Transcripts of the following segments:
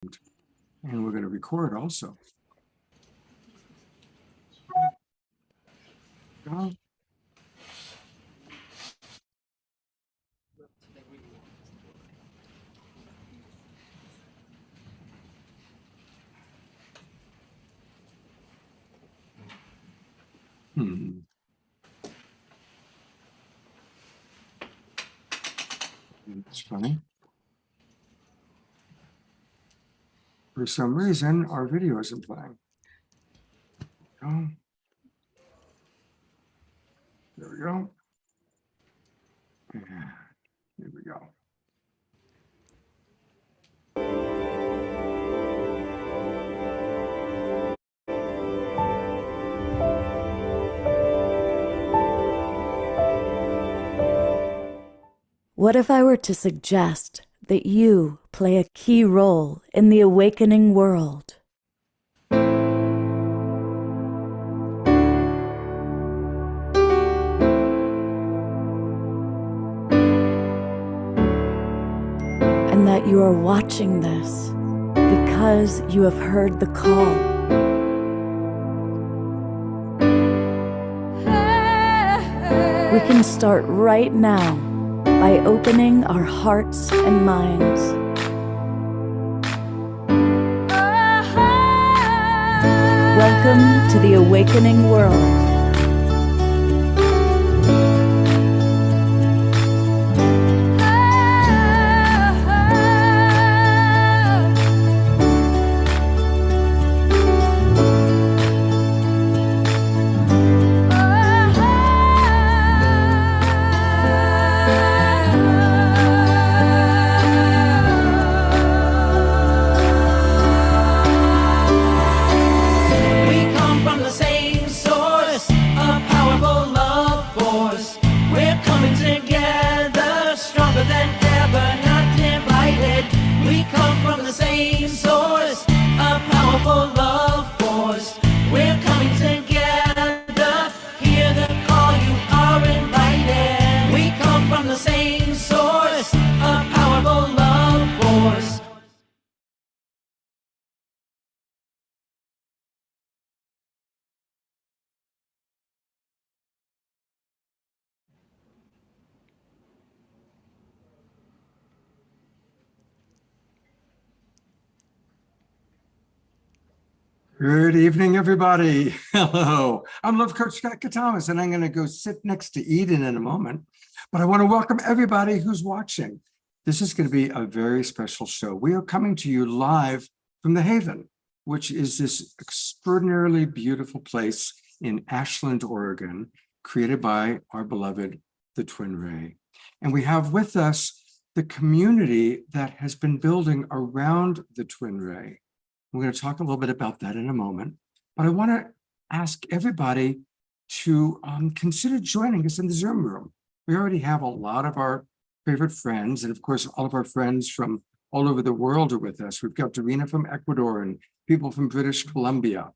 And we're going to record also. Go. That's funny. For some reason, our video isn't playing. Oh. There we go. And here we go. What if I were to suggest that you play a key role in the awakening world? And that you are watching this because you have heard the call. We can start right now by opening our hearts and minds. Welcome to the awakening world. Good evening, everybody. Hello, I'm Love Coach Scott Thomas, and I'm going to go sit next to Eden in a moment. But I want to welcome everybody who's watching. This is going to be a very special show. We are coming to you live from the Haven, which is this extraordinarily beautiful place in Ashland, Oregon, created by our beloved, the TwinRay. And we have with us the community that has been building around the TwinRay. We're going to talk a little bit about that in a moment, but I want to ask everybody to consider joining us in the Zoom room. We already have a lot of our favorite friends, and of course, all of our friends from all over the world are with us. We've got Dorina from Ecuador and people from British Columbia.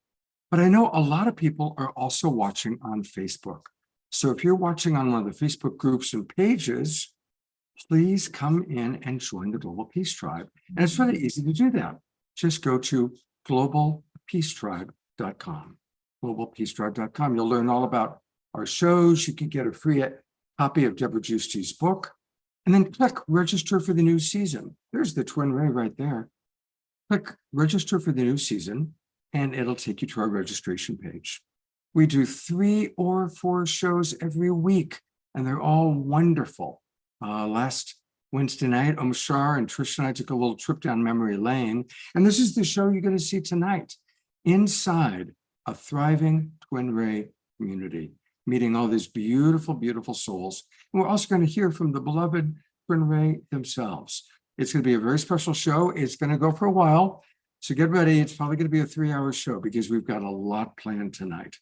But I know a lot of people are also watching on Facebook. So if you're watching on one of the Facebook groups and pages, please come in and join the Global Peace Tribe. And it's really easy to do that. Just go to globalpeacetribe.com, globalpeacetribe.com. You'll learn all about our shows. You can get a free copy of Deborah Giusti's book, and then click register for the new season. There's the TwinRay right there. Click register for the new season, and it'll take you to our registration page. We do 3 or 4 shows every week, and they're all wonderful. Last Wednesday night, Omshar and Trish and I took a little trip down memory lane. And this is the show you're going to see tonight, inside a thriving TwinRay community, meeting all these beautiful, beautiful souls. And we're also going to hear from the beloved TwinRay themselves. It's going to be a very special show. It's going to go for a while. So get ready. It's probably going to be a 3-hour show because we've got a lot planned tonight.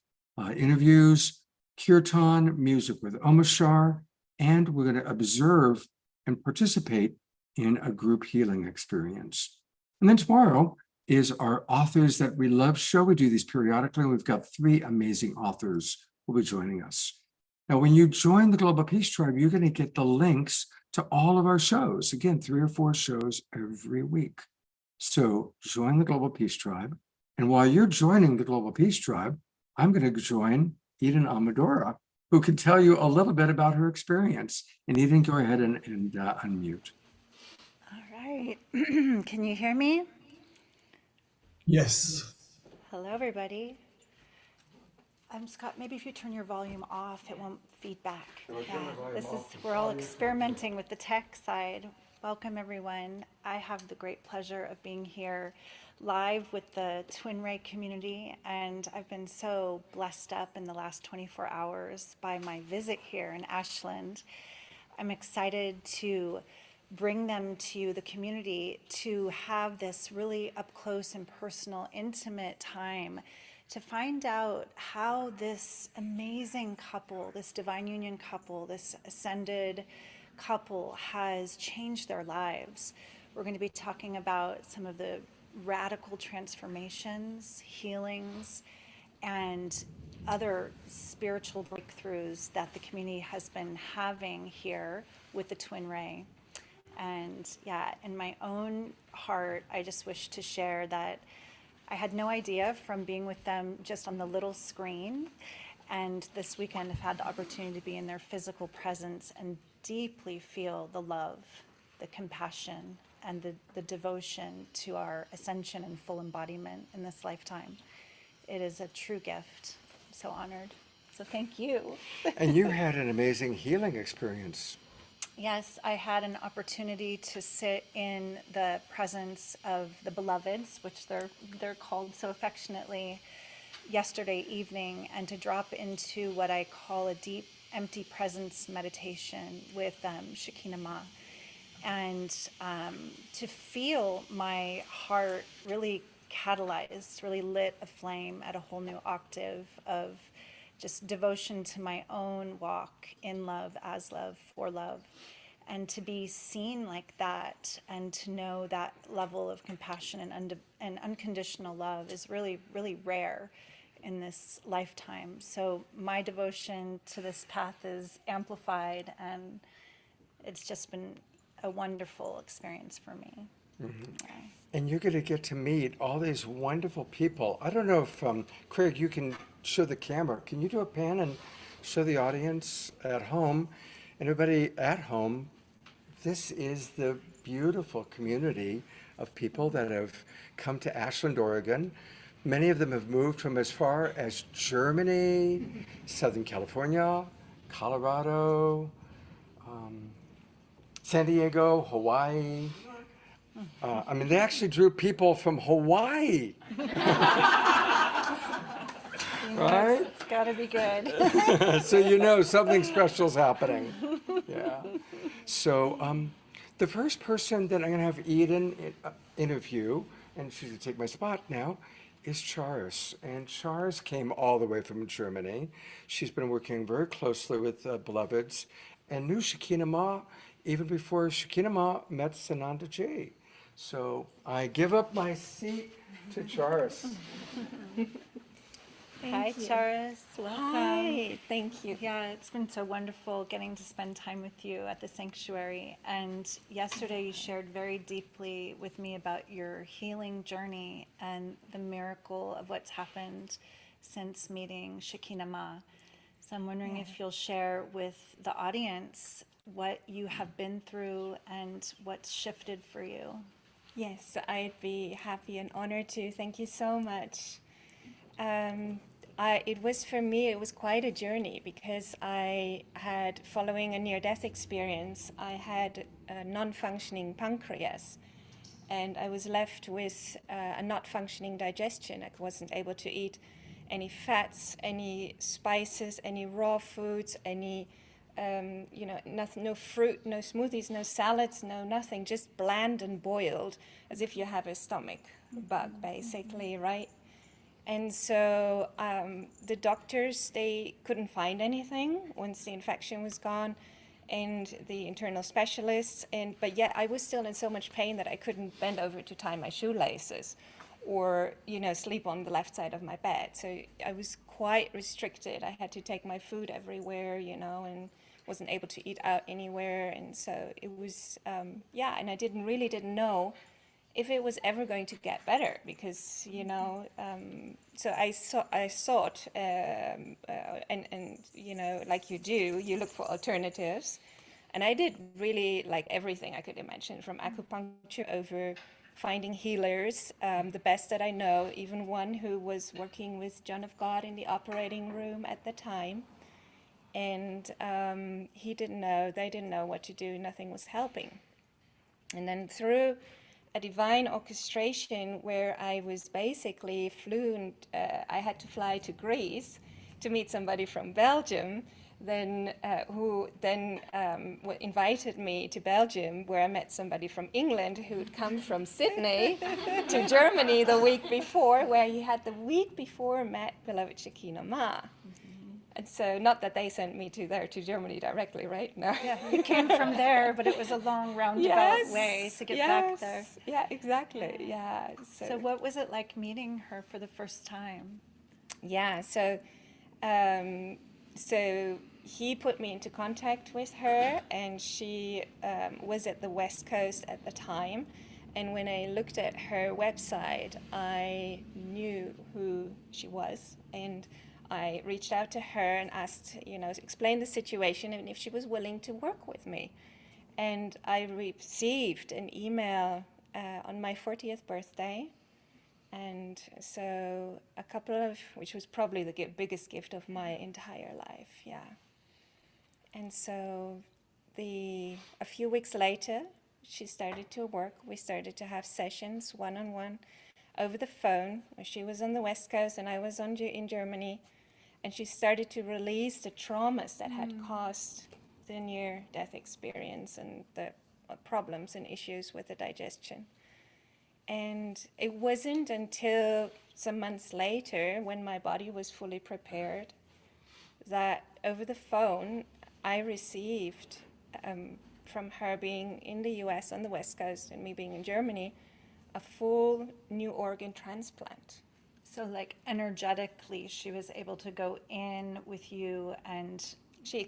Interviews, kirtan, music with Omshar, and we're going to observe and participate in a group healing experience. And then tomorrow is our Authors That We Love show. We do these periodically. We've got 3 amazing authors who will be joining us. Now, when you join the Global Peace Tribe, you're going to get the links to all of our shows. Again, 3 or 4 shows every week. So join the Global Peace Tribe. And while you're joining the Global Peace Tribe, I'm going to join Eden Amadora, who can tell you a little bit about her experience. And Eden, go ahead and unmute. All right. Can you hear me? Yes. Hello, everybody. Scott, maybe if you turn your volume off, it won't feed back. We're all experimenting with the tech side. Welcome, everyone. I have the great pleasure of being here live with the TwinRay community, and I've been so blessed up in the last 24 hours by my visit here in Ashland. I'm excited to bring them to the community to have this really up close and personal, intimate time to find out how this amazing couple, this divine union couple, this ascended couple has changed their lives. We're going to be talking about some of the radical transformations, healings, and other spiritual breakthroughs that the community has been having here with the TwinRay. And yeah, in my own heart, I just wish to share that I had no idea from being with them just on the little screen. And this weekend I've had the opportunity to be in their physical presence and deeply feel the love, the compassion, and the devotion to our ascension and full embodiment in this lifetime. It is a true gift. I'm so honored. So thank you. And you had an amazing healing experience. Yes, I had an opportunity to sit in the presence of the beloveds, which they're called so affectionately, yesterday evening, and to drop into what I call a deep, empty presence meditation with Shekinah Ma. And to feel my heart really catalyzed, really lit aflame at a whole new octave of just devotion to my own walk in love, as love, for love. And to be seen like that and to know that level of compassion and unconditional love is really, really rare in this lifetime. So my devotion to this path is amplified, and it's just been a wonderful experience for me. Mm-hmm. Yeah. And you're going to get to meet all these wonderful people. I don't know if, Craig, you can show the camera. Can you do a pan and show the audience at home and everybody at home? This is the beautiful community of people that have come to Ashland, Oregon. Many of them have moved from as far as Germany, Southern California, Colorado, San Diego, Hawaii. I mean, they actually drew people from Hawaii. Right? It's got to be good. So you know something special's happening. Yeah. So the first person that I'm going to have Eden interview, and she's going to take my spot now, is Charis. And Charis came all the way from Germany. She's been working very closely with beloveds and knew Shekinah Ma even before Shekinah Ma met Sananda Ji. So I give up my seat to Charis. Hi, Charis. Welcome. Hi, thank you. Yeah, it's been so wonderful getting to spend time with you at the sanctuary. And yesterday you shared very deeply with me about your healing journey and the miracle of what's happened since meeting Shekinah Ma. So I'm wondering if you'll share with the audience what you have been through and what's shifted for you. Yes, I'd be happy and honored to. Thank you so much. It was, for me, it was quite a journey because I had, following a near-death experience, I had a non-functioning pancreas, and I was left with a not functioning digestion. I wasn't able to eat any fats, any spices, any raw foods, any nothing, no fruit, no smoothies, no salads, no nothing, just bland and boiled, as if you have a stomach bug, basically, right? And so the doctors, they couldn't find anything once the infection was gone, and the internal specialists, but yet I was still in so much pain that I couldn't bend over to tie my shoelaces or, sleep on the left side of my bed. So I was quite restricted. I had to take my food everywhere, and wasn't able to eat out anywhere. And so it was, and I didn't know if it was ever going to get better, because so I sought and like you do, you look for alternatives, and I did really like everything I could imagine, from acupuncture over finding healers, the best that I know, even one who was working with John of God in the operating room at the time, and they didn't know what to do, nothing was helping. And then through a divine orchestration where I was basically I had to fly to Greece to meet somebody from Belgium, who invited me to Belgium, where I met somebody from England who had come from Sydney to Germany the week before, where he had the week before met beloved Shekinah Ma. And so, not that they sent me to Germany directly, right? No. Yeah, you came from there, but it was a long roundabout way to get back there. Yeah, exactly. Yeah. So what was it like meeting her for the first time? Yeah. So he put me into contact with her, and she was at the West Coast at the time. And when I looked at her website, I knew who she was, and I reached out to her and asked, explain the situation and if she was willing to work with me. And I received an email on my 40th birthday. And so which was probably the biggest gift of my entire life, yeah. And so a few weeks later, she started to work. We started to have sessions one-on-one over the phone. She was on the West Coast and I was in Germany. And she started to release the traumas that had caused the near-death experience and the problems and issues with the digestion. And it wasn't until some months later, when my body was fully prepared, that over the phone, I received, from her being in the US on the West Coast and me being in Germany, a full new organ transplant. So like energetically, she was able to go in with you and she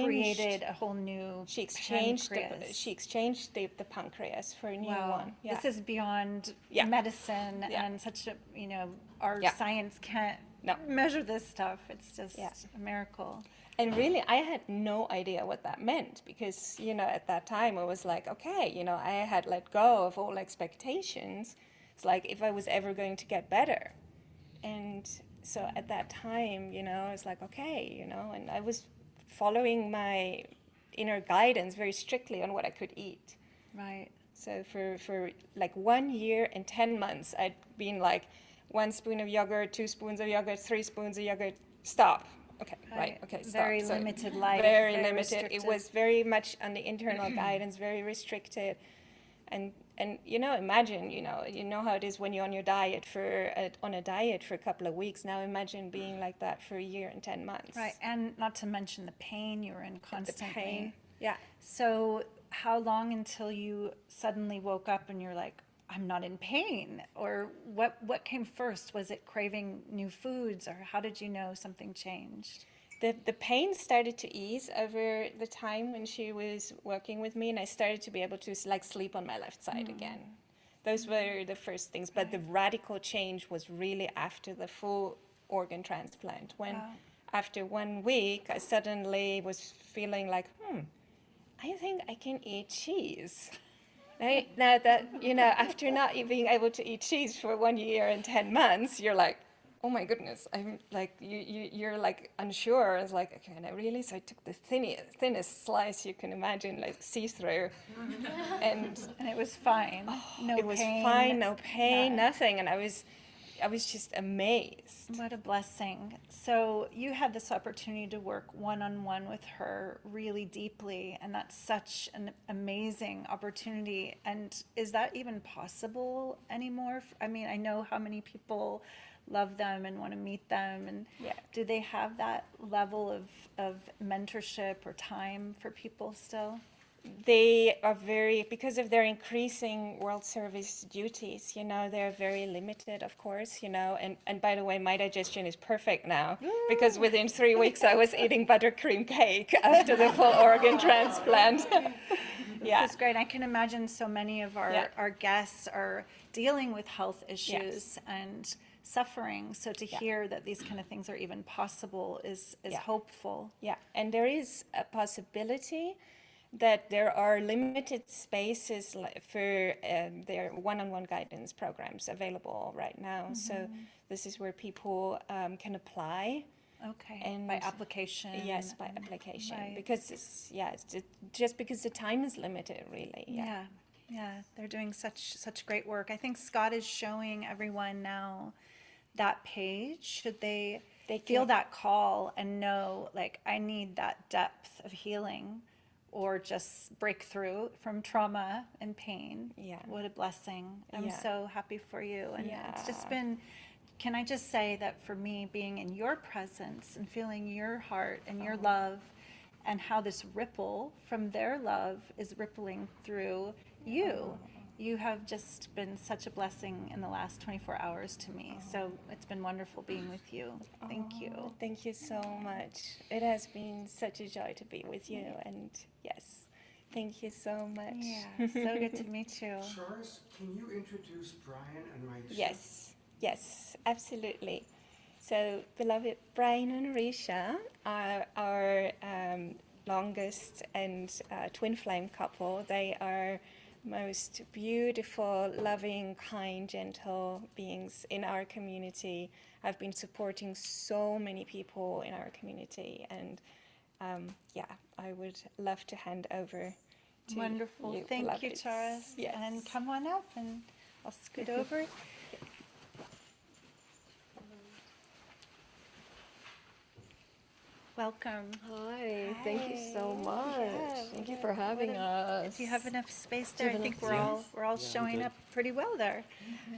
created a whole new pancreas. She exchanged the pancreas for a new one. Yeah. This is beyond medicine and such a, our science can't measure this stuff. It's just a miracle. And really, I had no idea what that meant because, at that time I was like, okay, I had let go of all expectations. It's like if I was ever going to get better. And so at that time, I was like, okay, and I was following my inner guidance very strictly on what I could eat. Right. So for like 1 year and 10 months, I'd been like 1 spoon of yogurt, 2 spoons of yogurt, 3 spoons of yogurt, stop. Okay, right, okay, stop. Very limited life. Very limited. Restricted. It was very much on the internal guidance, very restricted. And imagine, you know how it is when you're on your diet on a diet for a couple of weeks. Now imagine being like that for 1 year and 10 months. Right, and not to mention the pain you were in constantly. The pain, yeah. So how long until you suddenly woke up and you're like, I'm not in pain? Or what came first? Was it craving new foods, or how did you know something changed? The pain started to ease over the time when she was working with me, and I started to be able to sleep on my left side again. Those were the first things, but the radical change was really after the full organ transplant. When after 1 week, I suddenly was feeling like, I think I can eat cheese. Right? Now that, after not being able to eat cheese for 1 year and 10 months, you're like, oh my goodness, I'm like, you're like unsure. It's like, okay, and I really, so I took the thinnest slice you can imagine, like see-through. and it was fine. No pain. It was fine, no pain, nothing. And I was just amazed. What a blessing. So you had this opportunity to work one-on-one with her really deeply, and that's such an amazing opportunity. And is that even possible anymore? I mean, I know how many people love them and want to meet them, and do they have that level of mentorship or time for people still? They are because of their increasing world service duties, they're very limited, of course, and by the way, my digestion is perfect now because within 3 weeks I was eating buttercream cake after the full organ transplant. Yeah. This is great. I can imagine so many of Yeah. our guests are dealing with health issues and suffering. So to hear that these kind of things are even possible is Yeah. hopeful. Yeah, and there is a possibility that there are limited spaces for their one-on-one guidance programs available right now. So this is where people can apply. Okay. And by application. Yes, by application, Right. because just because the time is limited, really. Yeah. Yeah, they're doing such great work. I think Scott is showing everyone now that page. Should they feel can- that call and know, like, I need that depth of healing or just breakthrough from trauma and pain. Yeah. What a blessing. I'm Yeah. so happy for you. And it's just Yeah. been, can I just say that for me, being in your presence and feeling your heart and your love, and how this ripple from their love is rippling through you. You have just been such a blessing in the last 24 hours to me. So it's been wonderful being with you. Thank you. Thank you so much. It has been such a joy to be with you, and yes, thank you so much. Yeah, so good to meet you. Charis, can you introduce Brian and Raisha? Yes, absolutely. So, beloved Brian and Risha are our longest and twin flame couple. They are most beautiful, loving, kind, gentle beings in our community. I've been supporting so many people in our community, and I would love to hand over to Wonderful. you, Thank you, beloveds. Charis. Yes. And come on up and I'll scoot over. Welcome. Hi, thank you so Hi. much. Yeah, Thank you what for a- having what a- us. Do you have enough space there? I have think enough we're all showing up pretty well there.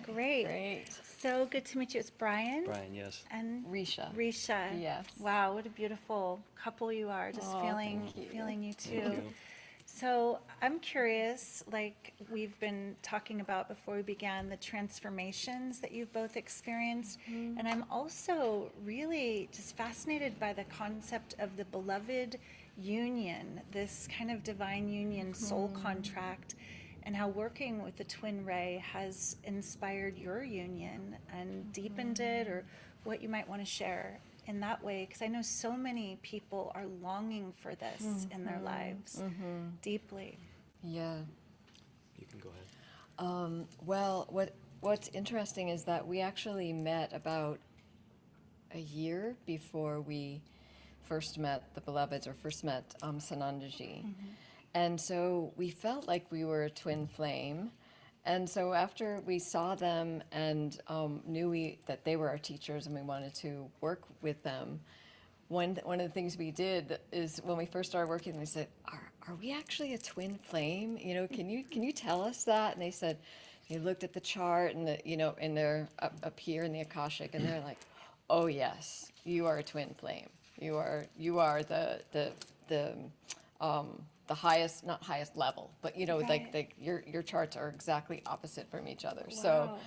Great. Great. So good to meet you. It's Brian. Brian, yes. And Risha. Risha. Yes. Wow, what a beautiful couple you are. Just Aw, feeling thank you. feeling you too. Thank you. So I'm curious, like we've been talking about before we began, the transformations that you've both experienced. And I'm also really just fascinated by the concept of the beloved union, this kind of divine union soul contract, and how working with the TwinRay has inspired your union and deepened it, or what you might want to share in that way, because I know so many people are longing for this in their lives deeply. Yeah. You can go ahead. Well, what's interesting is that we actually met about a year before we first met the Beloveds, or first met Sanandaji. And so we felt like we were a twin flame. And so after we saw them and knew that they were our teachers and we wanted to work with them, one of the things we did is when we first started working, we said, "Are we actually a twin flame? You know, can you tell us that?" And they said, they looked at the chart and and they're up here in the Akashic, and they're like, "Oh yes, you are a twin flame. You are the highest, not highest level, but like your charts are exactly opposite from each other." So Wow.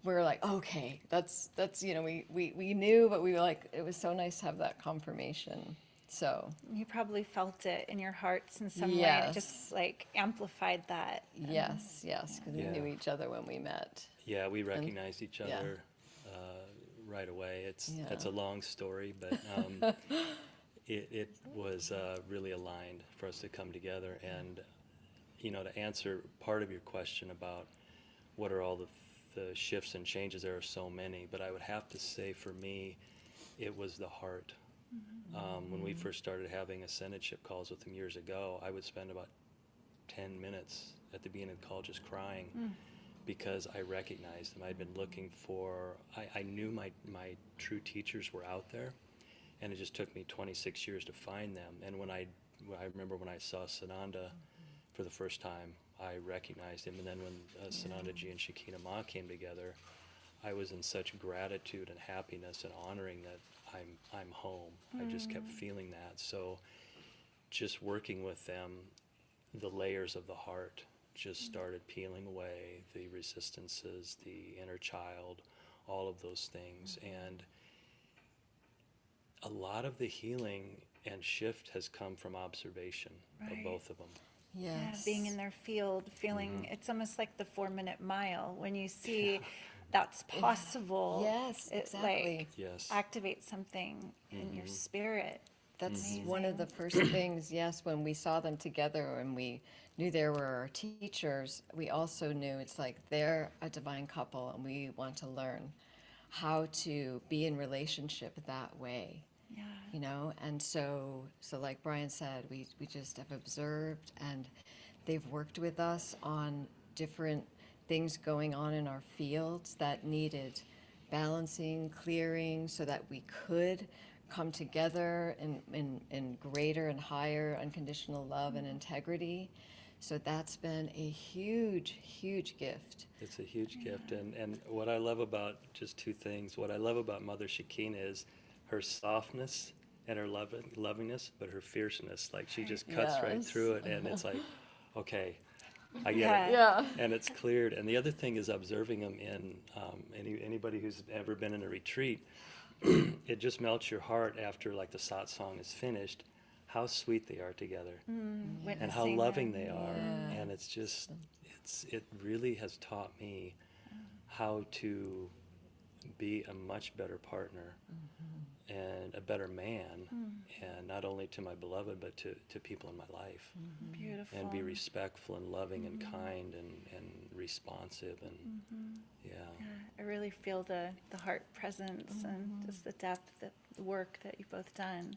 we're like, okay, that's we knew, but we were like, it was so nice to have that confirmation. So You probably felt it in your hearts in some way. It Yes. just like amplified that. yes, because we Yeah. knew each other when we met. Yeah, we recognized each yeah. other right away. It's a Yeah. long story, but it was really aligned for us to come together. And to answer part of your question about what are all the shifts and changes, there are so many. But I would have to say, for me, it was the heart. When we first started having ascendantship calls with him years ago, I would spend about 10 minutes at the beginning of the call just crying because I recognized him. I'd been looking for, I knew my true teachers were out there, and it just took me 26 years to find them. And I remember when I saw Sananda for the first time, I recognized him. And then when Sanandaji and Shekina Ma came together, I was in such gratitude and happiness and honoring that I'm home. I just kept feeling that. So just working with them, the layers of the heart just started peeling away, the resistances, the inner child, all of those things. And a lot of the healing and shift has come from observation of Right. both of them. Yeah, Yes. being in their field, feeling it's almost like the 4-minute mile. When you see that's possible, Yes, it exactly. like Yes. activates something in your spirit. That's one of the first things, yes, when we saw them together and we knew they were our teachers, we also knew it's like they're a divine couple and we want to learn how to be in relationship that way. Yeah. You know, and so like Brian said, we just have observed, and they've worked with us on different things going on in our fields that needed balancing, clearing, so that we could come together in greater and higher unconditional love and integrity. So that's been a huge gift. It's a huge gift, and what I love about, just two things, what I love about Mother Shekinah is her softness and her lovingness, but her fierceness, like she just cuts right Yes. through it, and it's like, okay, I get Yeah. it. Yeah. And it's cleared. And the other thing is observing them in anybody who's ever been in a retreat, it just melts your heart after like the satsang is finished, how sweet they are together and how Witnessing loving them. they are. And it's just, it really has taught me how to be a much better partner and a better man, and not only to my beloved, but to people in my life. Beautiful. And be respectful and loving and kind and responsive and yeah. I really feel the heart presence and just the depth, the work that you've both done.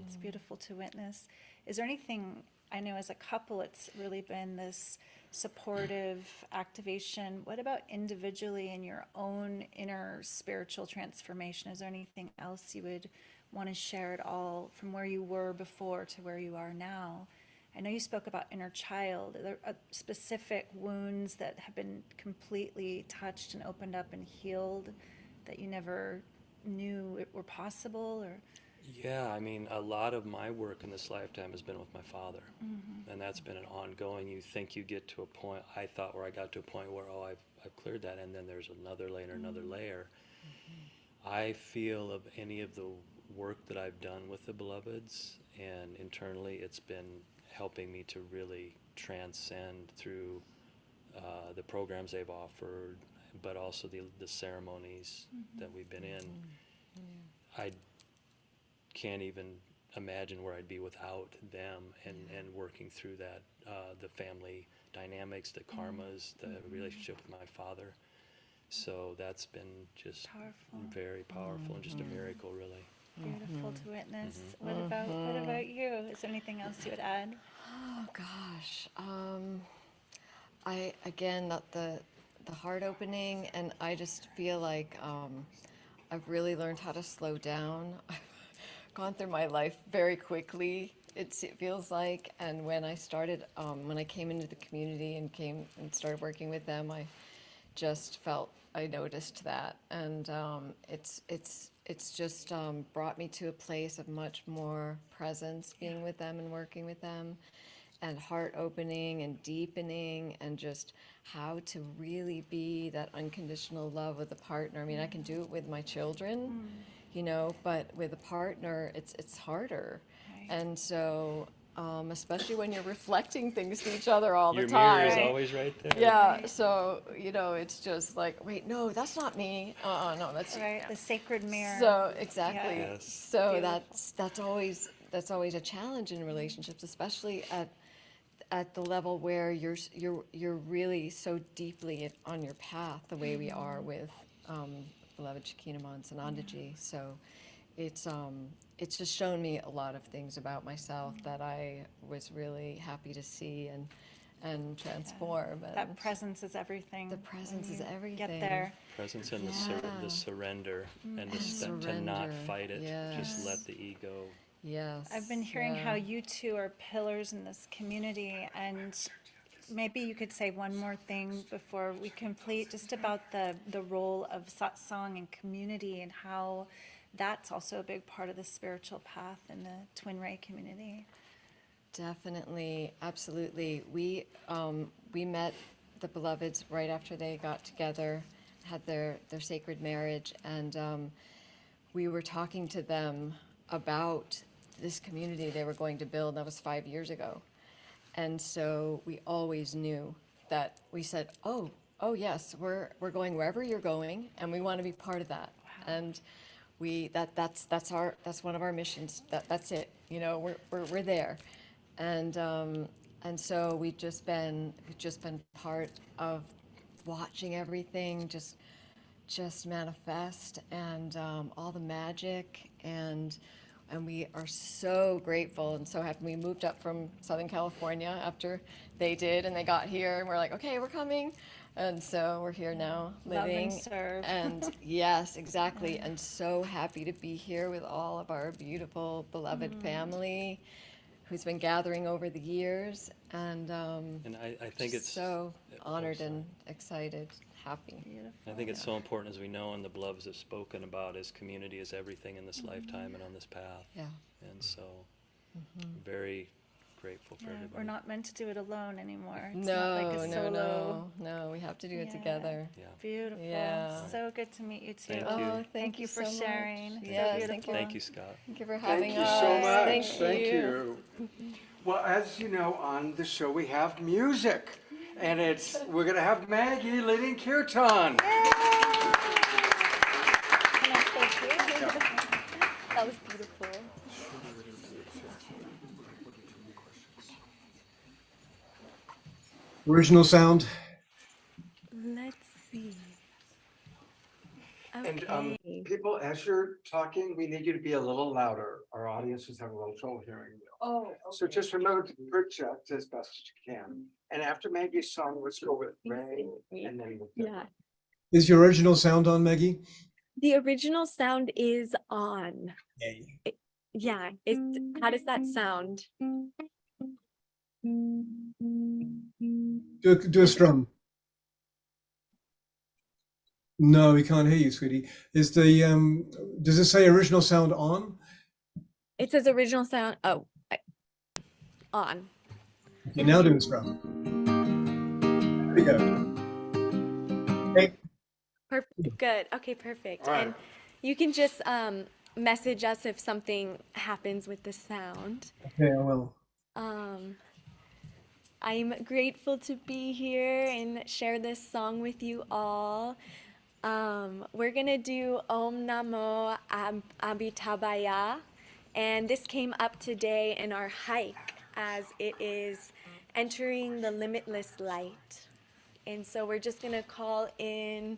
It's beautiful to witness. Is there anything, I know as a couple, it's really been this supportive activation. What about individually in your own inner spiritual transformation? Is there anything else you would want to share at all from where you were before to where you are now? I know you spoke about inner child. Are there specific wounds that have been completely touched and opened up and healed that you never knew it were possible? Or Yeah, I mean, a lot of my work in this lifetime has been with my father, and that's been an ongoing. You think you get to a point, I thought where I got to a point where, oh, I've cleared that, and then there's another layer, another layer. I feel of any of the work that I've done with the beloveds, and internally it's been helping me to really transcend through the programs they've offered, but also the ceremonies that we've been in. I can't even imagine where I'd be without them and working through that, the family dynamics, the karmas, the relationship with my father. So that's been just Powerful. very powerful and just a miracle, really. beautiful to witness. What about you? Is there anything else you would add? Oh gosh, I again the heart opening, and I just feel like I've really learned how to slow down. I've gone through my life very quickly. It feels like, and when I started, when I came into the community and came and started working with them, I just felt, I noticed that, and it's just brought me to a place of much more presence being with them and working with them, and heart opening and deepening, and just how to really be that unconditional love with a partner. I mean, I can do it with my children, you know, but with a partner, it's harder. Right. And so, especially when you're reflecting things to each other all Your the time. mirror is always right there. Yeah, so, you know, it's just like, wait, no, that's not me. No, that's Right, the sacred mirror. So, exactly. Yeah. Yes. So Beautiful. that's always a challenge in relationships, especially at the level where you're really so deeply on your path, the way we are with beloved Shekinah and Sanandaji. So it's just shown me a lot of things about myself that I was really happy to see and transform. That And presence is everything. The presence when is you everything. Get there. Presence and Yeah. the surrender and the step to surrender, not fight it. Just yes. let the ego. Yes. I've been hearing yeah. how you two are pillars in this community, and maybe you could say one more thing before we complete, just about the role of satsang and community, and how that's also a big part of the spiritual path in the TwinRay community. Definitely, absolutely. We met the beloveds right after they got together, had their sacred marriage, and we were talking to them about this community they were going to build. That was 5 years ago, And so we always knew that we said, oh yes, we're going wherever you're going, and we want to be part of that. And that's one of our missions. That's it. You know, we're there, and so we've just been part of watching everything just manifest, and all the magic, and we are so grateful and so happy. We moved up from Southern California after they did, and they got here, and we're like, okay, we're coming. And so we're here now, Love and living. serve. And yes, exactly. And so happy to be here with all of our beautiful, beloved family who's been gathering over the years. And I think it's so honored sorry. and excited, happy. I think it's so important, as we know, and the beloveds have spoken about, is community is everything in this lifetime and on this path. Yeah. And so, very grateful for Yeah, everybody. we're not meant to do it alone anymore. It's No, not like a solo. no, we have to do it Yeah. together. Yeah. Beautiful. Yeah. So good to meet you too. Thank you. Oh, Thank you for so much. sharing. So Yes, beautiful. thank you. Thank you, Scott. Thank you for having Thank you us. so much. Thank you. Well, as you know, on the show we have music, and we're gonna have Maggie leading kirtan. That was beautiful. Original sound. Let's see. And Okay. people, as you're talking, we need you to be a little louder. Our audience is having a little trouble hearing you. Oh, So just remember to project as best as you can. And after Maggie's song, let's go with Ray, and then we'll do Yeah. Is your original sound on, Maggie? The original sound is on. Yay. Yeah. How does that sound? Do a strum. No, we can't hear you, sweetie. Is the does it say original sound on? It says original sound. Oh, on. Okay, now do a strum. There we go. Hey, Perfect. Good. Okay, perfect. All right. And you can just message us if something happens with the sound. okay, I will. I'm grateful to be here and share this song with you all. We're gonna do Om Namo Amitabhaya, and this came up today in our hike as it is entering the limitless light. And so we're just gonna call in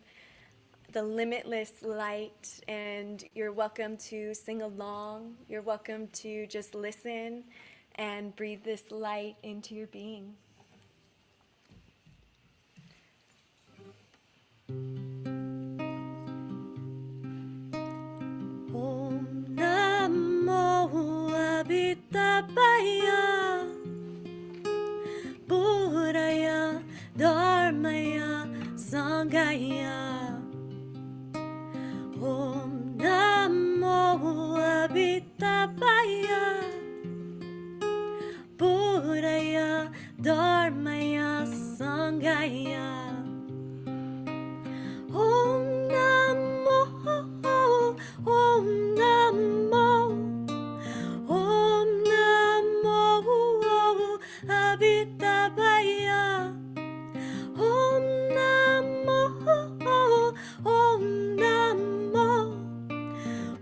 the limitless light, and you're welcome to sing along. You're welcome to just listen and breathe this light into your being. Om Namo Amitabhaya, Buddhaya, Dharmaya, Sanghaya. Om Namo Amitabhaya, Buddhaya, Dharmaya, Sanghaya. Om Namo, Om Namo, Om Namo Amitabhaya, Om Namo, Om Namo,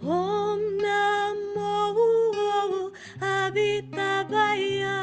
Om Namo Amitabhaya.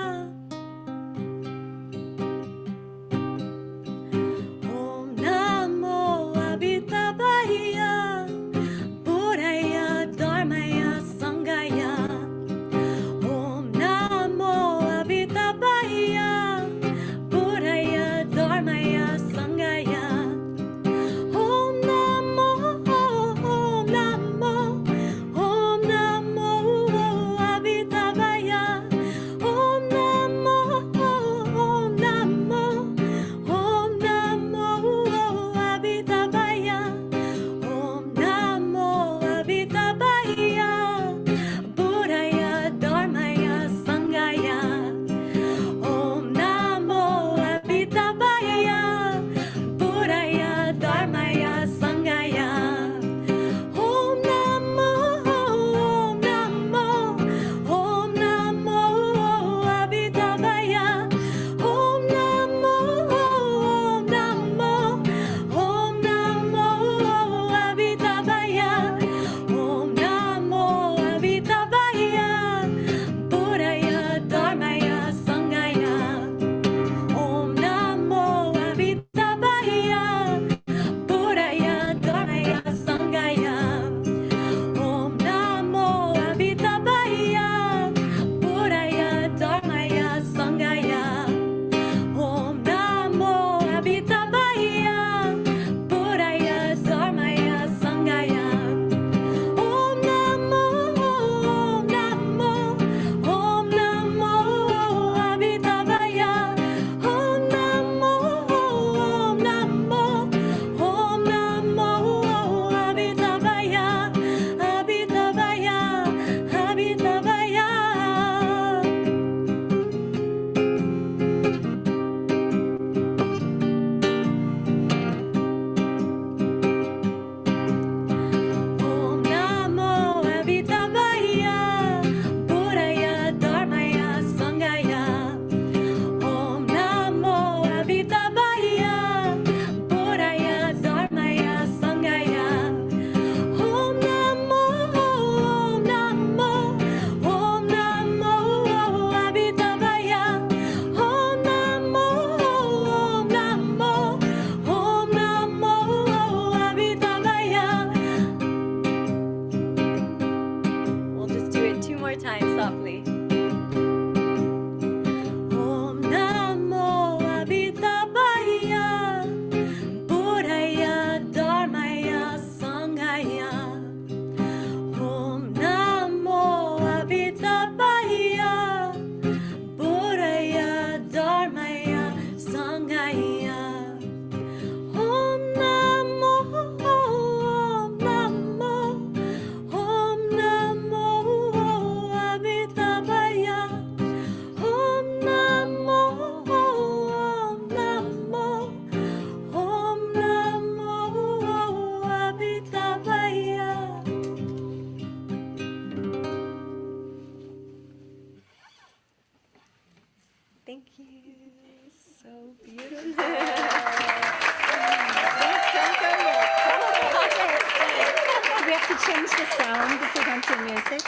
have to change the sound if we don't do music.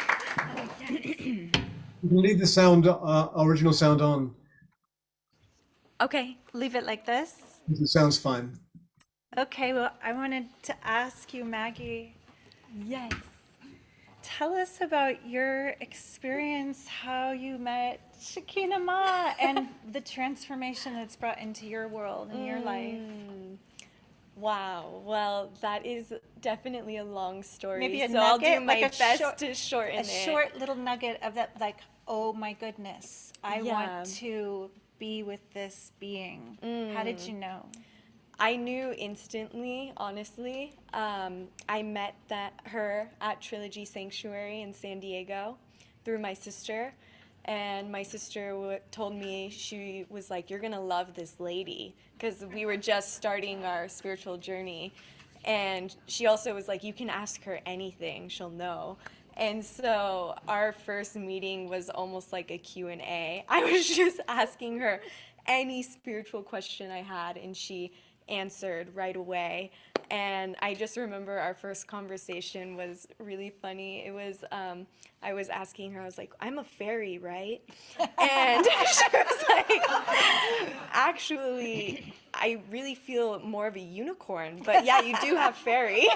You can leave the sound, original sound on. Okay, leave it like this. It sounds fine. Okay, well, I wanted to ask you, Maggie, Yes. tell us about your experience, how you met Shekinah Ma and the transformation that's brought into your world and your life. Wow. Well, that is definitely a long story. Maybe a so I'll nugget, do my like a best short- to shorten A it. short little nugget of that, like, oh my goodness, I Yeah. want to be with this being. How did you know? I knew instantly, honestly. I met her at Trilogy Sanctuary in San Diego through my sister. And my sister told me, she was like, you're going to love this lady. Because we were just starting our spiritual journey. And she also was like, you can ask her anything, she'll know. And so our first meeting was almost like a Q&A. I was just asking her any spiritual question I had, and she answered right away. And I just remember our first conversation was really funny. It was, I was asking her, I was like, I'm a fairy, right? And she was like, actually, I really feel more of a unicorn, but yeah, you do have fairy.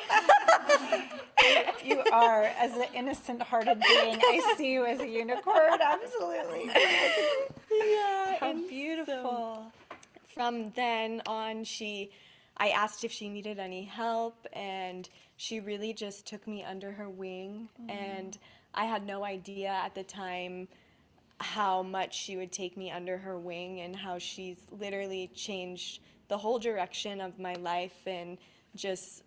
You are, as an innocent-hearted being, I see you as a unicorn, absolutely. Yeah, How and beautiful. from then on, I asked if she needed any help, and she really just took me under her wing. And I had no idea at the time how much she would take me under her wing, and how she's literally changed the whole direction of my life, and just,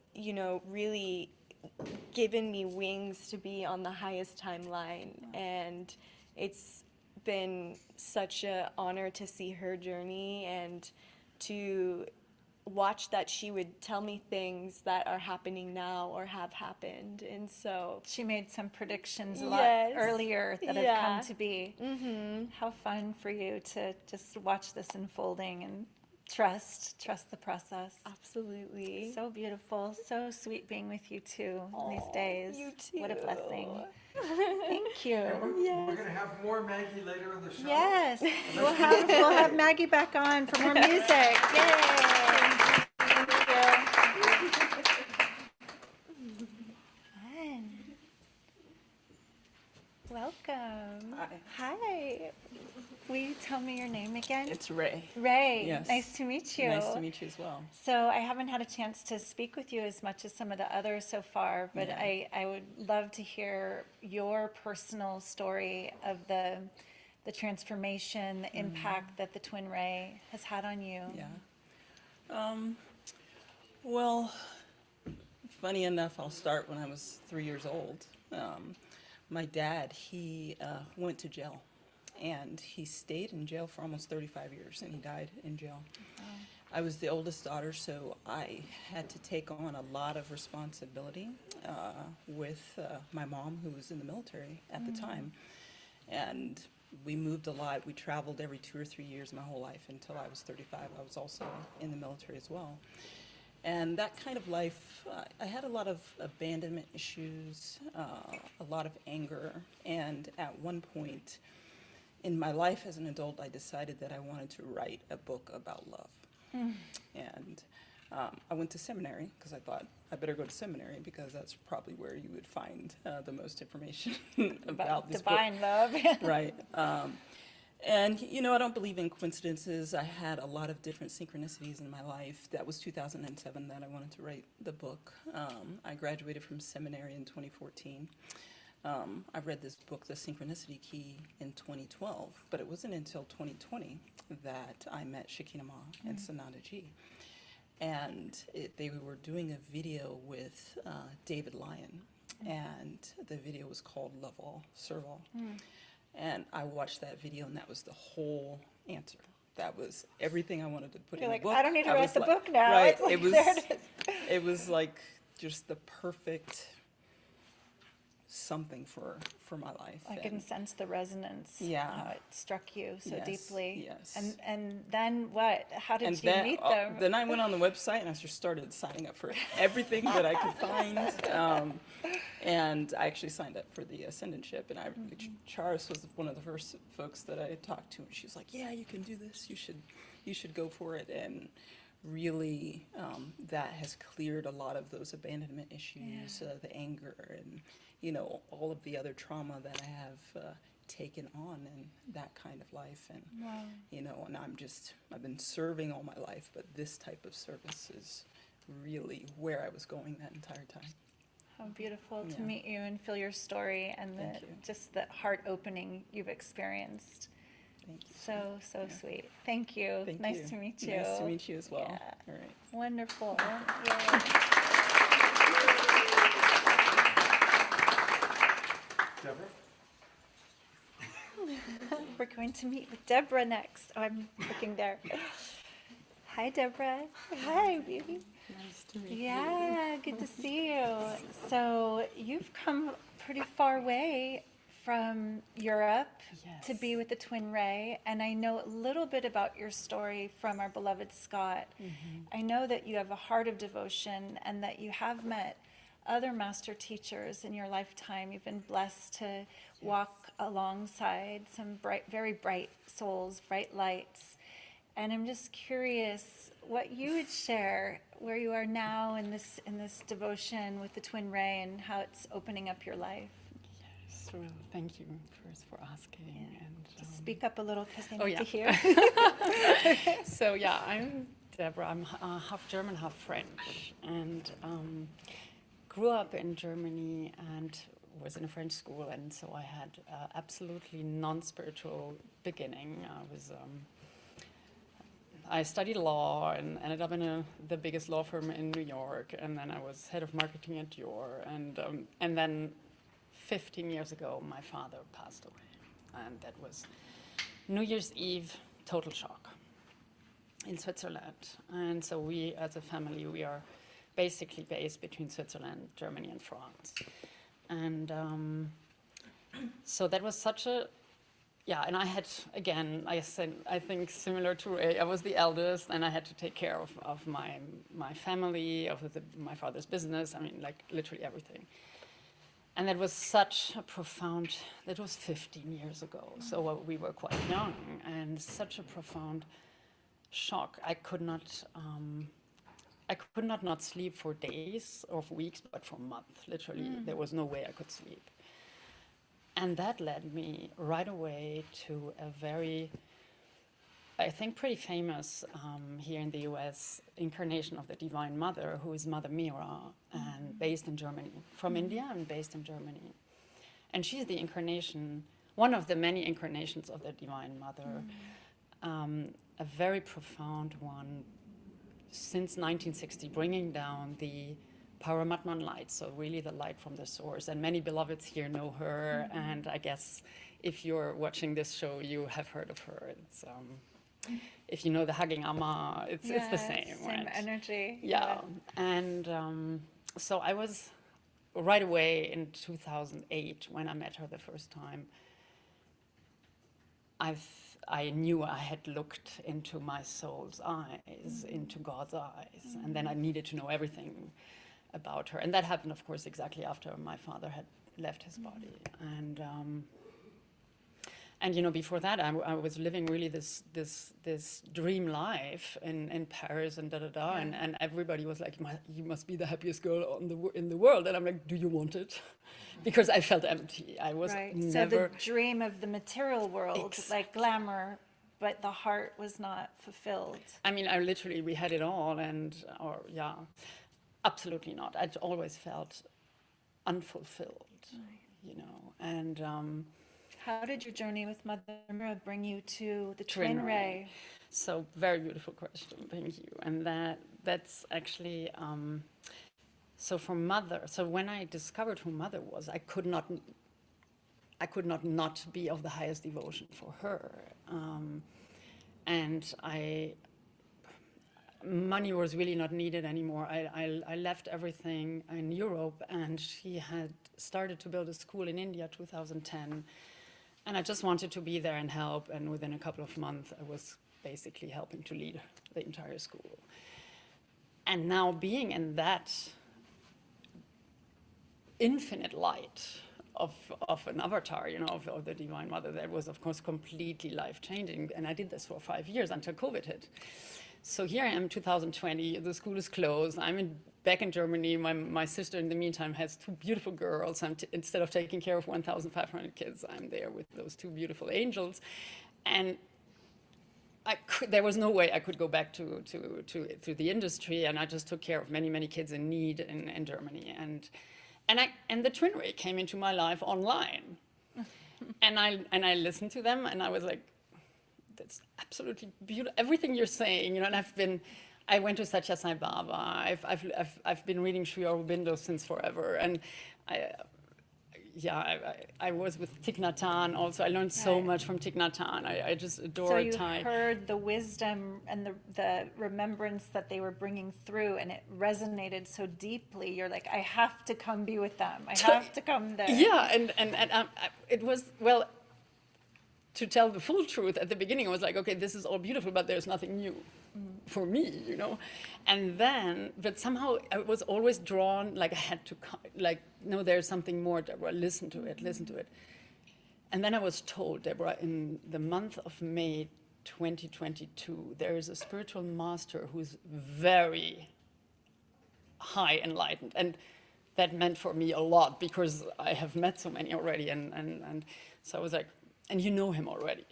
really given me wings to be on the highest timeline. And it's been such an honor to see her journey and to watch that she would tell me things that are happening now or have happened. And so She made some predictions a lot Yes. earlier that have Yeah. come to be. How fun for you to just watch this unfolding and trust the process. absolutely. So beautiful, so sweet being with you too these days. you too. What a blessing. Thank you. We're gonna have more Maggie later in the show. Yes, we'll have Maggie back on for more music. Yay! Thank you. Fun. Welcome. Hi. Will you tell me your name again? It's Ray. Ray. Yes. Nice to meet you. Nice to meet you as well. So I haven't had a chance to speak with you as much as some of the others so far, but Yeah. I would love to hear your personal story of the transformation, the impact that the TwinRay has had on you. Yeah. Well, funny enough, I'll start when I was 3 years old. My dad, he went to jail, and he stayed in jail for almost 35 years, and he died in jail. I was the oldest daughter, so I had to take on a lot of responsibility with my mom, who was in the military at the time. And we moved a lot. We traveled every 2 or 3 years my whole life until I was 35. I was also in the military as well. And that kind of life, I had a lot of abandonment issues, a lot of anger. And at one point in my life as an adult, I decided that I wanted to write a book about love. And I went to seminary because I thought I better go to seminary because that's probably where you would find the most information about this book. Divine love. Right. And, I don't believe in coincidences. I had a lot of different synchronicities in my life. That was 2007 that I wanted to write the book. I graduated from seminary in 2014. I read this book, The Synchronicity Key, in 2012, but it wasn't until 2020 that I met Shekinah Ma and Sananda Ji. And they were doing a video with David Lyon, and the video was called Love All, Serve All. And I watched that video, and that was the whole answer. That was everything I wanted to put You're in like, the book. I don't need to write was the like- book now. Right. It's like, it was. there it is. It was like just the perfect something for my life. I can sense the resonance. Yeah. How it struck you so Yes, deeply. yes. And then what? How did And you then, meet them? then I went on the website and I just started signing up for everything that I could find. And I actually signed up for the Ascendanship, and Charis was one of the first folks that I talked to, and she was like, "Yeah, you can do this. You should go for it." And really, that has cleared a lot of those abandonment issues, the anger, and all of the other trauma that I have taken on in that kind of life. And and I've been serving all my life, but this type of service is really where I was going that entire time. How beautiful to Yeah. meet you and feel your story and Thank you. just the heart opening you've experienced. Thank you. So Yeah. sweet. Thank you. Thank Nice you. to meet you. Nice to meet you as well. Yeah. All right. Wonderful. Yay. Deborah? We're going to meet with Deborah next. Oh, I'm looking there. Hi, Deborah. Hi, baby. Nice to meet you. Yeah, good to see you. So you've come pretty far way from Europe to be with the TwinRay, and I know a little bit about your story from our beloved Scott. I know that you have a heart of devotion and that you have met other master teachers in your lifetime. You've been blessed to walk alongside some very bright souls, bright lights. And I'm just curious what you would share where you are now in this devotion with the TwinRay and how it's opening up your life. Yes, well, thank you first for asking. And Just speak up a little because they Oh, need yeah. to hear. so yeah, I'm Deborah. I'm half German, half French, and grew up in Germany and was in a French school, and so I had absolutely non-spiritual beginning. I studied law and ended up in the biggest law firm in New York, and then I was head of marketing at Dior, and then 15 years ago, my father passed away, and that was New Year's Eve, total shock in Switzerland. And so we, as a family, we are basically based between Switzerland, Germany, and France. And so that was such a, and I had, again, I think similar to Ray, I was the eldest, and I had to take care of my family, of my father's business, I mean, like literally everything. And that was such a profound, that was 15 years ago, so we were quite young, and such a profound shock. I could not not sleep for days or for weeks, but for months, literally. There was no way I could sleep. And that led me right away to a very, I think, pretty famous here in the US incarnation of the Divine Mother, who is Mother Mira, and based in Germany, from India and based in Germany. And she's the incarnation, one of the many incarnations of the Divine Mother, a very profound one since 1960, bringing down the Paramatman light, so really the light from the source. And many beloveds here know her, and I guess if you're watching this show, you have heard of her. It's, if you know the Hugging Amma, it's the same. Same right? energy. Yeah, and so I was right away in 2008 when I met her the first time. I knew I had looked into my soul's eyes, into God's eyes, and then I needed to know everything about her. And that happened, of course, exactly after my father had left his body. And you know, before that, I was living really this dream life in Paris and and everybody was like, "You must be the happiest girl in the world," and I'm like, "Do you want it?" Because I felt empty. I was never. So the dream of the material world, like glamour, but the heart was not fulfilled. I mean, we had it all, absolutely not. I'd always felt unfulfilled, you know, and. How did your journey with Mother Mira bring you to the TwinRay? So very beautiful question, thank you. And that's actually, so for Mother, so when I discovered who Mother was, I could not be of the highest devotion for her. And money was really not needed anymore. I left everything in Europe, and he had started to build a school in India 2010. And I just wanted to be there and help. And within a couple of months, I was basically helping to lead the entire school. And now being in that infinite light of an avatar, you know, of the Divine Mother, that was, of course, completely life-changing. And I did this for 5 years until COVID hit. So here I am, 2020, the school is closed. I'm back in Germany. My sister, in the meantime, has 2 beautiful girls. Instead of taking care of 1,500 kids, I'm there with those 2 beautiful angels. And there was no way I could go back to the industry, and I just took care of many, many kids in need in Germany. And the TwinRay came into my life online. and I listened to them, and I was like, that's absolutely beautiful. Everything you're saying, you know. And I went to Satya Sai Baba. I've been reading Sri Aurobindo since forever, and I was with Thich Nhat Hanh also. I learned so much from Thich Nhat Hanh. I just adore Thai. So you heard the wisdom and the remembrance that they were bringing through, and it resonated so deeply. You're like, I have to come be with them. I have to come there. Yeah, and it was, well, to tell the full truth, at the beginning I was like, okay, this is all beautiful, but there's nothing new for me, you know. And then, but somehow I was always drawn, like I had to, like, no, there's something more, Deborah, listen to it, listen to it. And then I was told, Deborah, in the month of May 2022, there is a spiritual master who's very high enlightened. And that meant for me a lot, because I have met so many already. And so I was like, and you know him already.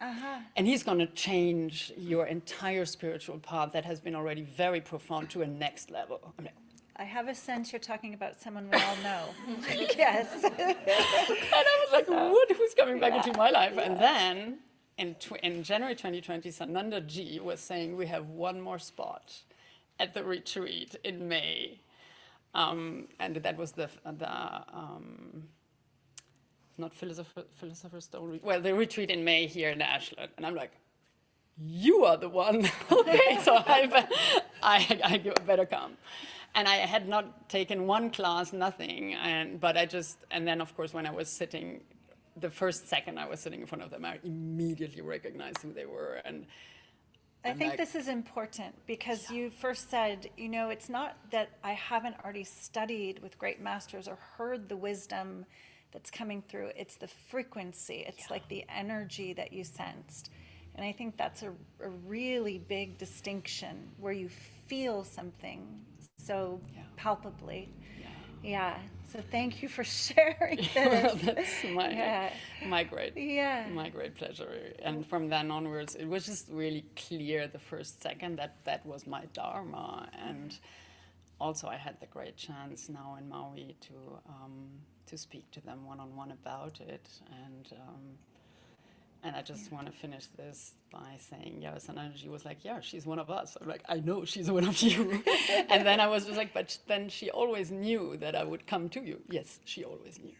And he's going to change your entire spiritual path that has been already very profound to a next level. I'm like, I have a sense you're talking about someone we all know. Yes. And I was like, what? Who's coming back into my life? And then in January 2020, Sananda Ji was saying, we have one more spot at the retreat in May. And that was not Philosopher's Stone, well, the retreat in May here in Ashland. And I'm like, you are the one. Okay, so I better come. And I had not taken one class, nothing. But and then of course, when I was sitting, the first second I was sitting in front of them, I immediately recognized who they were. And I think this is important, because you first said, you know, it's not that I haven't already studied with great masters or heard the wisdom that's coming through. It's the frequency. It's like the energy that you sensed. And I think that's a really big distinction, where you feel something so palpably. Yeah. So thank you for sharing this. That's my great pleasure. And from then onwards, it was just really clear the first second that that was my dharma. And also I had the great chance now in Maui to speak to them one-on-one about it. And I just want to finish this by saying, Sananji was like, she's one of us. I'm like, I know she's one of you. And then I was just like, but then she always knew that I would come to you. Yes, she always knew.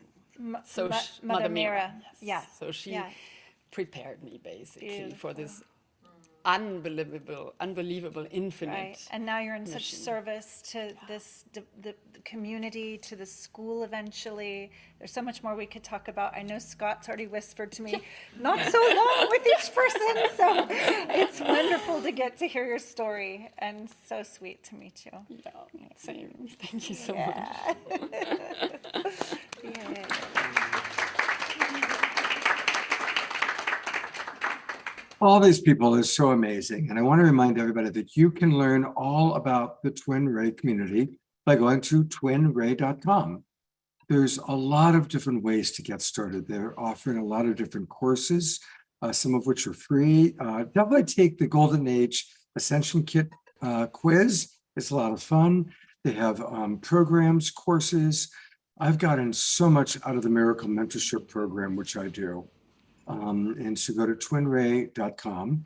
Mother Mira. Yes. Yeah. So she prepared me basically for this unbelievable, infinite. Right. And now you're in mission. such service to the community, to the school eventually. There's so much more we could talk about. I know Scott's already whispered to me, not so long with each person. So it's wonderful to get to hear your story, and so sweet to meet you. Yeah, same. Thank you so much. Yeah. All these people is so amazing. And I want to remind everybody that you can learn all about the TwinRay community by going to TwinRay.com. There's a lot of different ways to get started. They're offering a lot of different courses, some of which are free. Definitely take the Golden Age Ascension Kit quiz. It's a lot of fun. They have programs, courses. I've gotten so much out of the Miracle Mentorship Program, which I do. And so go to TwinRay.com.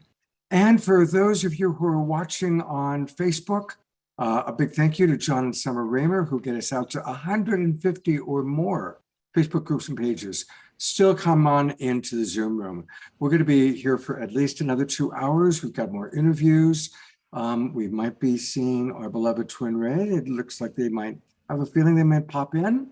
And for those of you who are watching on Facebook, a big thank you to John and Summer Raymer, who get us out to 150 or more Facebook groups and pages. Still come on into the Zoom room. We're going to be here for at least another 2 hours. We've got more interviews. We might be seeing our beloved TwinRay. It looks like they might have a feeling they might pop in.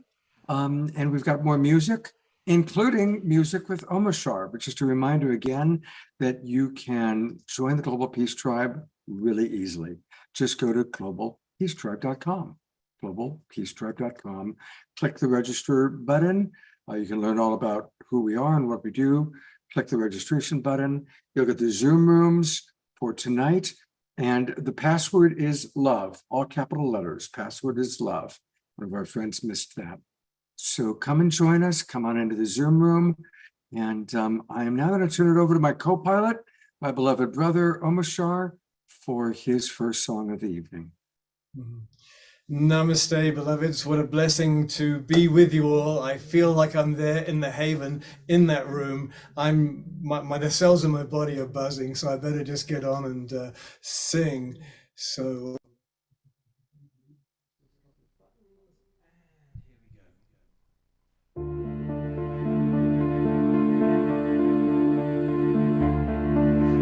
And we've got more music, including music with Omashar, but just a reminder again that you can join the Global Peace Tribe really easily. Just go to globalpeacetribe.com, globalpeacetribe.com, click the register button. You can learn all about who we are and what we do. Click the registration button. You'll get the Zoom rooms for tonight. And the password is love, all capital letters. Password is love. One of our friends missed that. So come and join us. Come on into the Zoom room. And I am now going to turn it over to my co-pilot, my beloved brother, Omashar, for his first song of the evening. Namaste, beloveds. What a blessing to be with you all. I feel like I'm there in the haven, in that room. The cells in my body are buzzing, so I better just get on and sing. So.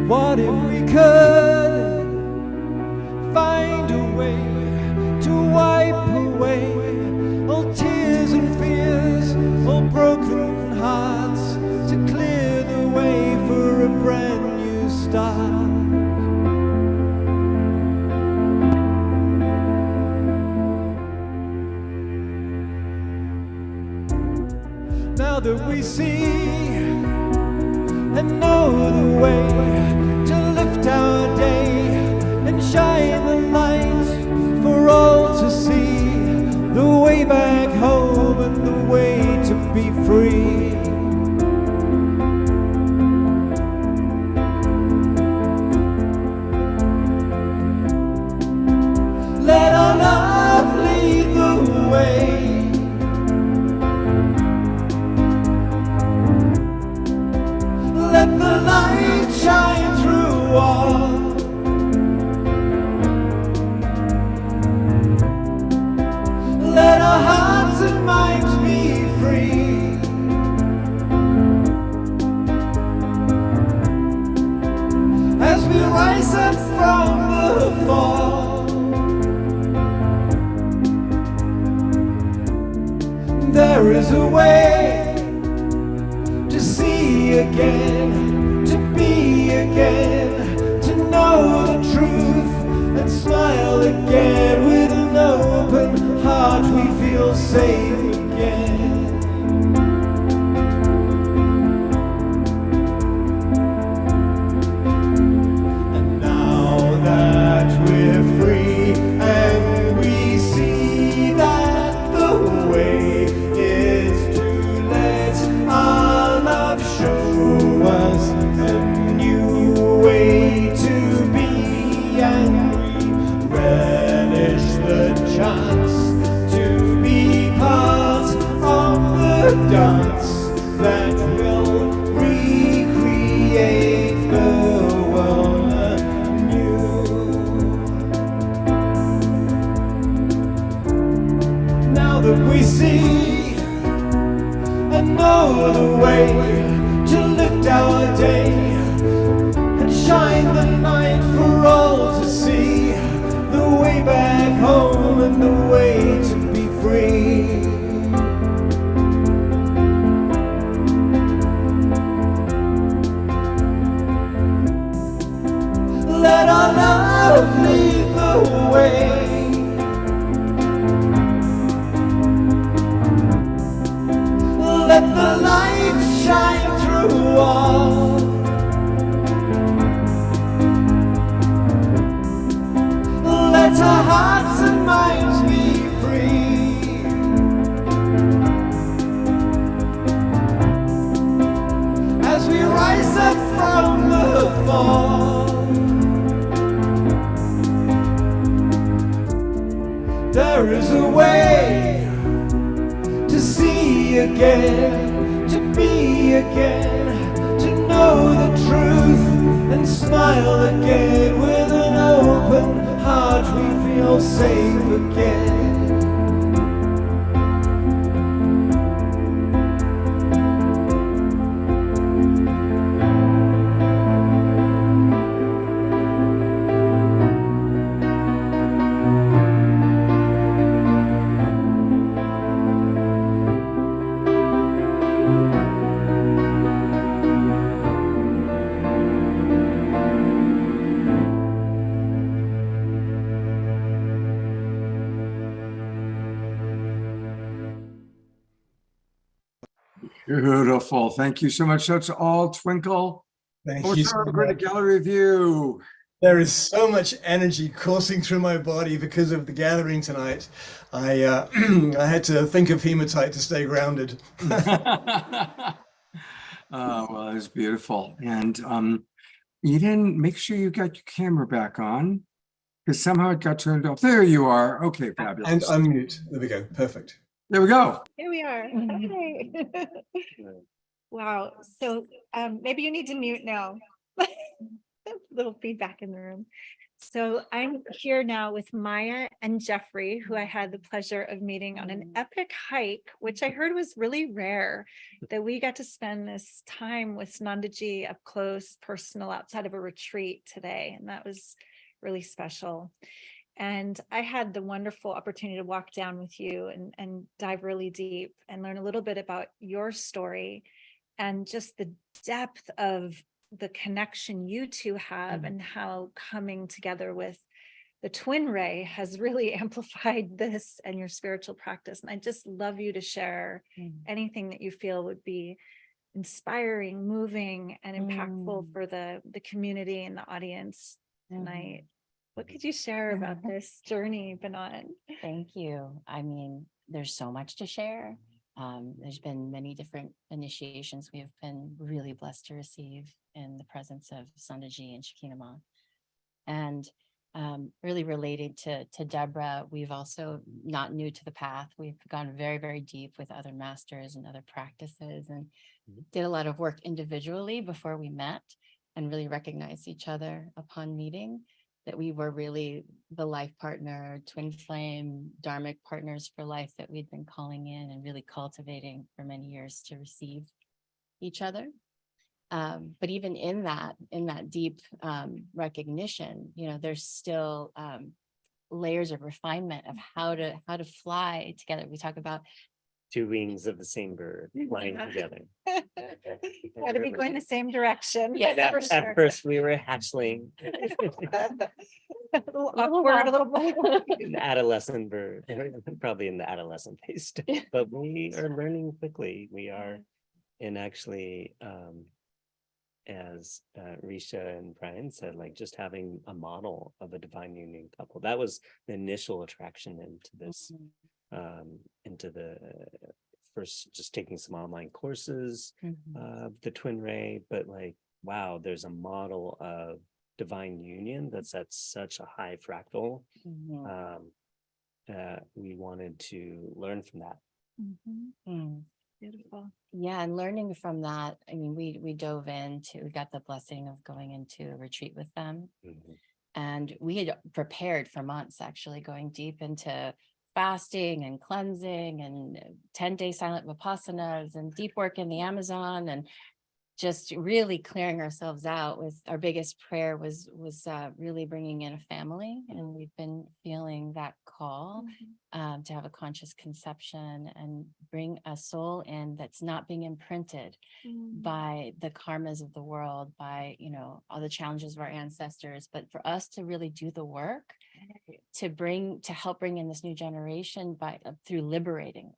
What if we could find a way to wipe away all tears and fears, all broken hearts, to clear the way for a brand new start? Now that we see and know the way to lift our day and shine the light for all to see, the way back home and the way to be free. Let our love lead the way. Let the light shine through all. Let our hearts and minds be free. As we rise up from the fall, there is a way to see again, to be again, to know the truth and smile again. With an open heart we feel safe again. And now that we're free and we see that the way is to let our love show us a new way to be, and we relish the chance to be part of the dance that will recreate the world anew. Now that we see and know the way to lift our day and shine the light for all to see, the way back home and the way to be free. Let our love lead the way. Let the light shine through all. Let our hearts and minds be free. As we rise up from the fall, there is a way to see again, to be again, to know the truth and smile again. With an open heart we feel safe again. Beautiful. Thank you so much. That's all Twinkle. Thank Oh, you sure, so go to much. gallery view. There is so much energy coursing through my body because of the gathering tonight. I I had to think of hematite to stay grounded. Well, it's beautiful. And you didn't make sure you got your camera back on because somehow it got turned off. There you are. Okay, And fabulous. unmute. There we go. Perfect. There we go. Here we are. Okay. Wow. So maybe you need to mute now. Little feedback in the room. So I'm here now with Maya and Jeffrey, who I had the pleasure of meeting on an epic hike, which I heard was really rare, that we got to spend this time with Sanandaji up close, personal, outside of a retreat today. And that was really special. And I had the wonderful opportunity to walk down with you and dive really deep and learn a little bit about your story and just the depth of the connection you two have and how coming together with the TwinRay has really amplified this and your spiritual practice. And I just love you to share anything that you feel would be inspiring, moving, and impactful for the community and the audience tonight. What could you share about this journey you've been on? Thank you. I mean, there's so much to share. There's been many different initiations we have been really blessed to receive in the presence of Sandaji and Shakinama. And really related to Deborah, we've also not new to the path. We've gone very, very deep with other masters and other practices and did a lot of work individually before we met and really recognized each other upon meeting, that we were really the life partner, twin flame, dharmic partners for life that we'd been calling in and really cultivating for many years to receive each other. But even in that deep recognition, you know, there's still layers of refinement of how to fly together. We talk about two wings of the same bird flying together. Got to be going the same direction. Yeah, for at sure. first we were hatchling. A little awkward, a little An adolescent bird, probably in the adolescent phase, but we are learning quickly. We are, and actually, as Risha and Brian said, like just having a model of a divine union couple, that was the initial attraction into this, into the first, just taking some online courses, the TwinRay, but like, wow, there's a model of divine union that's at such a high fractal. We wanted to learn from that. Beautiful. Yeah, and learning from that, I mean, we dove into, we got the blessing of going into a retreat with them. And we had prepared for months, actually, going deep into fasting and cleansing and 10-day silent vipassanas and deep work in the Amazon, and just really clearing ourselves out. With our biggest prayer was really bringing in a family, and we've been feeling that call to have a conscious conception and bring a soul in that's not being imprinted by the karmas of the world, by, you know, all the challenges of our ancestors, but for us to really do the work to help bring in this new generation through liberating.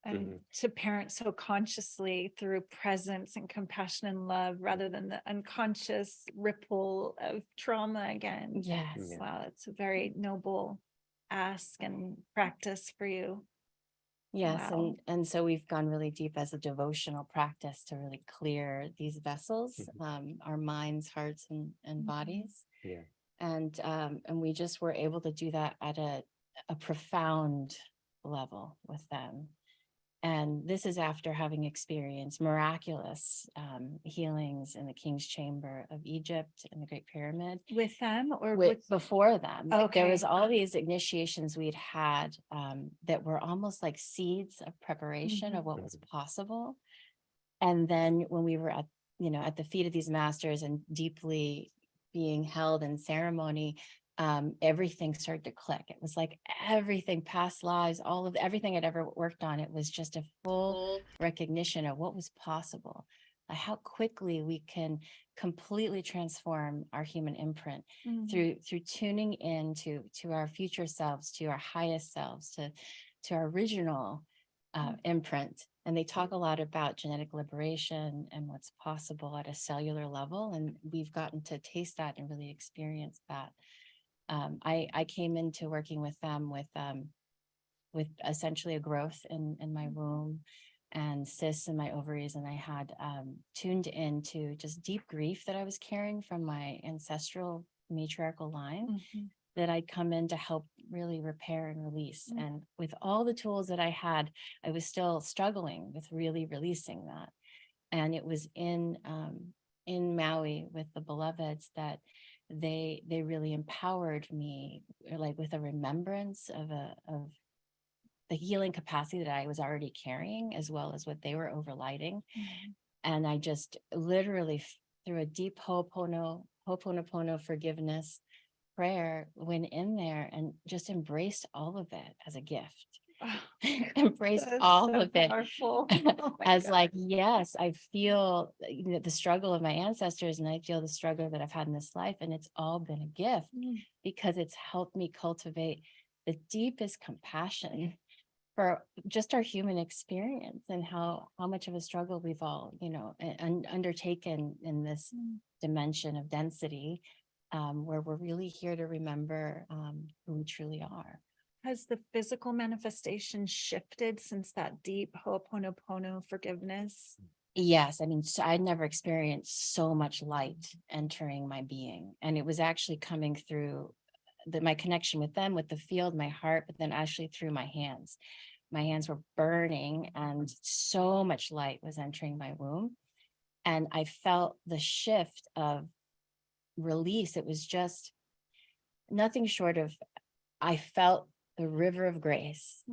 And to parent so consciously through presence and compassion and love, rather than the unconscious ripple of trauma again. Yes. Wow, it's a very noble ask and practice for you. Yes. Wow. And so we've gone really deep as a devotional practice to really clear these vessels, our minds, hearts, and bodies. Yeah. And we just were able to do that at a profound level with them. And this is after having experienced miraculous healings in the King's Chamber of Egypt and the Great Pyramid. With them or before them? Like, there Okay. was all these initiations we'd had that were almost like seeds of preparation of what was possible. And then when we were at the feet of these masters and deeply being held in ceremony, everything started to click. It was like everything, past lives, everything I'd ever worked on, it was just a full recognition of what was possible, how quickly we can completely transform our human imprint through tuning in to our future selves, to our highest selves, to our original imprint, And they talk a lot about genetic liberation and what's possible at a cellular level. And we've gotten to taste that and really experience that. I came into working with them with essentially a growth in my womb and cysts in my ovaries. And I had tuned into just deep grief that I was carrying from my ancestral matriarchal line that I'd come in to help really repair and release. And with all the tools that I had, I was still struggling with really releasing that. And it was in Maui with the beloveds that they really empowered me, like with a remembrance of the healing capacity that I was already carrying, as well as what they were overlighting. And I just literally through a deep Ho'oponopono forgiveness prayer went in there and just embraced all of it as a gift. Embraced all of it as like, yes, I feel the struggle of my ancestors, and I feel the struggle that I've had in this life, and it's all been a gift because it's helped me cultivate the deepest compassion for just our human experience and how much of a struggle we've all, undertaken in this dimension of density, where we're really here to remember who we truly are. Has the physical manifestation shifted since that deep Ho'oponopono forgiveness? Yes, I mean, I'd never experienced so much light entering my being, and it was actually coming through my connection with them, with the field, my heart, but then actually through my hands. My hands were burning and so much light was entering my womb. And I felt the shift of release. It was just nothing short of, I felt the river of grace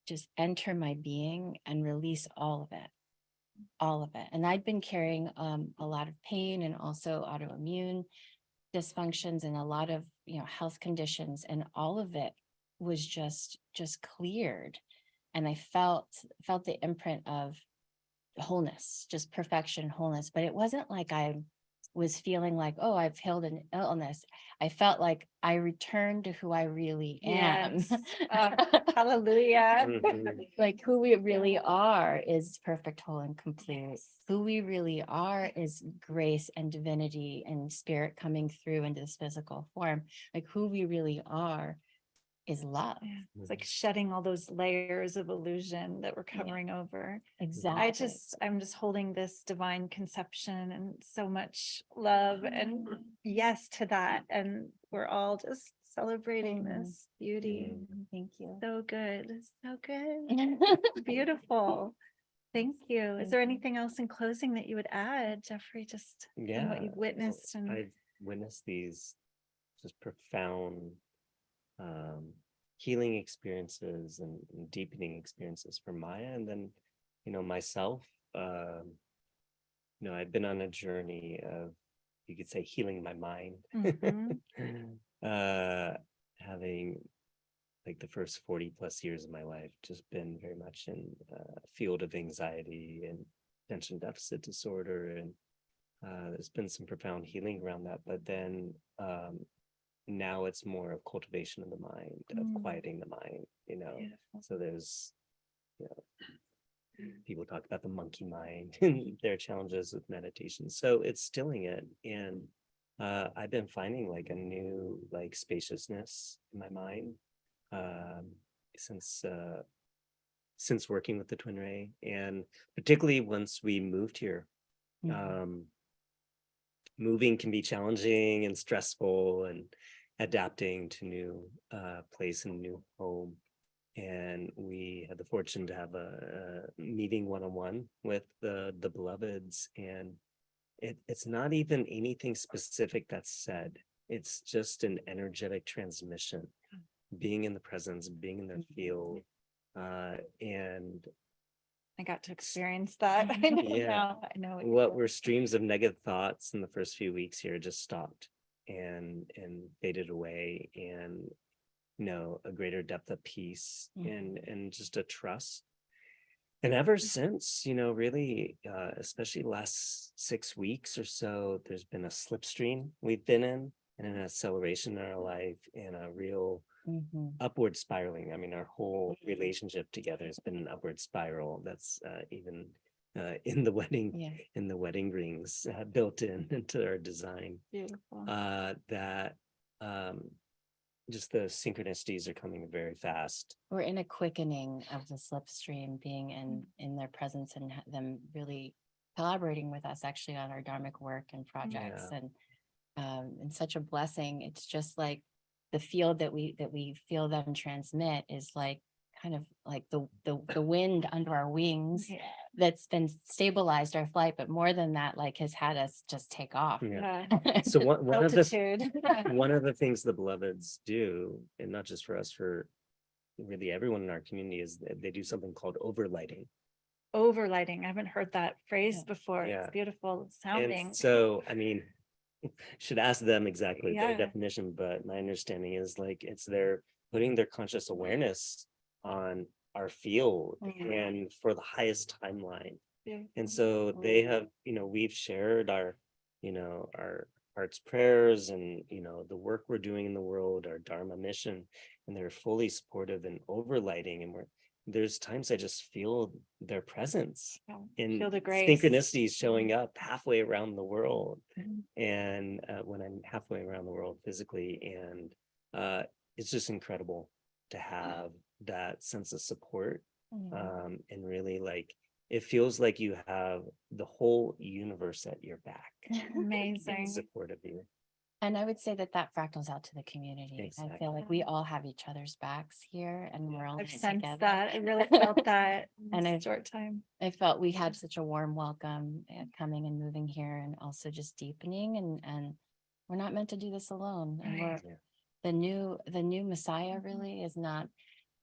just enter my being and release all of it. And I'd been carrying a lot of pain and also autoimmune dysfunctions and a lot of health conditions, and all of it was just cleared. And I felt the imprint of wholeness, just perfection, wholeness. But it wasn't like I was feeling like, oh, I've healed an illness. I felt like I returned to who I really am. Yes. Hallelujah. Like who we really are is perfect, whole, and complete. Who we really are is grace and divinity and spirit coming through into this physical form. Like who we really are is love. Yeah. It's like shedding all those layers of illusion that we're covering over. Exactly. I'm just holding this divine conception and so much love and yes to that. And we're all just celebrating this beauty. Thank you. So good. So good. Beautiful. Thank you. Is there anything else in closing that you would add, Jeffrey, just in what you've witnessed? And I've witnessed these just profound healing experiences and deepening experiences for Maya, and then myself. I've been on a journey of, you could say, healing my mind. Having like the first 40 plus years of my life just been very much in a field of anxiety and attention deficit disorder, and there's been some profound healing around that. But then now it's more of cultivation of the mind, of quieting the mind, so there's people talk about the monkey mind and their challenges with meditation, so it's stilling it. And I've been finding like a new spaciousness in my mind since working with the TwinRay, and particularly once we moved here. Moving can be challenging and stressful, and adapting to new place and new home. And we had the fortune to have a meeting one-on-one with the beloveds, and it's not even anything specific that's said. It's just an energetic transmission, being in the presence, being in their field, and I got to experience that. I know what were streams of negative thoughts in the first few weeks here just stopped and faded away, and a greater depth of peace and just a trust. And ever since, really, especially the last 6 weeks or so, there's been a slipstream we've been in, and an acceleration in our life, and a real upward spiraling. I mean, our whole relationship together has been an upward spiral. That's even in the wedding rings built into our design. Beautiful. That just the synchronicities are coming very fast. We're in a quickening of the slipstream, being in their presence and them really collaborating with us actually on our dharmic work and projects, and such a blessing. It's just like the field that we feel them transmit is like kind of like the wind under our wings that's been stabilized our flight, but more than that, like has had us just take off. So one of the things the beloveds do, and not just for us, for really everyone in our community, is that they do something called overlighting. Overlighting. I haven't heard that phrase before. Yeah. It's beautiful sounding. And so, I mean, should ask them exactly their definition, but my understanding is like it's they're putting their conscious awareness on our field and for the highest timeline. And so they have, we've shared our heart's prayers and, the work we're doing in the world, our Dharma mission, and they're fully supportive and overlighting. And there's times I just feel their presence in Feel the grace. synchronicities showing up halfway around the world. And when I'm halfway around the world physically, and it's just incredible to have that sense of support. And really, like, it feels like you have the whole universe at your back. Amazing. In support of you. And I would say that fractals out to the community. I feel like we all have each other's backs here, and we're all I've in it sensed together. that. I really felt that And in a short time. I felt we had such a warm welcome coming and moving here, and also just deepening, and we're not meant to do this alone. And we're the new Messiah really is not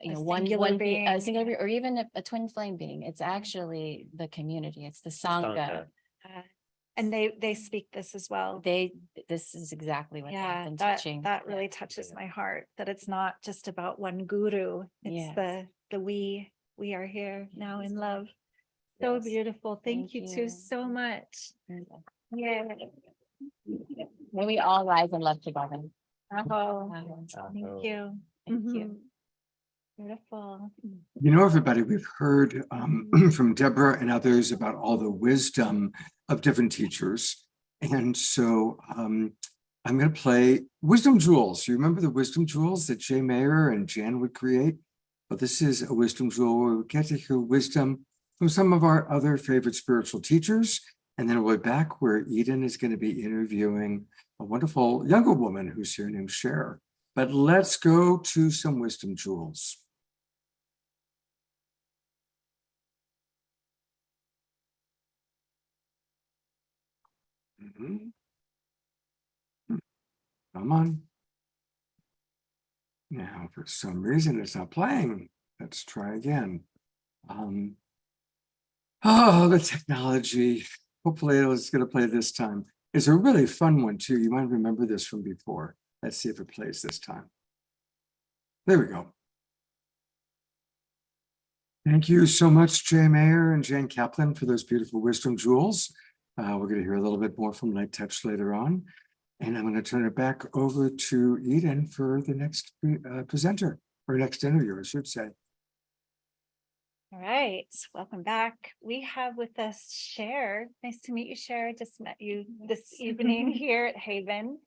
one being, a singular or even a twin flame being. It's actually the community. It's the Sangha. And they speak this as well. This is exactly what they've been that, teaching. that really touches my heart, that it's not just about one guru. It's the we are here now in love. So beautiful. Thank you two so much. Yeah. May we all rise in love together. Thank you. Thank you. Beautiful. Everybody, we've heard from Deborah and others about all the wisdom of different teachers. And so I'm going to play Wisdom Jewels. You remember the Wisdom Jewels that Jay Mayer and Jan would create? Well, this is a wisdom jewel where we get to hear wisdom from some of our other favorite spiritual teachers. And then we'll be back where Eden is going to be interviewing a wonderful younger woman who's here named Cher. But let's go to some wisdom jewels. Come on. Now, for some reason, it's not playing. Let's try again. The technology. Hopefully, it's going to play this time. It's a really fun one, too. You might remember this from before. Let's see if it plays this time. There we go. Thank you so much, Jay Mayer and Jane Kaplan, for those beautiful wisdom jewels. We're going to hear a little bit more from Light Touch later on. And I'm going to turn it back over to Eden for the next presenter, or next interview, I should say. All right, welcome back. We have with us Cher. Nice to meet you, Cher. I just met you this evening here at Haven.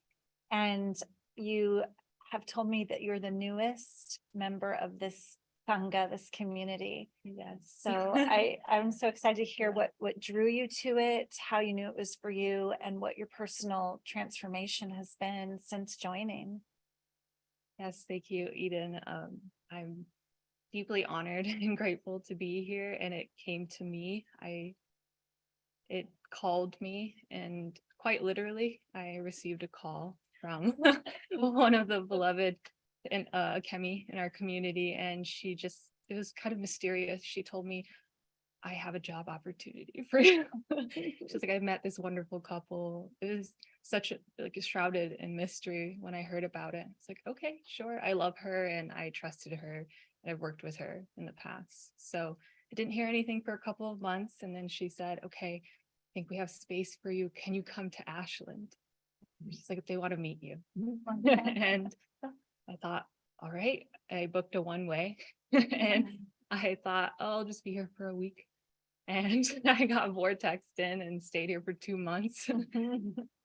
And you have told me that you're the newest member of this Sangha, this community. Yes. So I'm so excited to hear what drew you to it, how you knew it was for you, and what your personal transformation has been since joining. Yes, thank you, Eden. I'm deeply honored and grateful to be here, and it came to me. It called me, and quite literally, I received a call from one of the beloved and Kemi in our community, and it was kind of mysterious. She told me, I have a job opportunity for you. She's like, I met this wonderful couple. It was such a shrouded in mystery when I heard about it. It's like, okay, sure. I love her and I trusted her and I've worked with her in the past. So I didn't hear anything for a couple of months. And then she said, okay, I think we have space for you. Can you come to Ashland? She's like, they want to meet you. And I thought, all right, I booked a one-way and I thought, oh, I'll just be here for a week. And I got vortexed in and stayed here for 2 months.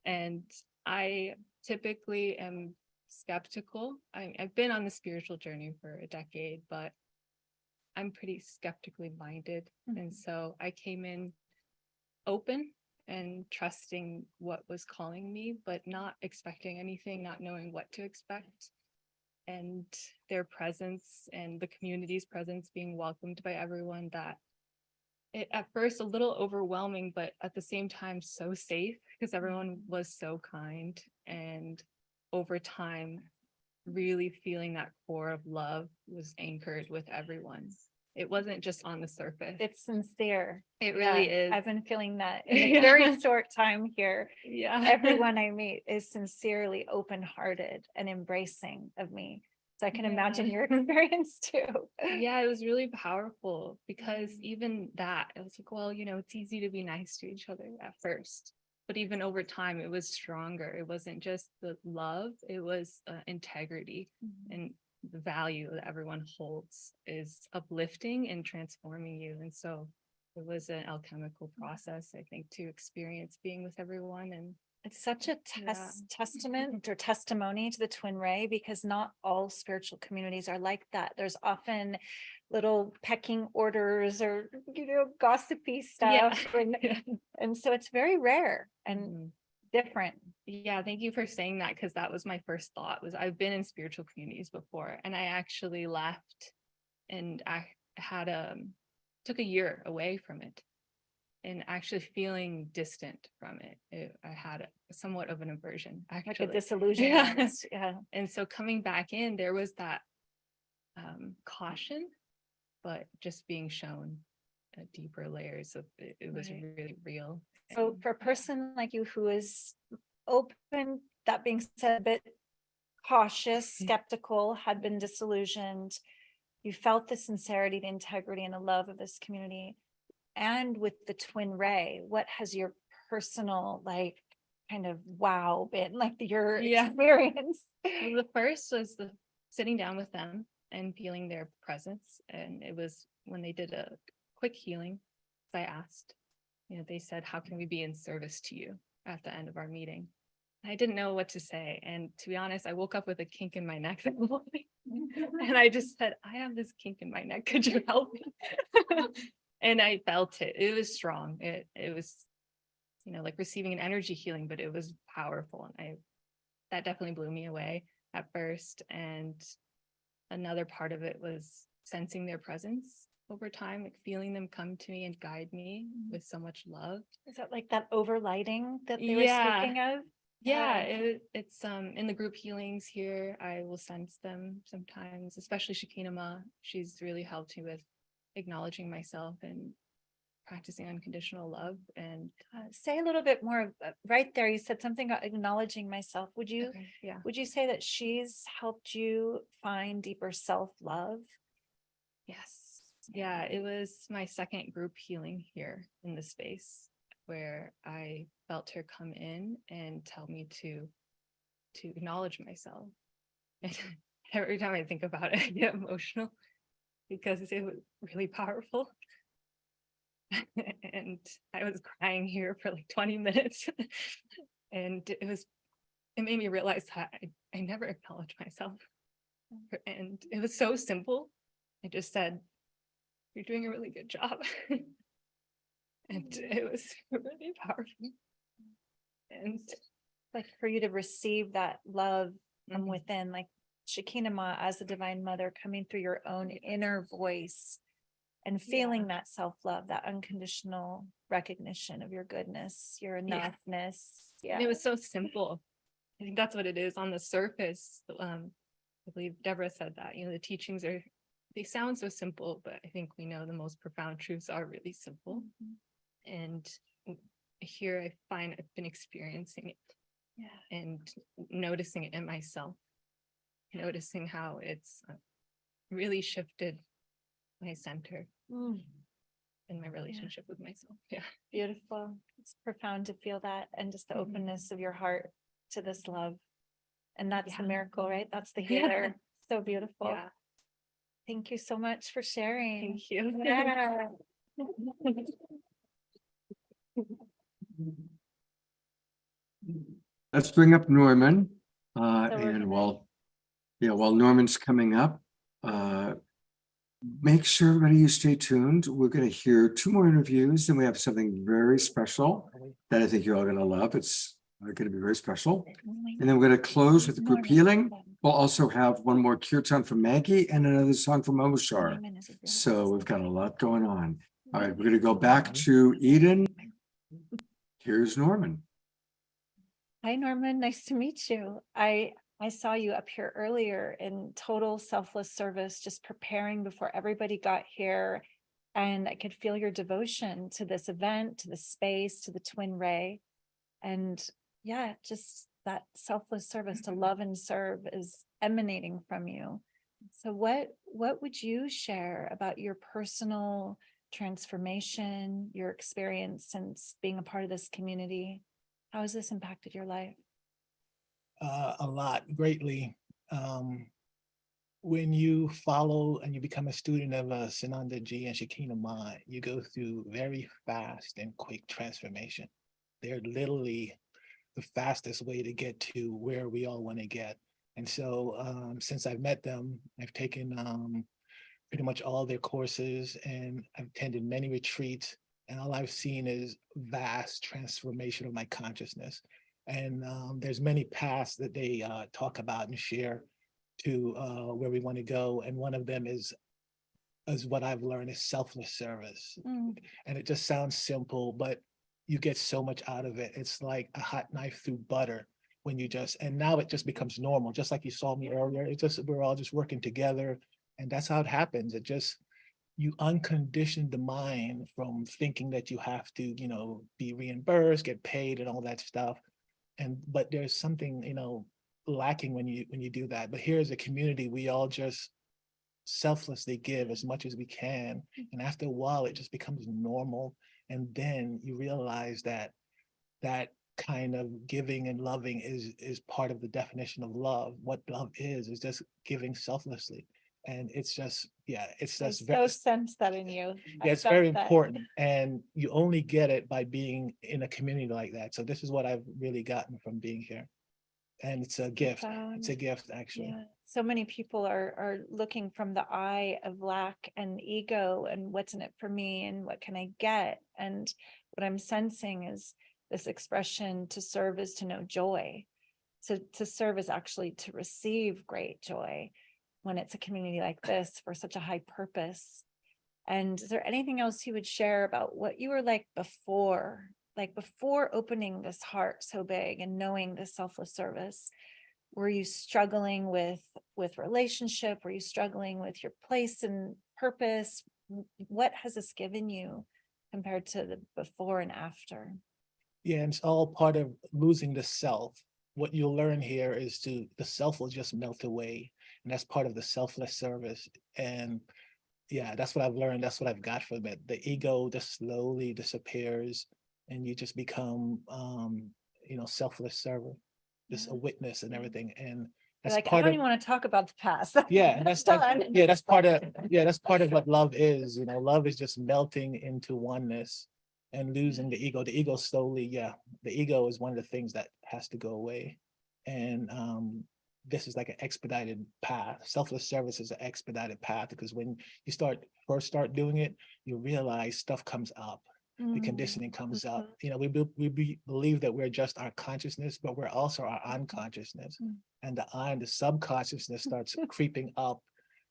And I typically am skeptical. I've been on the spiritual journey for a decade, but I'm pretty skeptically minded. And so I came in open and trusting what was calling me, but not expecting anything, not knowing what to expect. And their presence and the community's presence being welcomed by everyone, that it at first a little overwhelming, but at the same time so safe because everyone was so kind. And over time, really feeling that core of love was anchored with everyone. It wasn't just on the surface. It's sincere. It really is. I've been feeling that in a very short time here. Yeah. Everyone I meet is sincerely open-hearted and embracing of me. So I can imagine your experience too. Yeah, it was really powerful because even that, it was like, well, it's easy to be nice to each other at first, but even over time, it was stronger. It wasn't just the love, it was integrity, and the value that everyone holds is uplifting and transforming you. And so it was an alchemical process, I think, to experience being with everyone. And it's such a testament or testimony to the TwinRay, because not all spiritual communities are like that. There's often little pecking orders or, gossipy stuff. And so it's very rare and different. Yeah, thank you for saying that, because that was my first thought. Was I've been in spiritual communities before, and I actually left, and I had took a year away from it, and actually feeling distant from it. I had somewhat of an aversion, actually. Like a disillusion. Yeah. And so coming back in, there was that caution, but just being shown deeper layers of it. It was really real. So for a person like you who is open, that being said, a bit cautious, skeptical, had been disillusioned, you felt the sincerity, the integrity, and the love of this community. And with the TwinRay, what has your personal, kind of wow been, your experience? Well, the first was the sitting down with them and feeling their presence. And it was when they did a quick healing, I asked, they said, how can we be in service to you at the end of our meeting? I didn't know what to say. And to be honest, I woke up with a kink in my neck that morning. And I just said, I have this kink in my neck. Could you help me? And I felt it. It was strong. It was, like receiving an energy healing, but it was powerful. And that definitely blew me away at first. And another part of it was sensing their presence over time, like feeling them come to me and guide me with so much love. Is that like that overlighting that they were speaking of? Yeah, it's in the group healings here, I will sense them sometimes, especially Shekinah. She's really helped me with acknowledging myself and practicing unconditional love. And say a little bit more right there. You said something about acknowledging myself. Would you say that she's helped you find deeper self-love? Yes. Yeah, it was my second group healing here in the space where I felt her come in and tell me to acknowledge myself. And every time I think about it, I get emotional because it was really powerful. And I was crying here for like 20 minutes. And it made me realize that I never acknowledged myself. And it was so simple. I just said, you're doing a really good job. And it was really powerful. And like for you to receive that love from within, like Shekinah as the Divine Mother coming through your own inner voice and feeling that self-love, that unconditional recognition of your goodness, your enoughness. And it was so simple. I think that's what it is on the surface. I believe Deborah said that, the teachings they sound so simple, but I think we know the most profound truths are really simple. And here I find I've been experiencing it and noticing it in myself, noticing how it's really shifted my center in my relationship with myself. Yeah. Beautiful. It's profound to feel that, and just the openness of your heart to this love. And that's the miracle, right? That's the healer. So beautiful. Yeah. Thank you so much for sharing. Thank you. Yeah. Let's bring up Norman. So we're And gonna- while Norman's coming up, make sure everybody you stay tuned. We're going to hear 2 more interviews, and we have something very special that I think you're all going to love. It's going to be very special. And then we're going to close with the group healing. We'll also have one more kirtan from Maggie and another song from Oshar. So we've got a lot going on. All right, we're going to go back to Eden. Here's Norman. Hi, Norman. Nice to meet you. I saw you up here earlier in total selfless service, just preparing before everybody got here. And I could feel your devotion to this event, to the space, to the TwinRay. And yeah, just that selfless service to love and serve is emanating from you. So what would you share about your personal transformation, your experience since being a part of this community? How has this impacted your life? A lot, greatly. When you follow and you become a student of Sanandaji and Shekinah Ma, you go through very fast and quick transformation. They're literally the fastest way to get to where we all want to get. And so since I've met them, I've taken pretty much all their courses and I've attended many retreats, and all I've seen is vast transformation of my consciousness. And there's many paths that they talk about and share to where we want to go. And one of them is what I've learned is selfless service. And it just sounds simple, but you get so much out of it. It's like a hot knife through butter when you and now it just becomes normal. Just like you saw me earlier, we're all just working together. And that's how it happens. You uncondition the mind from thinking that you have to, be reimbursed, get paid and all that stuff. But there's something, lacking when you do that. But here's a community, we all just selflessly give as much as we can. And after a while, it just becomes normal. And then you realize that kind of giving and loving is part of the definition of love. What love is just giving selflessly. And it's just, it's just so sense that in you. Yeah, it's very important. And you only get it by being in a community like that. So this is what I've really gotten from being here. And it's a gift. It's a gift, actually. Yeah. So many people are looking from the eye of lack and ego and what's in it for me and what can I get? And what I'm sensing is this expression, to serve is to know joy. So to serve is actually to receive great joy when it's a community like this for such a high purpose. And is there anything else you would share about what you were like before opening this heart so big and knowing this selfless service? Were you struggling with relationship? Were you struggling with your place and purpose? What has this given you compared to the before and after? Yeah, and it's all part of losing the self. What you'll learn here is the self will just melt away. And that's part of the selfless service. And yeah, that's what I've learned. That's what I've got from it. The ego just slowly disappears and you just become, selfless server, just a witness and everything. And that's like, part I don't of, even want to talk about the past. yeah, that's part of what love is. Love is just melting into oneness and losing the ego. The ego slowly, the ego is one of the things that has to go away. And this is like an expedited path. Selfless service is an expedited path because when you first start doing it, you realize stuff comes up. The conditioning comes up. We believe that we're just our consciousness, but we're also our unconsciousness. And the subconsciousness starts creeping up,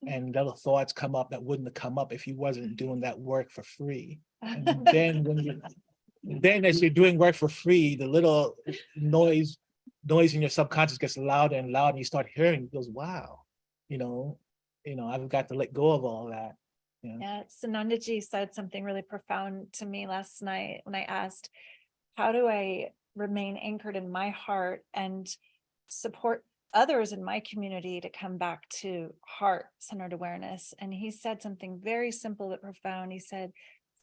and little thoughts come up that wouldn't have come up if you wasn't doing that work for free. And then as you're doing work for free, the little noise in your subconscious gets louder and louder, and you start hearing, it goes, wow, I've got to let go of all that. Yeah, Sanandaji said something really profound to me last night when I asked, how do I remain anchored in my heart and support others in my community to come back to heart-centered awareness? And he said something very simple but profound. He said,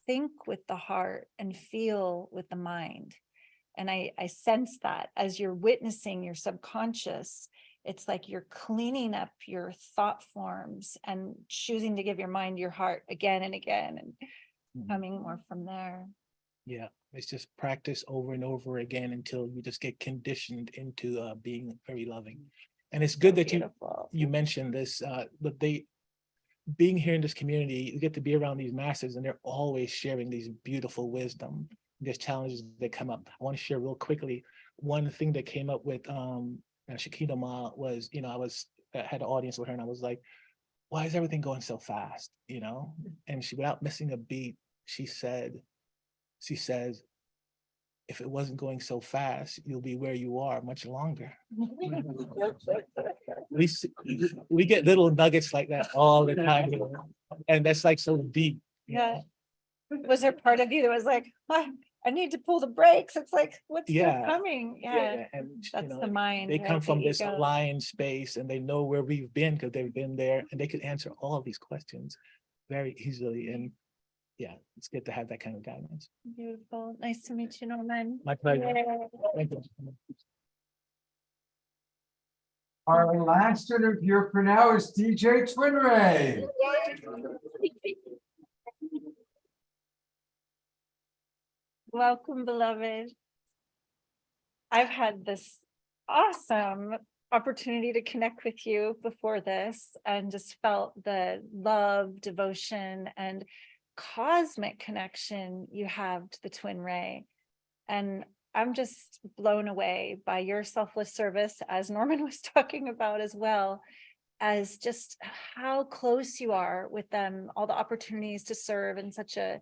think with the heart and feel with the mind. And I sense that as you're witnessing your subconscious, It's like you're cleaning up your thought forms and choosing to give your mind, your heart again and again, and coming more from there. Yeah, it's just practice over and over again until you just get conditioned into being very loving. And it's good that you mentioned this, but being here in this community, you get to be around these masters and they're always sharing these beautiful wisdom. There's challenges that come up. I want to share real quickly. One thing that came up with Shakina Ma was, I had an audience with her and I was like, why is everything going so fast? And she, without missing a beat, she says, if it wasn't going so fast, you'll be where you are much longer. We get little nuggets like that all the time, and that's like so deep. Yeah. Was there part of you that was like, I need to pull the brakes? It's like, what's still coming? Yeah. And that's the mind. they right? come The from this ego. lion space and they know where we've been because they've been there and they could answer all of these questions very easily. And yeah, it's good to have that kind of guidance. Beautiful. Nice to meet you, Norman. My pleasure. Yeah. Thank you. Our last interview for now is DJ TwinRay. Welcome, beloved. I've had this awesome opportunity to connect with you before this and just felt the love, devotion, and cosmic connection you have to the TwinRay. And I'm just blown away by your selfless service, as Norman was talking about as well, as just how close you are with them, all the opportunities to serve in such a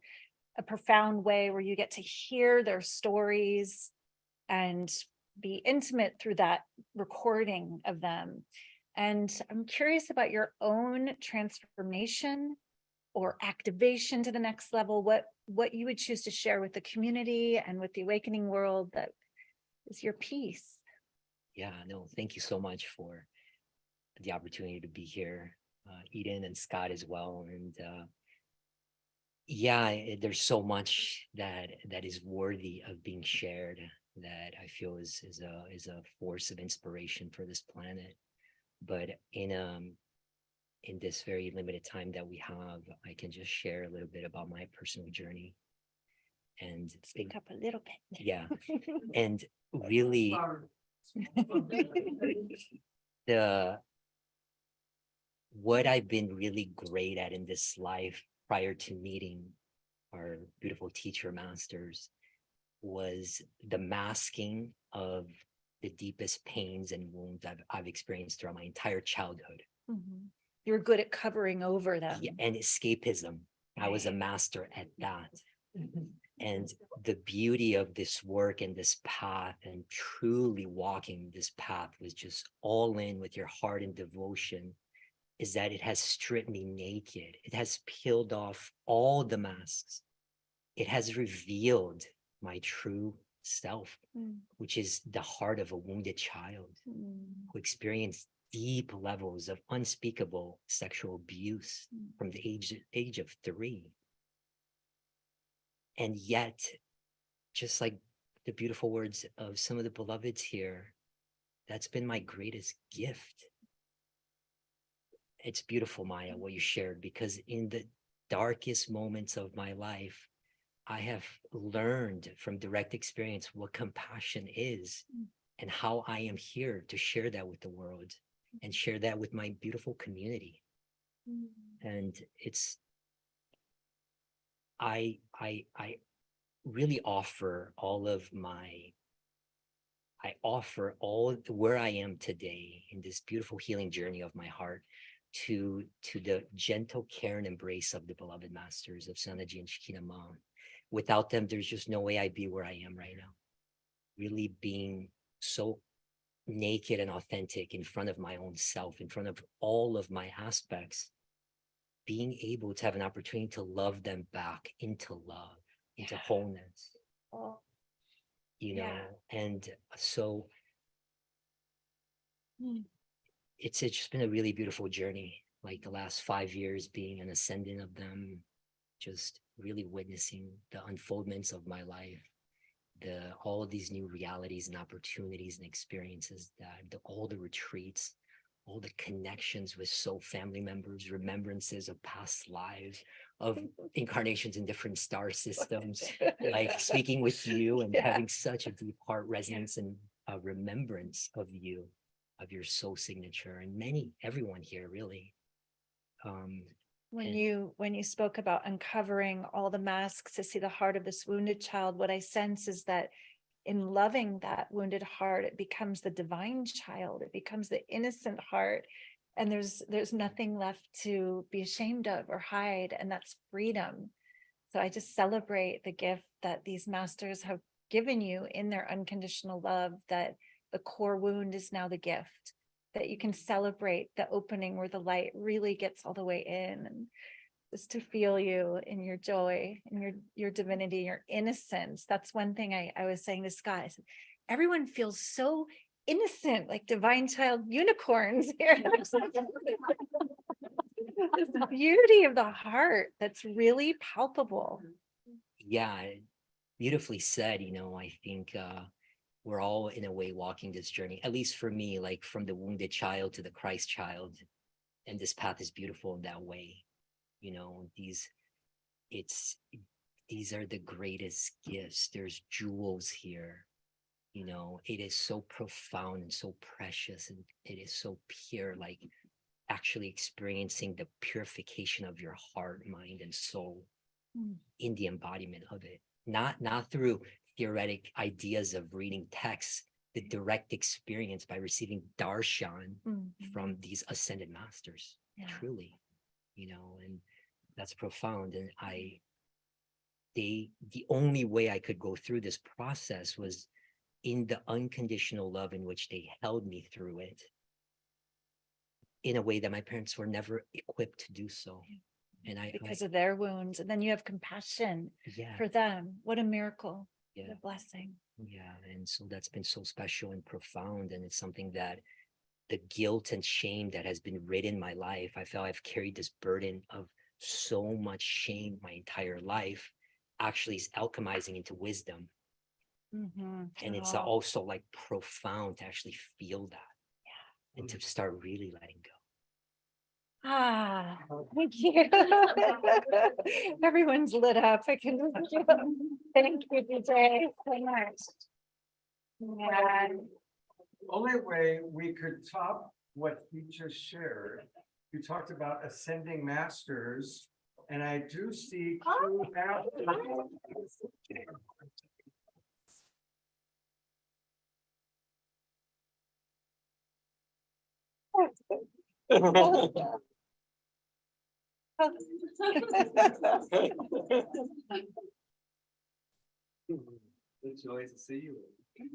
profound way where you get to hear their stories and be intimate through that recording of them. And I'm curious about your own transformation or activation to the next level, what you would choose to share with the community and with the awakening world that is your piece. Yeah, no, thank you so much for the opportunity to be here, Eden and Scott as well. And there's so much that is worthy of being shared that I feel is a force of inspiration for this planet. But in this very limited time that we have, I can just share a little bit about my personal journey. And speak up a little bit. Yeah. And really what I've been really great at in this life prior to meeting our beautiful teacher masters was the masking of the deepest pains and wounds I've experienced throughout my entire childhood. Mm-hmm. You're good at covering over them. Yeah, and escapism. I was a master at that. Mm-hmm. And the beauty of this work and this path and truly walking this path was just all in with your heart and devotion, is that it has stripped me naked. It has peeled off all the masks. It has revealed my true self, which is the heart of a wounded child who experienced deep levels of unspeakable sexual abuse from the age of 3. And yet, just like the beautiful words of some of the beloveds here, that's been my greatest gift. It's beautiful, Maya, what you shared, because in the darkest moments of my life, I have learned from direct experience what compassion is and how I am here to share that with the world and share that with my beautiful community. And it's, I really offer all where I am today in this beautiful healing journey of my heart to the gentle care and embrace of the beloved masters of Sanaji and Shakina Ma. Without them, there's just no way I'd be where I am right now. Really being so naked and authentic in front of my own self, in front of all of my aspects, being able to have an opportunity to love them back into love, into wholeness. You know, and so it's just been a really beautiful journey, like the last 5 years being an ascendant of them, just really witnessing the unfoldments of my life, all of these new realities and opportunities and experiences all the retreats, all the connections with soul family members, remembrances of past lives, of incarnations in different star systems, like speaking with you and having such a deep heart resonance and a remembrance of you, of your soul signature, and everyone here really. When you spoke about uncovering all the masks to see the heart of this wounded child, what I sense is that in loving that wounded heart, it becomes the divine child, it becomes the innocent heart, and there's nothing left to be ashamed of or hide, and that's freedom. So I just celebrate the gift that these masters have given you in their unconditional love, that the core wound is now the gift, that you can celebrate the opening where the light really gets all the way in, and just to feel you in your joy, in your divinity, your innocence. That's one thing I was saying to Scott. I said, everyone feels so innocent, like divine child unicorns here. This beauty of the heart that's really palpable. Yeah, beautifully said. I think we're all in a way walking this journey, at least for me, like from the wounded child to the Christ child. And this path is beautiful in that way. These are the greatest gifts. There's jewels here. It is so profound and so precious, and it is so pure, like actually experiencing the purification of your heart, mind, and soul in the embodiment of it. Not through theoretic ideas of reading texts, the direct experience by receiving darshan from these ascended masters, truly, and that's profound. And the only way I could go through this process was in the unconditional love in which they held me through it, in a way that my parents were never equipped to do so. And because of their wounds, and then you have compassion for them. What a miracle. What a blessing. Yeah, and so that's been so special and profound, and it's something that the guilt and shame that has been ridden my life, I feel I've carried this burden of so much shame my entire life, actually is alchemizing into wisdom. And it's also like profound to actually feel that, and to start really letting go. Thank you. Everyone's lit up. I can thank you, DJ, so much. The only way we could top what he just shared, you talked about ascending masters, and I do see Q out. It's joy to see you. You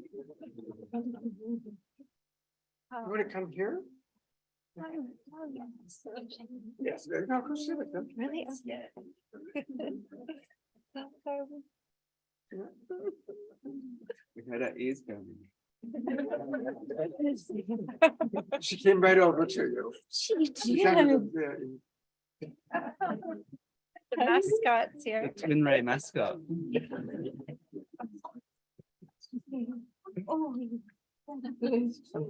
want to come here? Yes. No, go sit with them. Really? We had our ears going. She came right over to you. She She kind of, The mascot's here. The TwinRay mascot.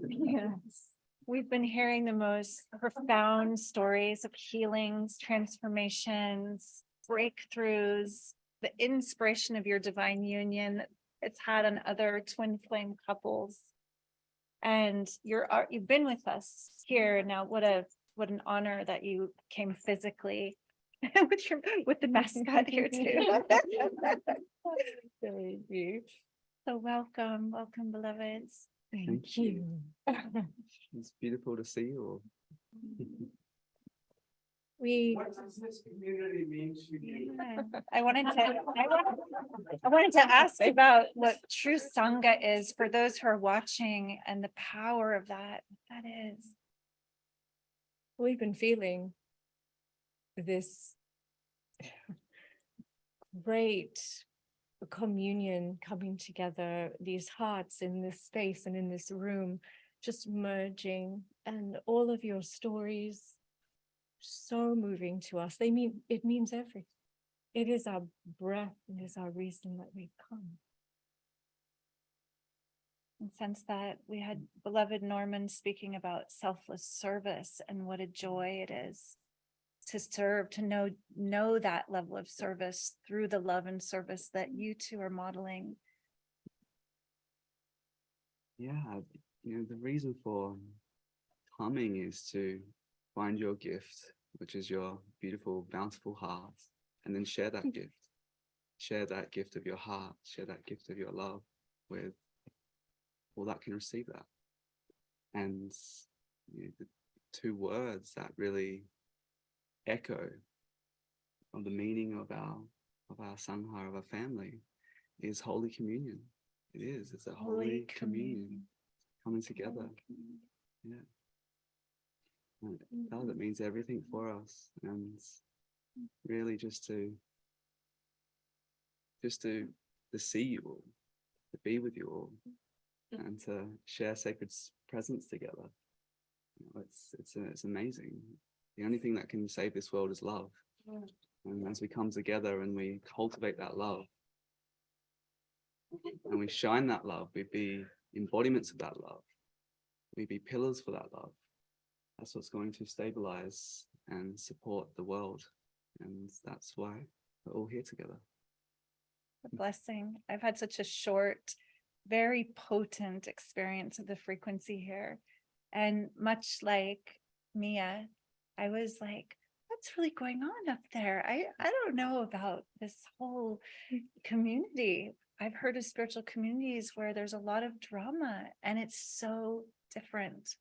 Yes. We've been hearing the most profound stories of healings, transformations, breakthroughs, the inspiration of your divine union that it's had on other twin flame couples. And you've been with us here now. What an honor that you came physically with the mascot here too. Thank you. So welcome, beloveds. Thank you. It's beautiful to see you all. what does this community mean to you? I wanted to ask about what true Sangha is for those who are watching, and the power of that. What that is. We've been feeling this great communion coming together, these hearts in this space and in this room, just merging, and all of your stories so moving to us. It means everything. It is our breath, it is our reason that we come. and sense that we had beloved Norman speaking about selfless service and what a joy it is to serve, to know that level of service through the love and service that you two are modeling. Yeah, the reason for coming is to find your gift, which is your beautiful, bountiful heart, and then share that gift. Share that gift of your heart, share that gift of your love with all that can receive that. And the two words that really echo of the meaning of our Sangha, of our family, is Holy Communion. It is. It's a Holy Communion coming together. Yeah. And it does. It means everything for us, and really just to see you all, to be with you all, and to share sacred presence together. It's amazing. The only thing that can save this world is love. And as we come together and we cultivate that love, and we shine that love, we be embodiments of that love. We be pillars for that love. That's what's going to stabilize and support the world. And that's why we're all here together. A blessing. I've had such a short, very potent experience of the frequency here. And much like Mia, I was like, what's really going on up there? I don't know about this whole community. I've heard of spiritual communities where there's a lot of drama, and it's so different.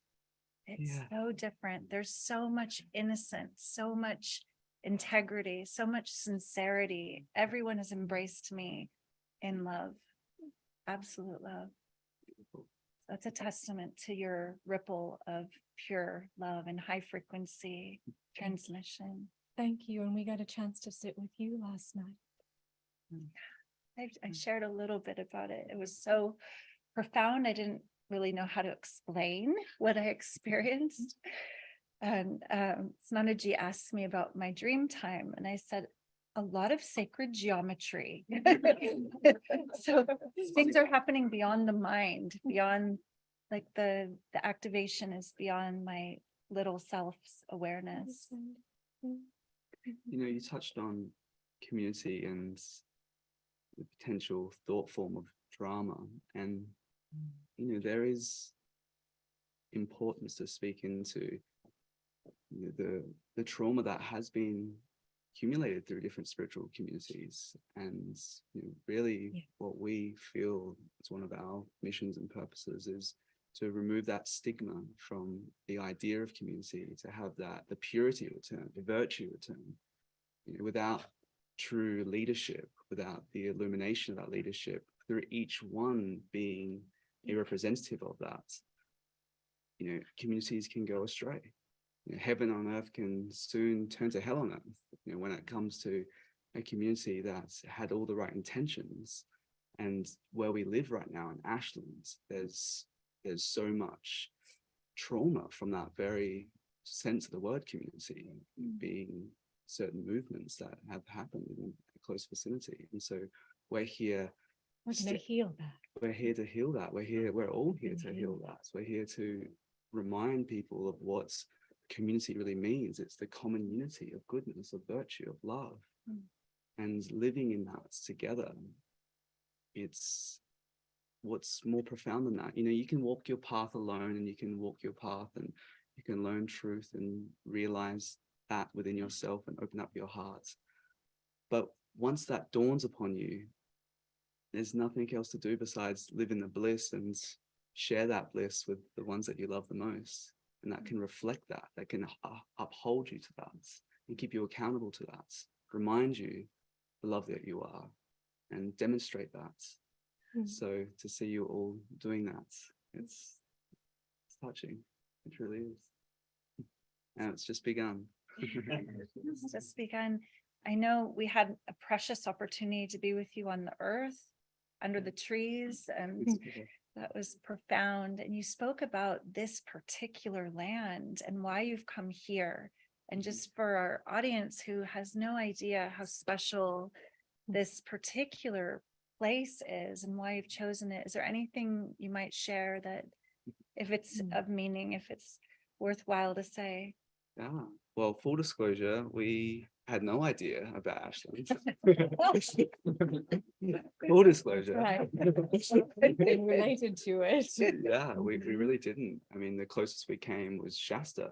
It's so different. There's so much innocence, so much integrity, so much sincerity. Everyone has embraced me in love, absolute love. That's a testament to your ripple of pure love and high frequency transmission. Thank you. And we got a chance to sit with you last night. I shared a little bit about it. It was so profound. I didn't really know how to explain what I experienced. And Sanandaji asked me about my dream time, and I said, a lot of sacred geometry. So things are happening beyond the mind, beyond, like the activation is beyond my little self's awareness. You touched on community and the potential thought form of drama, and there is importance to speak into the trauma that has been accumulated through different spiritual communities, and really what we feel as one of our missions and purposes is to remove that stigma from the idea of community, to have the purity return, the virtue return. Without true leadership, without the illumination of that leadership, through each one being a representative of that, communities can go astray. Heaven on earth can soon turn to hell on earth, when it comes to a community that's had all the right intentions. And where we live right now in Ashland, there's so much trauma from that very sense of the word community, being certain movements that have happened in a close vicinity. And so we're here. We're going to heal that. We're here to heal that. We're all here to heal that. We're here to remind people of what community really means. It's the common unity of goodness, of virtue, of love, and living in that together. It's what's more profound than that. You can walk your path alone, and you can walk your path, and you can learn truth and realize that within yourself and open up your heart. But once that dawns upon you, there's nothing else to do besides live in the bliss and share that bliss with the ones that you love the most. And that can reflect that can uphold you to that and keep you accountable to that, remind you the love that you are, and demonstrate that. So to see you all doing that, it's touching. It really is. And it's just begun. It's just begun. I know we had a precious opportunity to be with you on the earth, under the trees, and that was profound. And you spoke about this particular land and why you've come here. And just for our audience who has no idea how special this particular place is and why you've chosen it. Is there anything you might share that, if it's of meaning, if it's worthwhile to say? Yeah. Well, full disclosure, we had no idea about Ashland. Full disclosure. Right. Been related to it. Yeah, we really didn't. I mean, the closest we came was Shasta.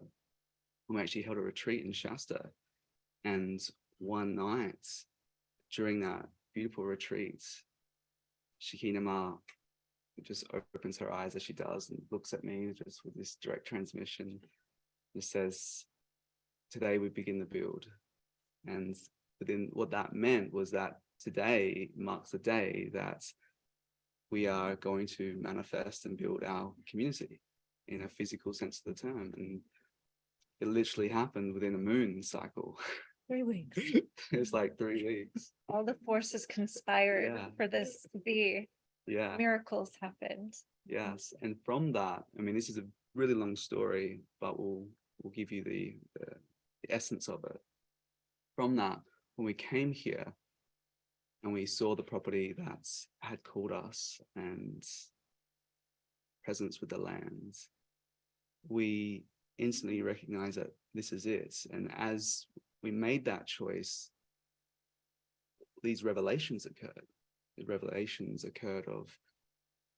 We actually held a retreat in Shasta. And one night during that beautiful retreat, Shekhinah Ma just opens her eyes as she does and looks at me just with this direct transmission. It says, today we begin the build. And within what that meant was that today marks the day that we are going to manifest and build our community in a physical sense of the term. And it literally happened within a moon cycle. 3 weeks. It's like 3 weeks. All the forces conspired Yeah. for this to be. Yeah. Miracles happened. Yes. And from that, I mean, this is a really long story, but we'll give you the essence of it. From that, when we came here and we saw the property that had called us and presence with the lands, we instantly recognized that this is it. And as we made that choice, these revelations occurred. The revelations occurred of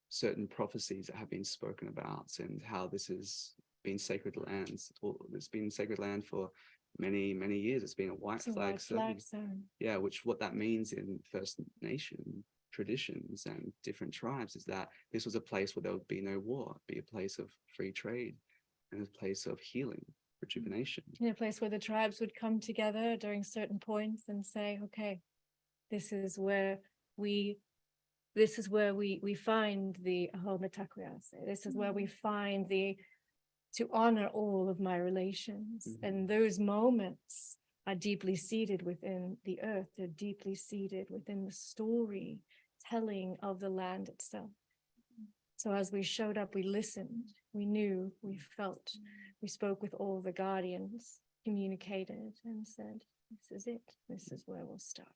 certain prophecies that have been spoken about and how this has been sacred lands. It's been sacred land for many, many years. It's been a white flag zone. Yeah, which what that means in First Nation traditions and different tribes is that this was a place where there would be no war, be a place of free trade and a place of healing, rejuvenation. In a place where the tribes would come together during certain points and say, okay, this is where we find the Ahometakuase. This is where we find to honor all of my relations. And those moments are deeply seated within the earth. They're deeply seated within the story telling of the land itself. So as we showed up, we listened, we knew, we felt, we spoke with all the guardians, communicated and said, this is it. This is where we'll start.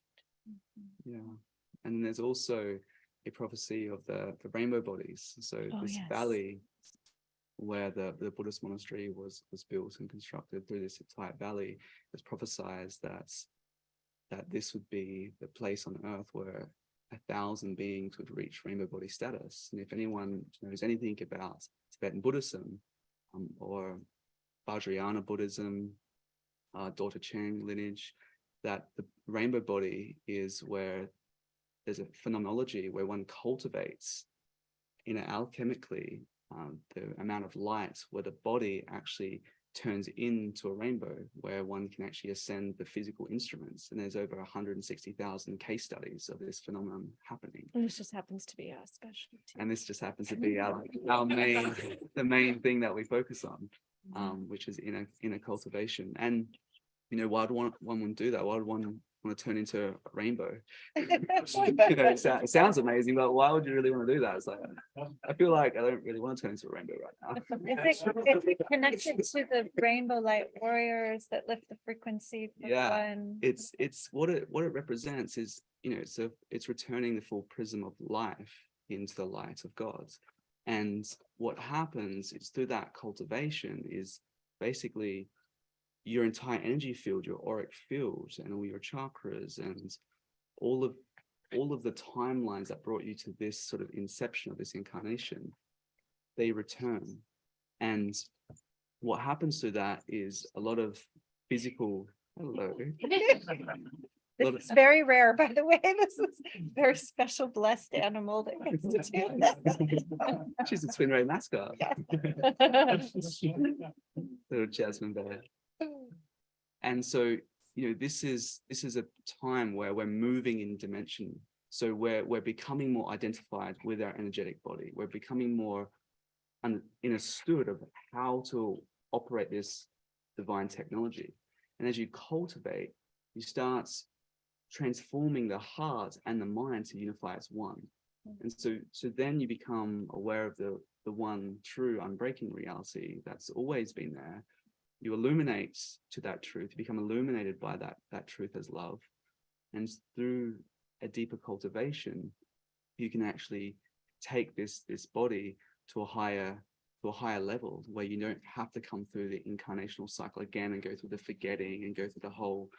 Yeah. And there's also a prophecy of the rainbow bodies. So this valley where the Buddhist monastery was built and constructed, through this entire valley, it's prophesied that this would be the place on earth where 1,000 beings would reach rainbow body status. And if anyone knows anything about Tibetan Buddhism or Vajrayana Buddhism, Daughter Chang lineage, that the rainbow body is where there's a phenomenology where one cultivates alchemically the amount of light where the body actually turns into a rainbow, where one can actually ascend the physical instruments. And there's over 160,000 case studies of this phenomenon happening. And this just happens to be our specialty. And this just happens to be the main thing that we focus on, which is inner cultivation. And why would one do that? Why would one want to turn into a rainbow? It sounds amazing, but why would you really want to do that? It's like, I feel like I don't really want to turn into a rainbow right now. Is it connected to the rainbow light warriors that lift the frequency for one? It's what it represents is, it's returning the full prism of life into the light of God. And what happens is through that cultivation is basically your entire energy field, your auric field, and all your chakras, and all of the timelines that brought you to this sort of inception of this incarnation, they return. And what happens to that is a lot of physical. Hello. This is very rare, by the way. This is a very special, blessed animal that gets to do this. She's a TwinRay mascot. Little Jasmine bear. And so, this is a time where we're moving in dimension. So we're becoming more identified with our energetic body. We're becoming more understood of how to operate this divine technology. And as you cultivate, you start transforming the heart and the mind to unify as one. And so then you become aware of the one true unbreaking reality that's always been there. You illuminate to that truth, you become illuminated by that truth as love. And through a deeper cultivation, you can actually take this body to a higher level where you don't have to come through the incarnational cycle again and go through the forgetting and go through the whole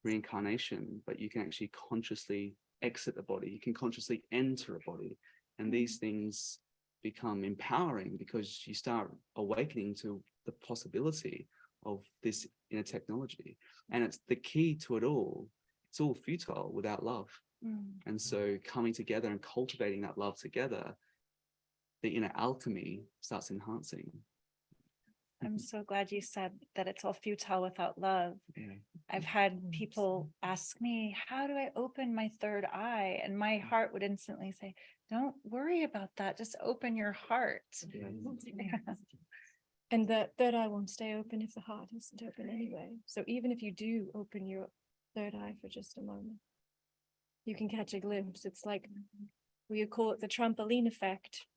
reincarnation, but you can actually consciously exit the body. You can consciously enter a body, and these things become empowering because you start awakening to the possibility of this inner technology. And it's the key to it all. It's all futile without love. And so coming together and cultivating that love together, the inner alchemy starts enhancing. I'm so glad you said that it's all futile without love. Yeah. I've had people ask me, how do I open my third eye? And my heart would instantly say, don't worry about that. Just open your heart. And that third eye won't stay open if the heart isn't open anyway. So even if you do open your third eye for just a moment, you can catch a glimpse. It's like, we call it the trampoline effect.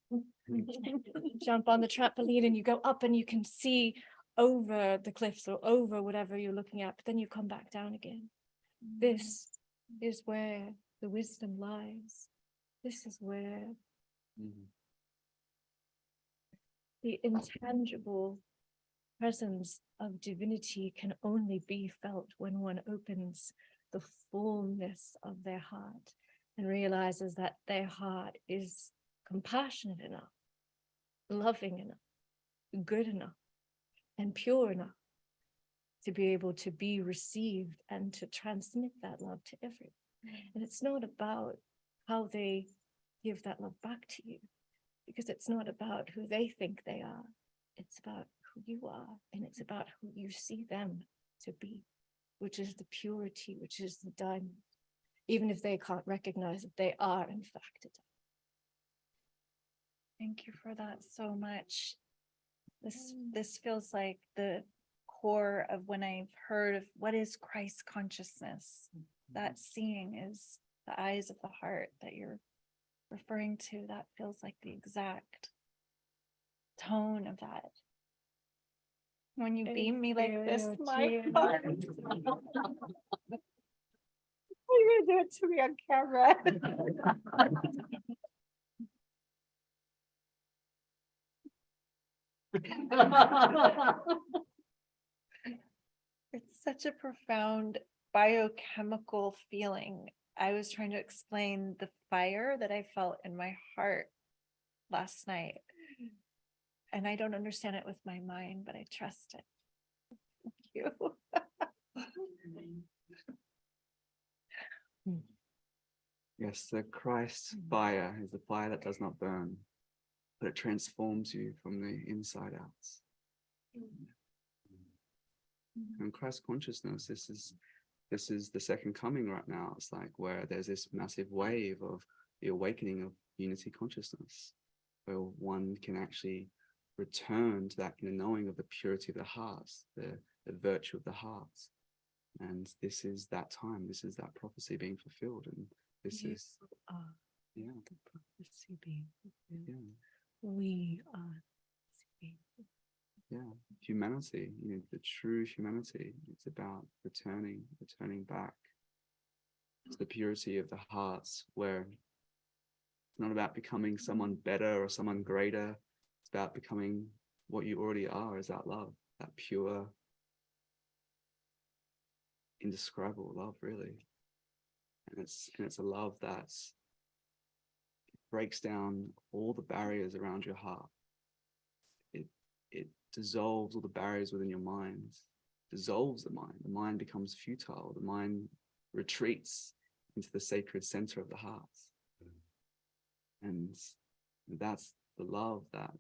Jump on the trampoline and you go up and you can see over the cliffs or over whatever you're looking at, but then you come back down again. This is where the wisdom lies. This is where the intangible presence of divinity can only be felt when one opens the fullness of their heart and realizes that their heart is compassionate enough, loving enough, good enough, and pure enough to be able to be received and to transmit that love to everyone. And it's not about how they give that love back to you, because it's not about who they think they are. It's about who you are, and it's about who you see them to be, which is the purity, which is the diamond, even if they can't recognize that they are in fact it. Thank you for that so much. This feels like the core of when I've heard of what is Christ consciousness. That seeing is the eyes of the heart that you're referring to. That feels like the exact tone of that. When you beam me like this, my heart. You're gonna do it to me on camera. It's such a profound biochemical feeling. I was trying to explain the fire that I felt in my heart last night. And I don't understand it with my mind, but I trust it. Thank you. Yes, the Christ fire is the fire that does not burn, but it transforms you from the inside out. And Christ consciousness, this is the second coming right now. It's like where there's this massive wave of the awakening of unity consciousness, where one can actually return to that inner knowing of the purity of the heart, the virtue of the heart. And this is that time, this is that prophecy being fulfilled. And this is the prophecy being fulfilled. Yeah. We are Humanity, the true humanity. It's about returning back to the purity of the hearts, where it's not about becoming someone better or someone greater. It's about becoming what you already are, is that love, that pure, indescribable love, really. And it's a love that breaks down all the barriers around your heart. It dissolves all the barriers within your mind, dissolves the mind. The mind becomes futile. The mind retreats into the sacred center of the heart. And that's the love that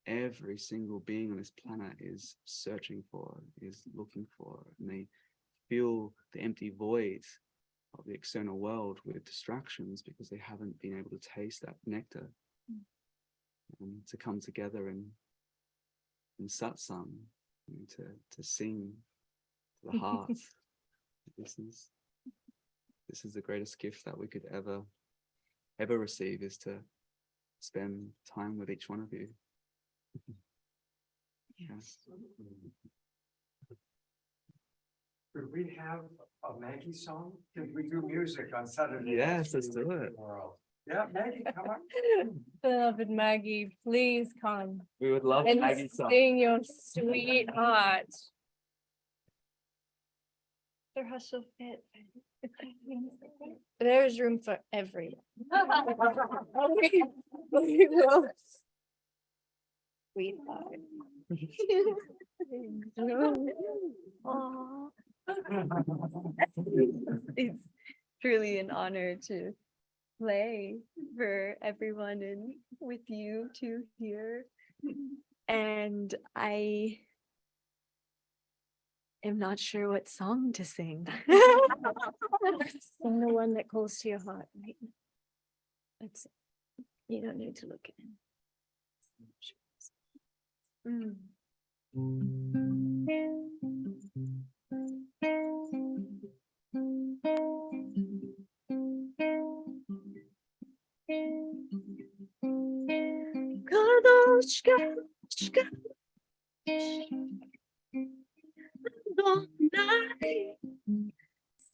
every single being on this planet is searching for, is looking for. And they fill the empty void of the external world with distractions because they haven't been able to taste that nectar. And to come together in satsang, to sing to the heart. This is the greatest gift that we could ever receive, is to spend time with each one of you. Yes. Could we have a Maggie song? Could we do music on Saturday? Yes, let's do it. Yeah, Maggie, come on. Beloved Maggie, please come We would love and Maggie's song. sing your sweetheart. Their hush will fit. There is room for everyone. We will. Sweetheart. Aw. It's truly an honor to play for everyone and with you two here. And I am not sure what song to sing. Sing the one that calls to your heart. Right? That's, you don't need to look at him. Kadosh, Kadosh, Kadosh, Adonai,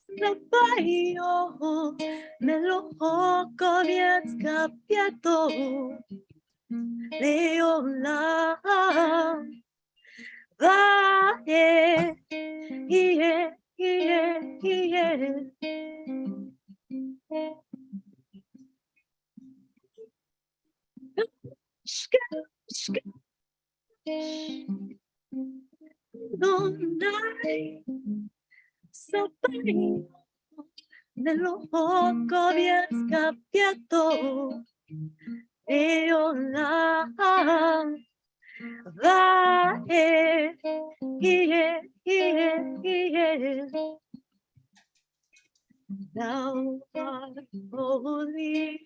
Sabaoth, Melech Kavod Kapiato, Leolam, Vahe, Adonai, Sabaoth, Melech Kavod Kapiato, Leolam, Vahe, Thou art holy,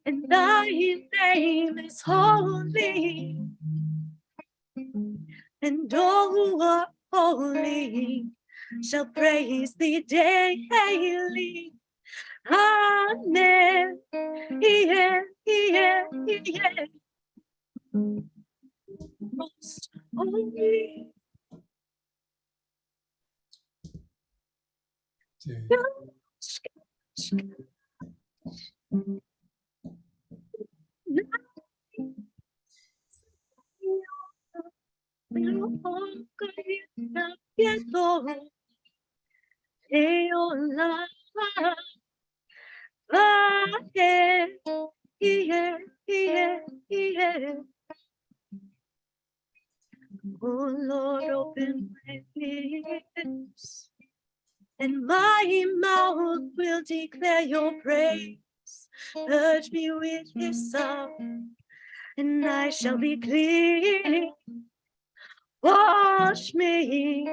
and thy name is holy, and all who are holy shall praise thee daily. Amen. Most holy. Oh Lord, open my lips, and my mouth will declare your praise. Purge me with hyssop, and I shall be clean. Wash me,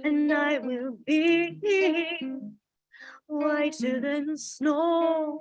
and I will be whiter than snow.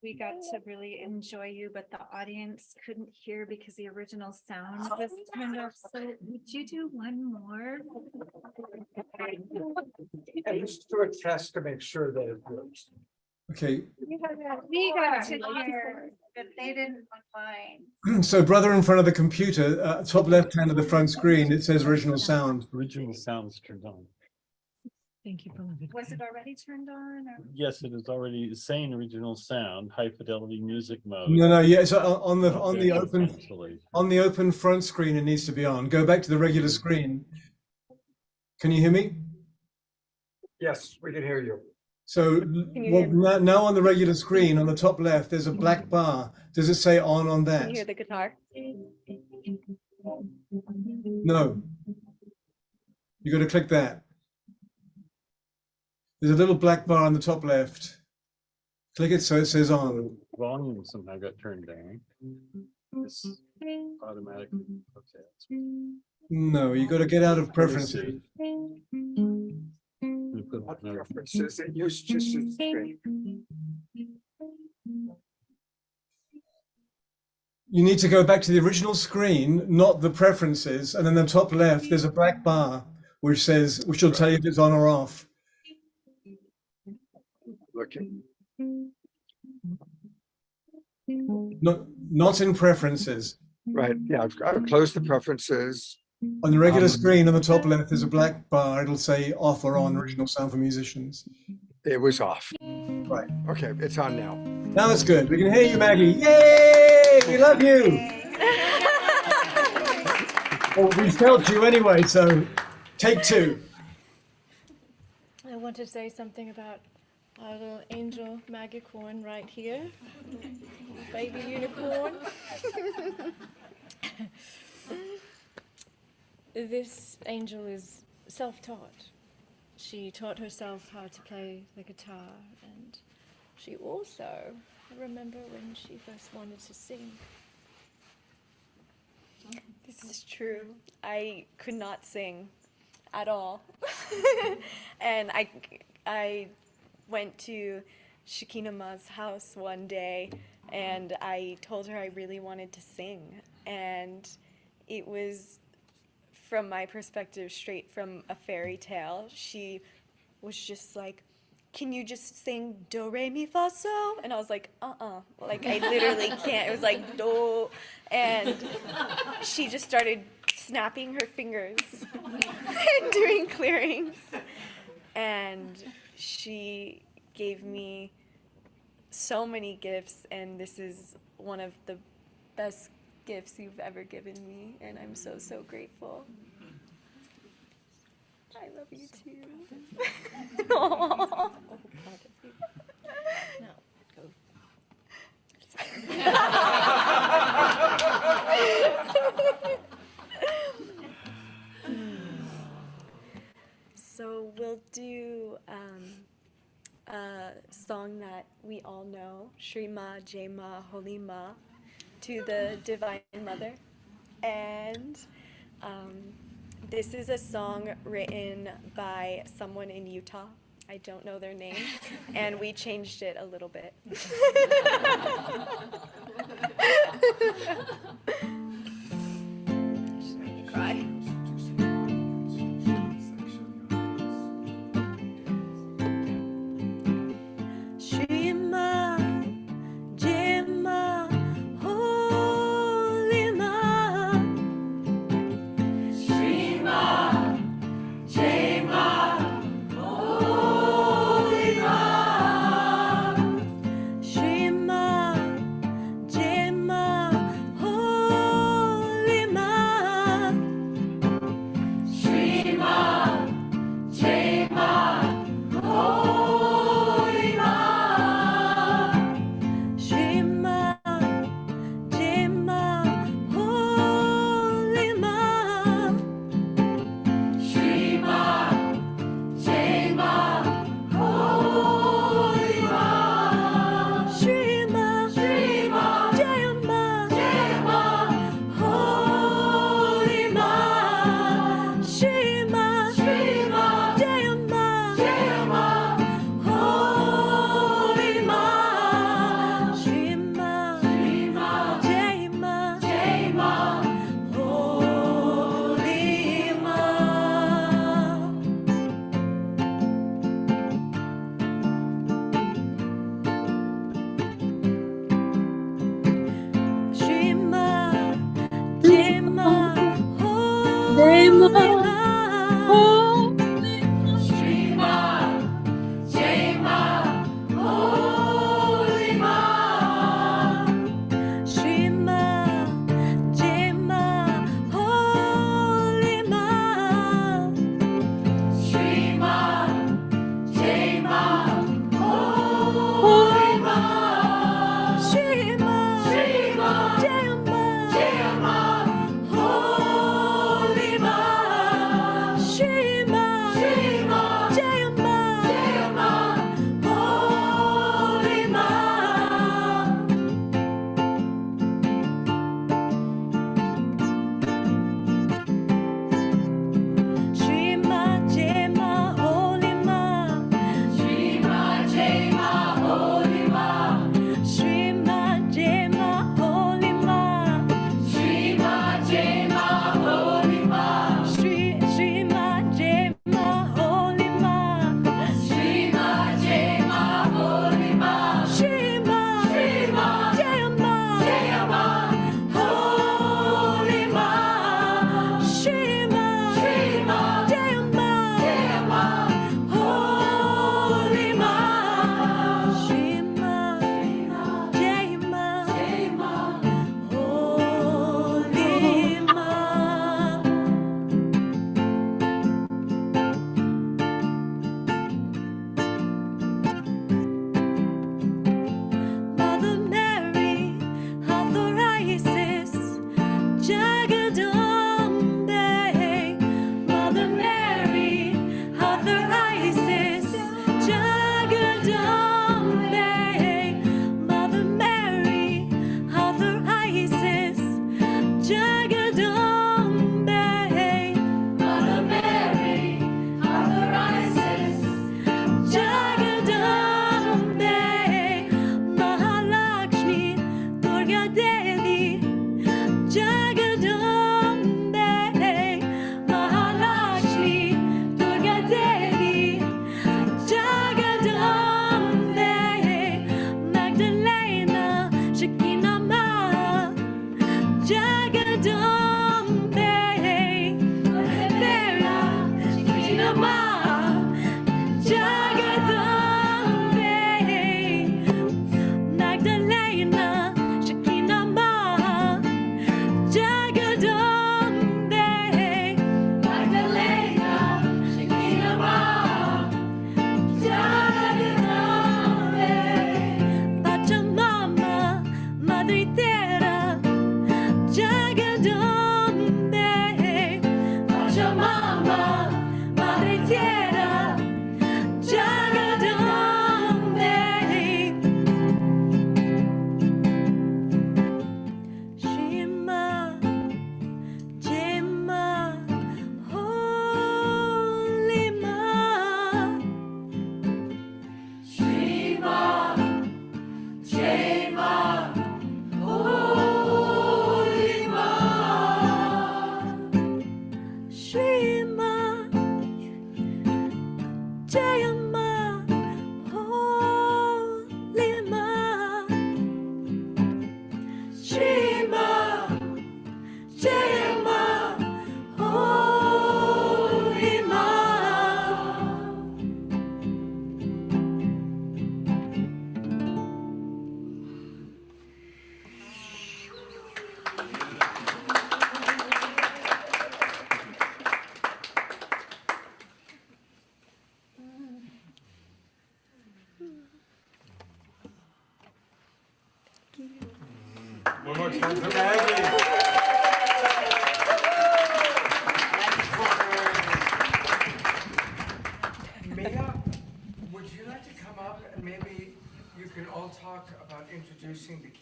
We got to really enjoy you, but the audience couldn't hear because the original sound was turned off. So would you do one more? And just do a test to make sure that it works. Okay, We got to hear, but they didn't online. so brother in front of the computer, top left hand of the front screen, it says original sound. Original sound is turned on. Thank you, beloved. Was it already turned on? Or? Yes, it is already saying original sound, high fidelity music mode. No, yeah, so on the Actually. open front screen, it needs to be on. Go back to the regular screen. Can you hear me? Yes, we can hear you. So now on the regular screen on the top left, there's a black bar. Does it say on that? Can you hear the guitar? No. You got to click that. There's a little black bar on the top left. Click it so it says on. Volume somehow got turned down. It's automatic. Okay. No, you got to get out of preferences. Preferences and use just a screen. You need to go back to the original screen, not the preferences, and then the top left, there's a black bar which will tell you if it's on or off. Looking. Not in preferences. Right, yeah, I've closed the preferences. On the regular screen on the top left, there's a black bar. It'll say off or on, original sound for musicians. It was off. Right. Okay, it's on now. Now it's good. We can hear you, Maggie. Yay! We love you. Well, we felt you anyway, so take two. I want to say something about our little angel Magicorn right here. Baby unicorn. This angel is self-taught. She taught herself how to play the guitar, and she also, I remember when she first wanted to sing. This is true. I could not sing at all. And I went to Shekinah house one day and I told her I really wanted to sing. And it was, from my perspective, straight from a fairy tale. She was just like, can you just sing do, re, mi, fa, so? And I was like, like I literally can't. It was like do. And she just started snapping her fingers and doing clearings. And she gave me so many gifts, and this is one of the best gifts you've ever given me, and I'm so, so grateful. I love you too. Aw. No, go. So we'll do a song that we all know, Shri Ma, Jai Ma, Holy Ma, to the Divine Mother. And this is a song written by someone in Utah. I don't know their name, and we changed it a little bit. Just made me cry. Shri Ma, Jai Ma, Holy Ma. Shri Ma, Jai Ma, Holy Ma. Shri Ma, Jai Ma, Holy Ma. Shri Ma, Jai Ma, Holy Ma. Shri Ma, Jai Ma, Holy Ma. Shri Ma, Jai Ma, Holy Ma. Shri Ma, Jai Ma, Holy Ma. Shri Ma, Jai Ma, Holy Ma. Shri Ma, Jai Ma, Holy Ma. Shri Ma, Jai Ma, Holy Ma. Shri Ma, Jai Ma, Holy Ma. Shri Ma, Jai Ma, Holy Ma. Shri Ma, Jai Ma,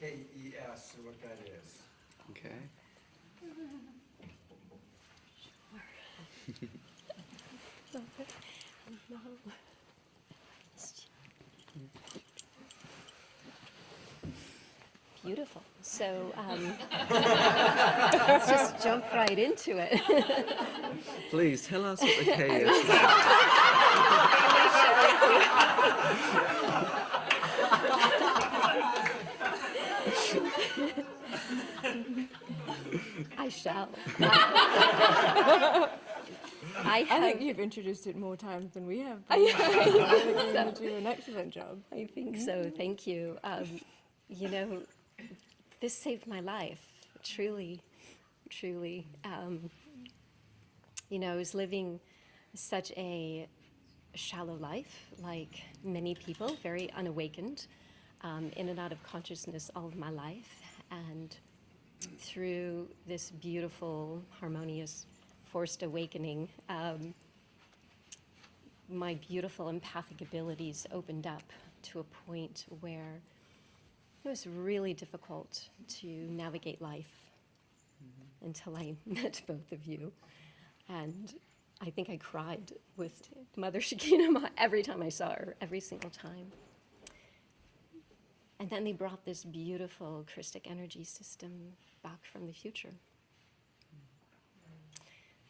KES, or what that is. Okay. Beautiful. So let's just jump right into it. Please tell us what the K is. I shall. I think you've introduced it more times than we have. I think You're so. going to do an excellent job. I think so. Thank you. You know, this saved my life. Truly, truly. You know, I was living such a shallow life, like many people, very unawakened, in and out of consciousness all of my life. And through this beautiful, harmonious, forced awakening, my beautiful empathic abilities opened up to a point where it was really difficult to navigate life until I met both of you. And I think I cried with Mother Shekinah every time I saw her, every single time. And then they brought this beautiful Christic energy system back from the future.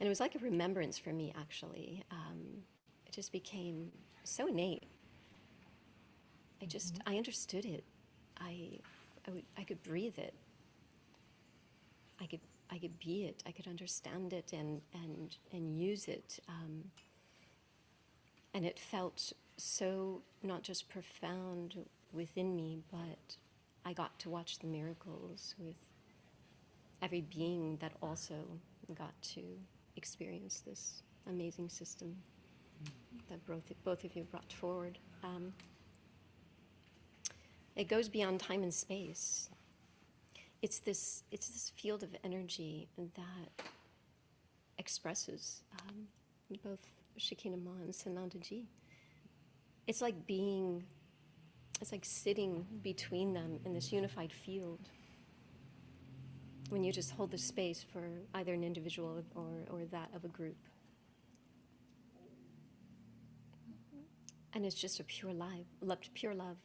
And it was like a remembrance for me, actually. It just became so innate. I understood it. I could breathe it. I could be it. I could understand it and use it. And it felt so not just profound within me, but I got to watch the miracles with every being that also got to experience this amazing system that both of you brought forward. It goes beyond time and space. It's this field of energy that expresses both Shekinah and Sanandaji. It's like sitting between them in this unified field. When you just hold the space for either an individual or that of a group. And it's just a pure love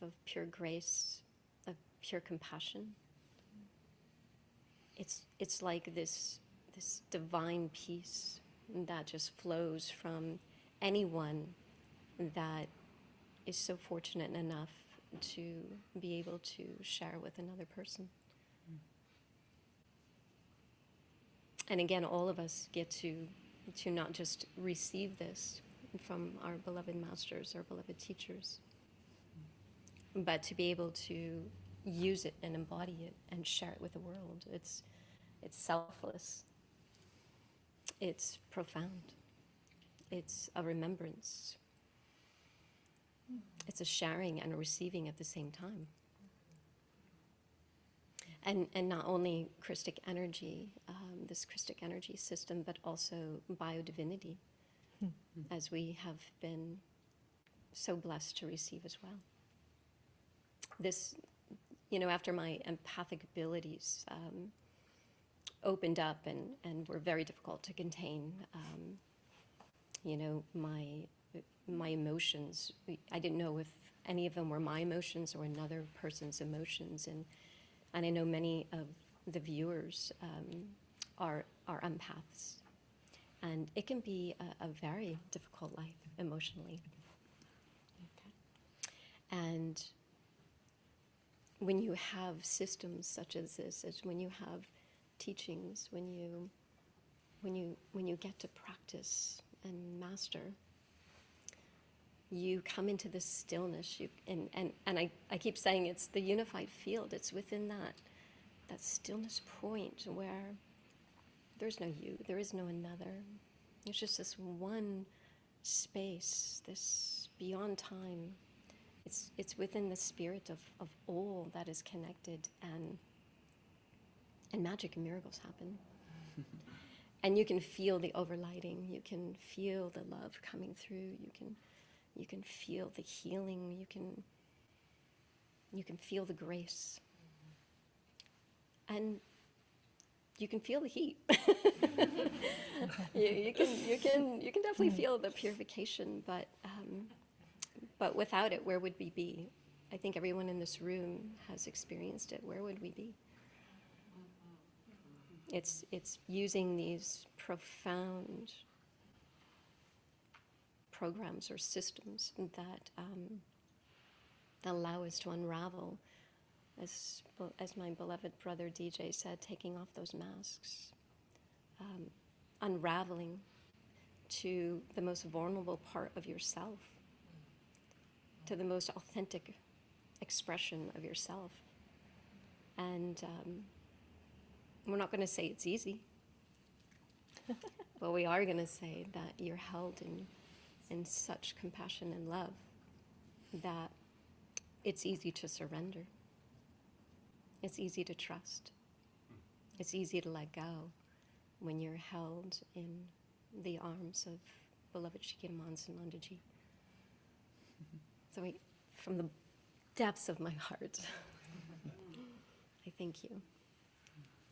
of pure grace, of pure compassion. It's like this divine peace that just flows from anyone that is so fortunate enough to be able to share with another person. And again, all of us get to not just receive this from our beloved masters, our beloved teachers, but to be able to use it and embody it and share it with the world. It's selfless. It's profound. It's a remembrance. It's a sharing and a receiving at the same time. And not only Christic energy, this Christic energy system, but also biodivinity, as we have been so blessed to receive as well. This, after my empathic abilities opened up and were very difficult to contain, my emotions, I didn't know if any of them were my emotions or another person's emotions. And I know many of the viewers are empaths. And it can be a very difficult life emotionally. Okay. And when you have systems such as this, as when you have teachings, when you get to practice and master, you come into this stillness. And I keep saying it's the unified field. It's within that stillness point where there's no you, there is no another. It's just this one space, this beyond time. It's within the spirit of all that is connected, and magic and miracles happen. And you can feel the overlighting, you can feel the love coming through, you can feel the healing, you can feel the grace. and you can feel the heat. You can definitely feel the purification, but without it, where would we be? I think everyone in this room has experienced it. Where would we be? It's using these profound programs or systems that allow us to unravel, as my beloved brother DJ said, taking off those masks, unraveling to the most vulnerable part of yourself, to the most authentic expression of yourself. And we're not going to say it's easy, but we are going to say that you're held in such compassion and love that it's easy to surrender. It's easy to trust. It's easy to let go when you're held in the arms of beloved Shikinaman and Sanandaji. So from the depths of my heart, I thank you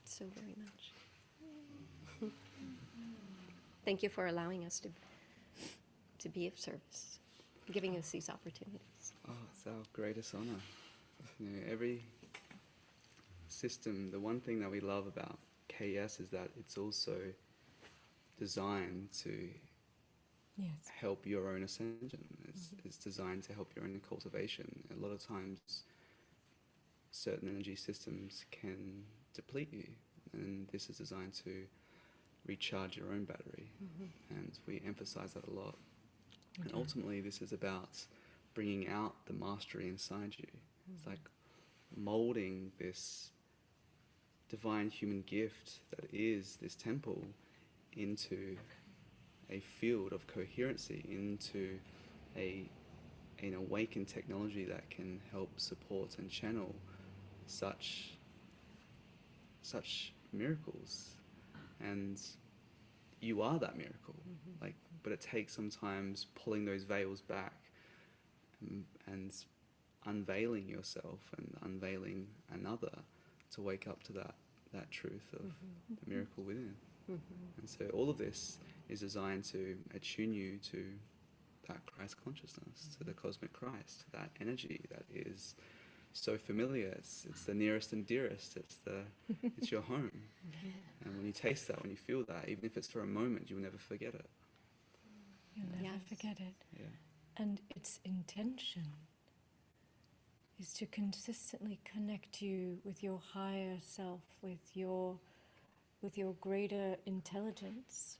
so very much. Thank you for allowing us to be of service, giving us these opportunities. Oh, it's our greatest honor. You know, every system, the one thing that we love about KS is that it's also designed to help your own ascension. It's designed to help your own cultivation. A lot of times, certain energy systems can deplete you, and this is designed to recharge your own battery. And we emphasize that a lot. And ultimately, this is about bringing out the mastery inside you. It's like molding this divine human gift that is this temple into a field of coherency, into an awakened technology that can help support and channel such miracles. And you are that miracle. But it takes sometimes pulling those veils back and unveiling yourself and unveiling another to wake up to that truth of the miracle within. And so all of this is designed to attune you to that Christ consciousness, to the cosmic Christ, to that energy that is so familiar. It's the nearest and dearest. It's your home. And when you taste that, when you feel that, even if it's for a moment, you'll never forget it. You'll never forget it. Yeah. And its intention is to consistently connect you with your higher self, with your greater intelligence,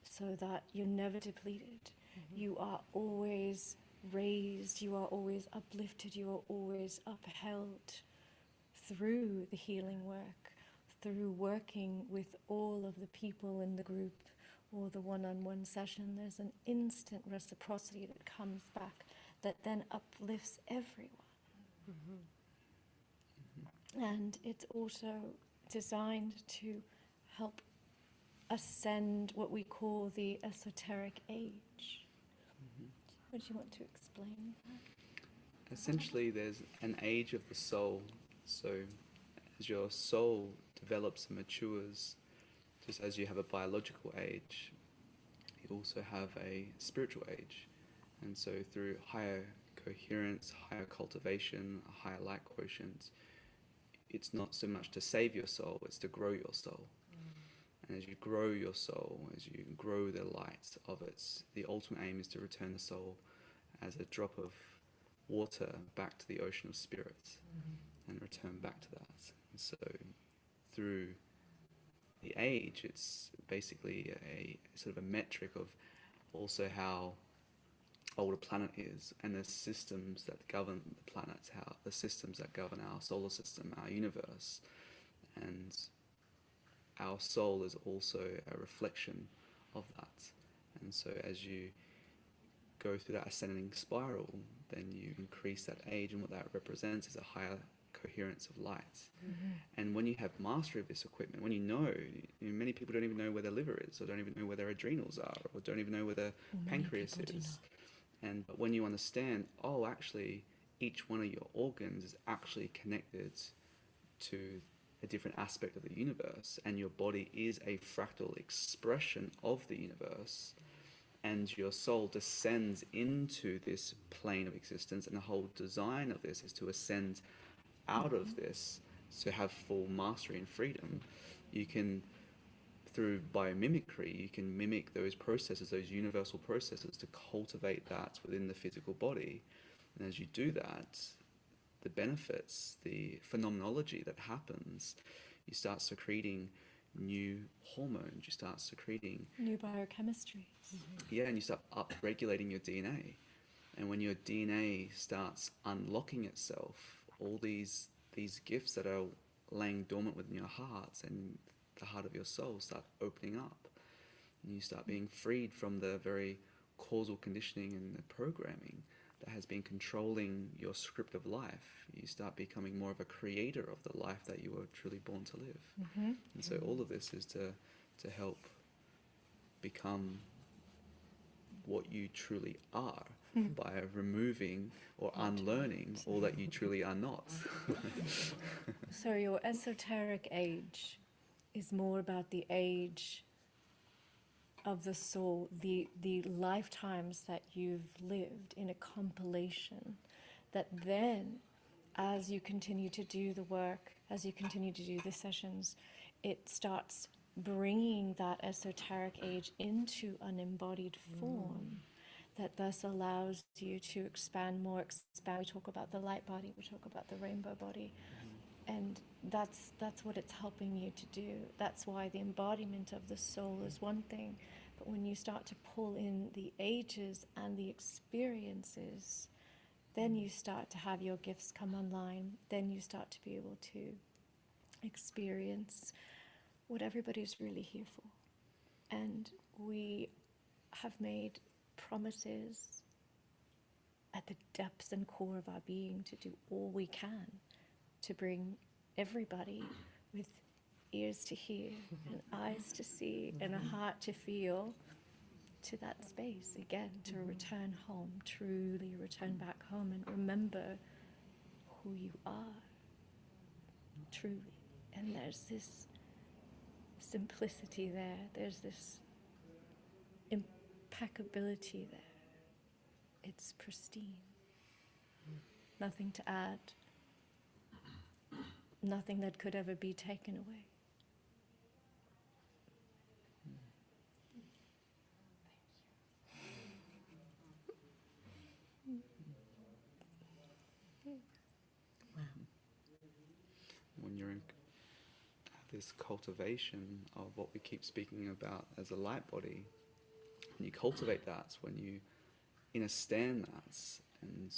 so that you're never depleted. You are always raised, you are always uplifted, you are always upheld through the healing work, through working with all of the people in the group or the one-on-one session. There's an instant reciprocity that comes back that then uplifts everyone. And it's also designed to help ascend what we call the esoteric age. Would you want to explain that? Essentially, there's an age of the soul. So as your soul develops and matures, just as you have a biological age, you also have a spiritual age. And so through higher coherence, higher cultivation, a higher light quotient, it's not so much to save your soul, it's to grow your soul. And as you grow your soul, as you grow the light of it, the ultimate aim is to return the soul as a drop of water back to the ocean of spirit and return back to that. And so through the age, it's basically a sort of a metric of also how old a planet is and the systems that govern the planet, how the systems that govern our solar system, our universe. And our soul is also a reflection of that. And so as you go through that ascending spiral, then you increase that age, and what that represents is a higher coherence of light. And when you have mastery of this equipment, when you know, many people don't even know where their liver is, or don't even know where their adrenals are, or don't even know where their pancreas is. But when you understand, actually, each one of your organs is actually connected to a different aspect of the universe, and your body is a fractal expression of the universe, and your soul descends into this plane of existence, and the whole design of this is to ascend out of this to have full mastery and freedom. You can, through biomimicry, you can mimic those processes, those universal processes, to cultivate that within the physical body. And as you do that, the benefits, the phenomenology that happens, you start secreting new hormones, you start secreting new biochemistry. yeah, and you start up-regulating your DNA. And when your DNA starts unlocking itself, all these gifts that are laying dormant within your hearts and the heart of your soul start opening up. And you start being freed from the very causal conditioning and the programming that has been controlling your script of life. You start becoming more of a creator of the life that you were truly born to live. And so all of this is to help become what you truly are by removing or unlearning all that you truly are not. So your esoteric age is more about the age of the soul, the lifetimes that you've lived in a compilation, that then as you continue to do the work, as you continue to do the sessions, it starts bringing that esoteric age into an embodied form that thus allows you to expand more. We talk about the light body, we talk about the rainbow body, and that's what it's helping you to do. That's why the embodiment of the soul is one thing, but when you start to pull in the ages and the experiences, then you start to have your gifts come online. Then you start to be able to experience what everybody's really here for. And we have made promises at the depths and core of our being to do all we can to bring everybody with ears to hear and eyes to see and a heart to feel to that space again, to return home, truly return back home and remember who you are, truly. And there's this simplicity there, there's this impeccability there. It's pristine. Nothing to add, nothing that could ever be taken away. When you're in this cultivation of what we keep speaking about as a light body, when you cultivate that, when you understand that, and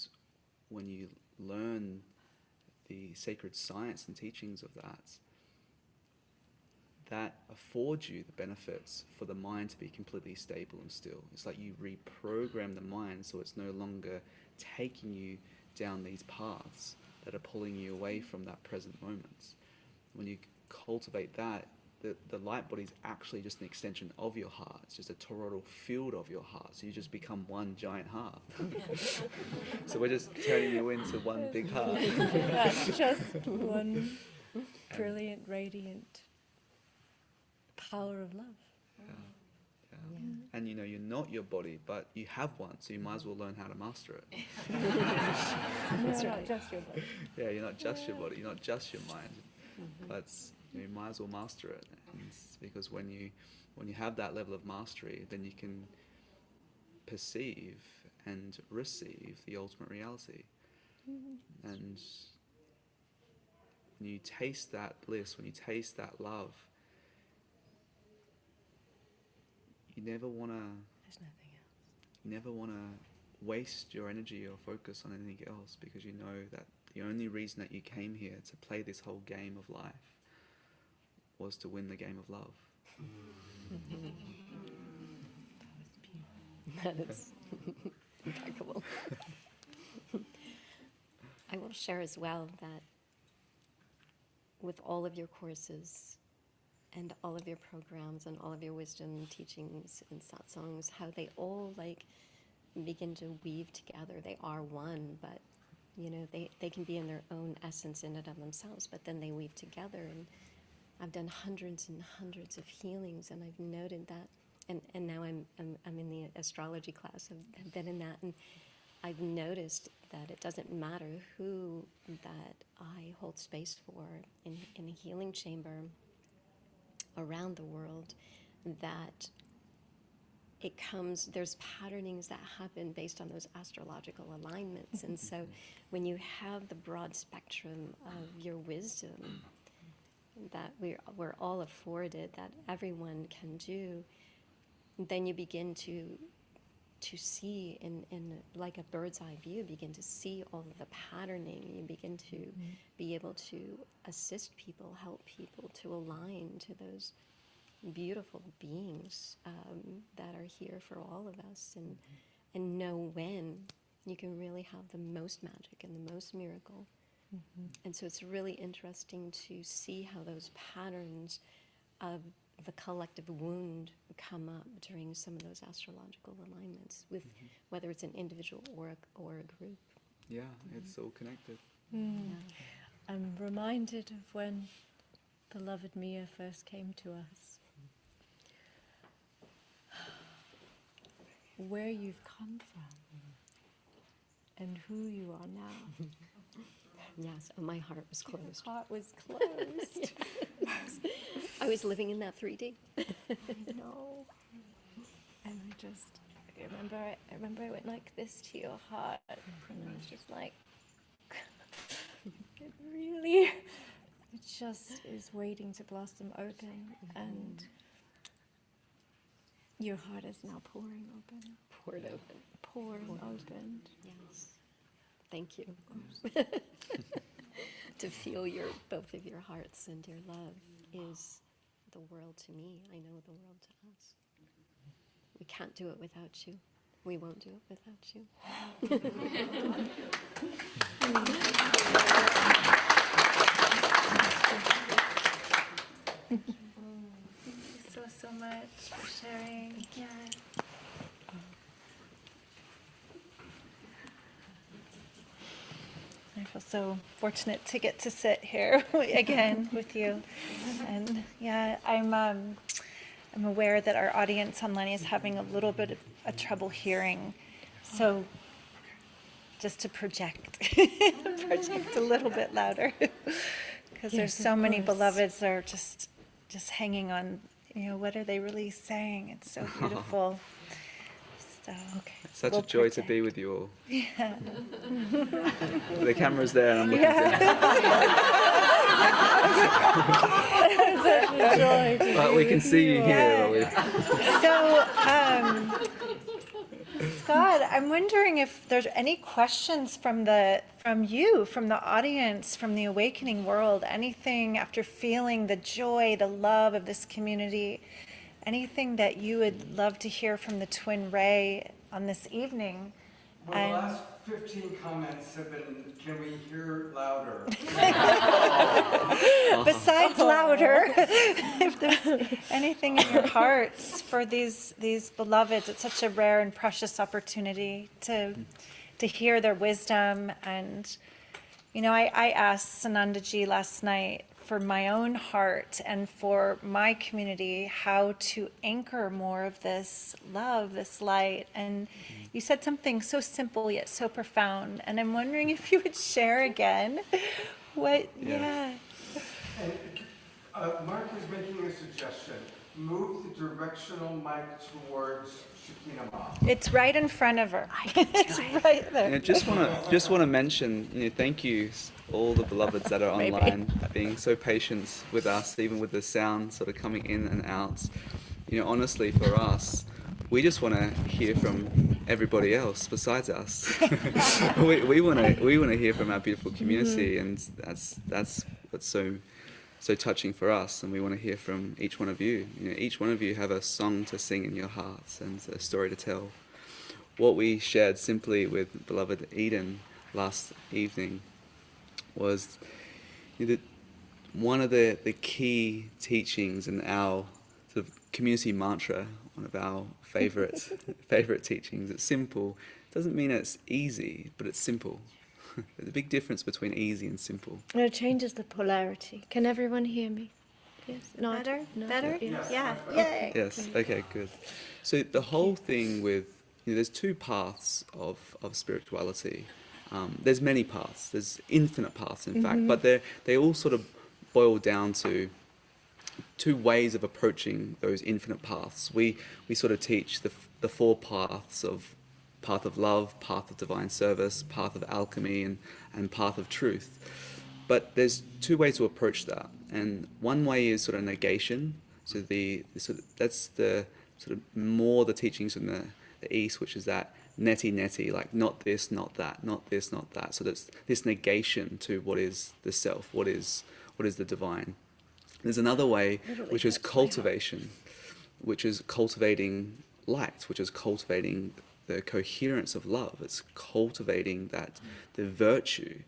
when you learn the sacred science and teachings of that, that affords you the benefits for the mind to be completely stable and still. It's like you reprogram the mind so it's no longer taking you down these paths that are pulling you away from that present moment. When you cultivate that, the light body is actually just an extension of your heart. It's just a toroidal field of your heart. So you just become one giant heart. So we're just turning you into one big heart. That's just one brilliant, radiant power of love. Yeah. And you know, you're not your body, but you have one, so you might as well learn how to master it. That's right. Not just your body. Yeah, you're not just your body, you're not just your mind, but you might as well master it. And because when you have that level of mastery, then you can perceive and receive the ultimate reality. And when you taste that bliss, when you taste that love, you never want to. There's nothing else. You never want to waste your energy or focus on anything else, because you know that the only reason that you came here to play this whole game of life was to win the game of love. That is impeccable. I will share as well that with all of your courses and all of your programs and all of your wisdom teachings and satsangs, how they all like begin to weave together. They are one, but You know, they can be in their own essence in and of themselves, but then they weave together. And I've done hundreds and hundreds of healings, and I've noted that. And now I'm in the astrology class. I've been in that, and I've noticed that it doesn't matter who that I hold space for in a healing chamber around the world, that it comes, there's patternings that happen based on those astrological alignments. And so when you have the broad spectrum of your wisdom that we're all afforded, that everyone can do, then you begin to see in like a bird's eye view, begin to see all of the patterning. You begin to be able to assist people, help people to align to those beautiful beings that are here for all of us, and know when you can really have the most magic and the most miracle. And so it's really interesting to see how those patterns of the collective wound come up during some of those astrological alignments, with whether it's an individual or a group. Yeah, it's all connected. I'm reminded of when beloved Mia first came to us. Where you've come from and who you are now. Yes, and my heart was closed. Your heart was closed. I was living in that 3D. No. And I remember I went like this to your heart, and I was just like, it just is waiting to blossom open, and your heart is now pouring open. Poured open. Pouring open. Yes. Thank you. To feel both of your hearts and your love is the world to me. I know the world to us. We can't do it without you. We won't do it without you. Thank you so much for sharing. Yeah. I feel so fortunate to get to sit here again with you. And yeah, I'm aware that our audience online is having a little bit of a trouble hearing. So just to project a little bit louder, because there's so many beloveds that are just hanging on, what are they really saying? It's so beautiful. So, It's such we'll a joy to project. be with you all. Yeah. The camera's there and I'm looking down. But we can see you here. So, Scott, I'm wondering if there's any questions from the audience, from the awakening world, anything after feeling the joy, the love of this community, anything that you would love to hear from the TwinRay on this evening. Well, the last 15 comments have been, can we hear louder? Besides louder, if there's anything in your hearts for these beloveds, it's such a rare and precious opportunity to hear their wisdom. And, I asked Sanandaji last night for my own heart and for my community how to anchor more of this love, this light. And you said something so simple yet so profound. And I'm wondering if you would share again what, yeah. And Mark is making a suggestion. Move the directional mic towards Shekinah Ma. It's right in front of her. It's right there. Yeah, just want to mention, thank you all the beloveds that are online, being so patient with us, even with the sound sort of coming in and out. Honestly, for us, we just want to hear from everybody else besides us. we want to hear from our beautiful community, and that's what's so touching for us, and we want to hear from each one of you. Each one of you have a song to sing in your hearts and a story to tell. What we shared simply with beloved Eden last evening was that one of the key teachings in our sort of community mantra, one of our favorite teachings. It's simple. It doesn't mean it's easy, but it's simple. There's a big difference between easy and simple. It changes the polarity. Can everyone hear me? Yes. Nod. Better? Nod. Better? Yes. Yeah. Okay. Yay. Yes. Okay. Good. So the whole thing with, there's two paths of spirituality. There's many paths. There's infinite paths, in fact, but they all sort of boil down to two ways of approaching those infinite paths. We sort of teach the four paths of path of love, path of divine service, path of alchemy, and path of truth. But there's two ways to approach that, and one way is sort of negation. So that's the sort of more the teachings from the East, which is that neti, like not this, not that, not this, not that. So that's this negation to what is the self, what is the divine. There's another way, which is cultivation, which is cultivating light, which is cultivating the coherence of love. It's cultivating the virtue.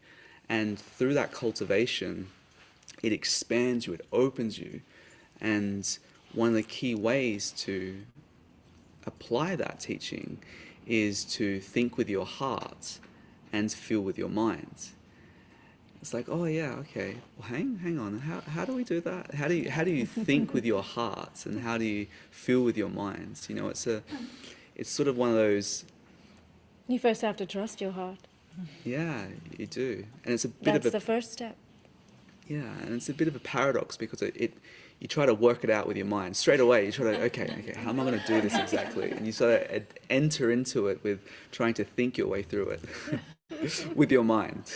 And through that cultivation, it expands you, it opens you. And one of the key ways to apply that teaching is to think with your heart and feel with your mind. It's like, oh yeah, okay. Well, hang on. How do we do that? How do you think with your heart, and how do you feel with your minds? It's sort of one of those. You first have to trust your heart. Yeah, you do, and it's a bit That's of a. the first step. Yeah, and it's a bit of a paradox because you try to work it out with your mind straight away. You try to okay, how am I going to do this exactly? And you sort of enter into it with trying to think your way through it. With your mind.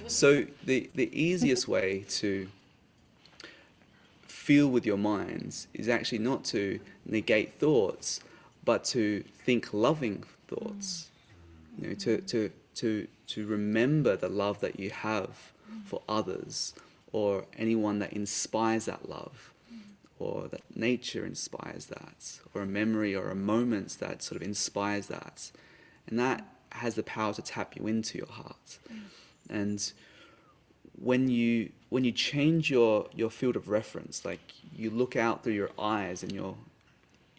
So the easiest way to feel with your minds is actually not to negate thoughts, but to think loving thoughts. To remember the love that you have for others, or anyone that inspires that love, or that nature inspires that, or a memory or a moment that sort of inspires that. And that has the power to tap you into your heart. And when you change your field of reference, like you look out through your eyes and you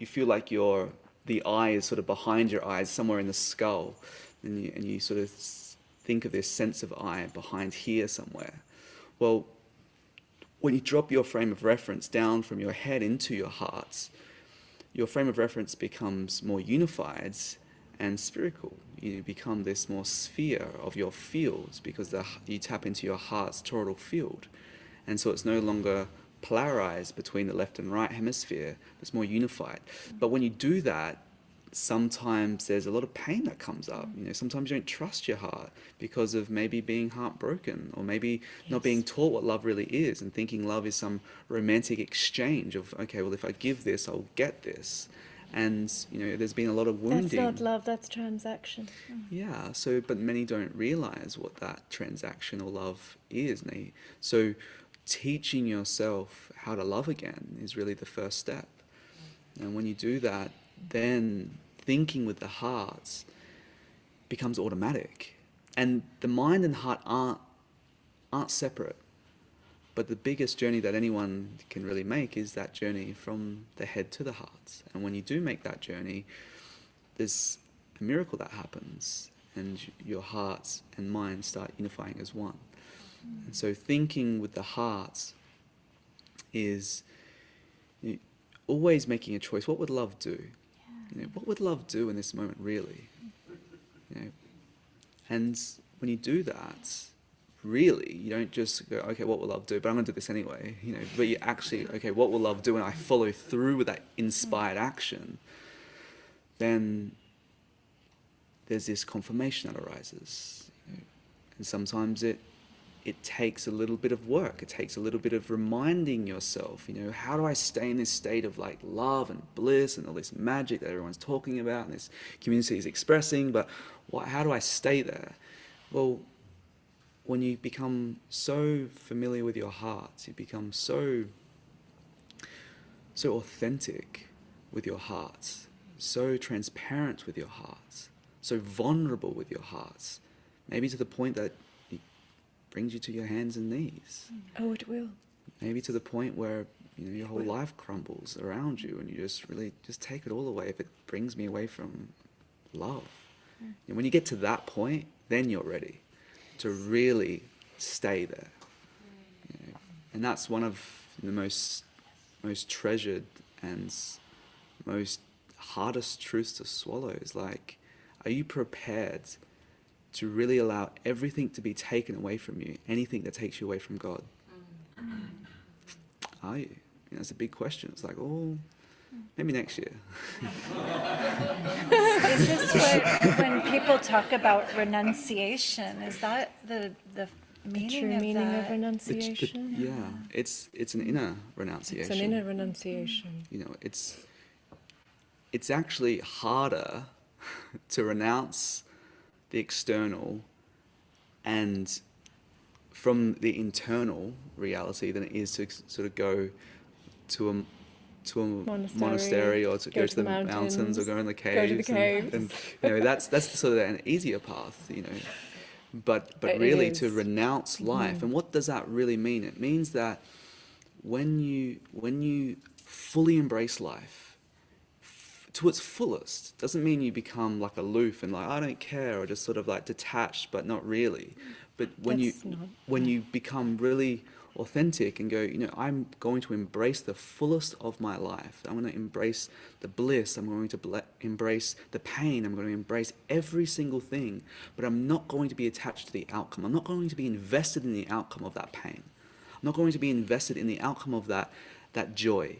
feel like the eye is sort of behind your eyes, somewhere in the skull, and you sort of think of this sense of eye behind here somewhere. Well, when you drop your frame of reference down from your head into your heart, your frame of reference becomes more unified and spherical. You become this more sphere of your fields because you tap into your heart's toroidal field. And so it's no longer polarized between the left and right hemisphere. It's more unified. But when you do that, sometimes there's a lot of pain that comes up. Sometimes you don't trust your heart because of maybe being heartbroken, or maybe not being taught what love really is, and thinking love is some romantic exchange of, okay, well, if I give this, I'll get this. And there's been a lot of wounding. That's not love, that's transaction. Yeah, but many don't realize what that transactional love is. So teaching yourself how to love again is really the first step. And when you do that, then thinking with the heart becomes automatic. And the mind and heart aren't separate. But the biggest journey that anyone can really make is that journey from the head to the heart. And when you do make that journey, there's a miracle that happens, and your heart and mind start unifying as one. And so thinking with the heart is always making a choice. What would love do? What would love do in this moment, really? And when you do that, really, you don't just go, okay, what will love do? But I'm going to do this anyway. But you actually, okay, what will love do? And I follow through with that inspired action. Then there's this confirmation that arises. And sometimes it takes a little bit of work. It takes a little bit of reminding yourself, how do I stay in this state of like love and bliss and all this magic that everyone's talking about and this community is expressing, but how do I stay there? Well, when you become so familiar with your heart, you become so authentic with your heart, so transparent with your heart, so vulnerable with your heart, maybe to the point that it brings you to your hands and knees. Oh, it will. Maybe to the point where your whole life crumbles around you, and you just really take it all away if it brings me away from love. And when you get to that point, then you're ready to really stay there. You know? And that's one of the most treasured and most hardest truths to swallow, is like, are you prepared to really allow everything to be taken away from you, anything that takes you away from God? Are you? You know, it's a big question. It's like, oh, maybe next year. Is this what, when people talk about renunciation, is that the meaning true of meaning of that? renunciation? Yeah, it's an inner renunciation. It's an inner renunciation. You know, it's actually harder to renounce the external and from the internal reality than it is to sort of go to a monastery or to go to the mountains or go in the caves. Go to the caves. And you know, that's sort of an easier path, you know. But It really is. to renounce life. And what does that really mean? It means that when you fully embrace life to its fullest, doesn't mean you become like aloof and like, I don't care, or just sort of like detached, but not really. But when you become really authentic and go, you know, I'm going to embrace the fullest of my life. I'm going to embrace the bliss. I'm going to embrace the pain. I'm going to embrace every single thing, but I'm not going to be attached to the outcome. I'm not going to be invested in the outcome of that pain. I'm not going to be invested in the outcome of that joy.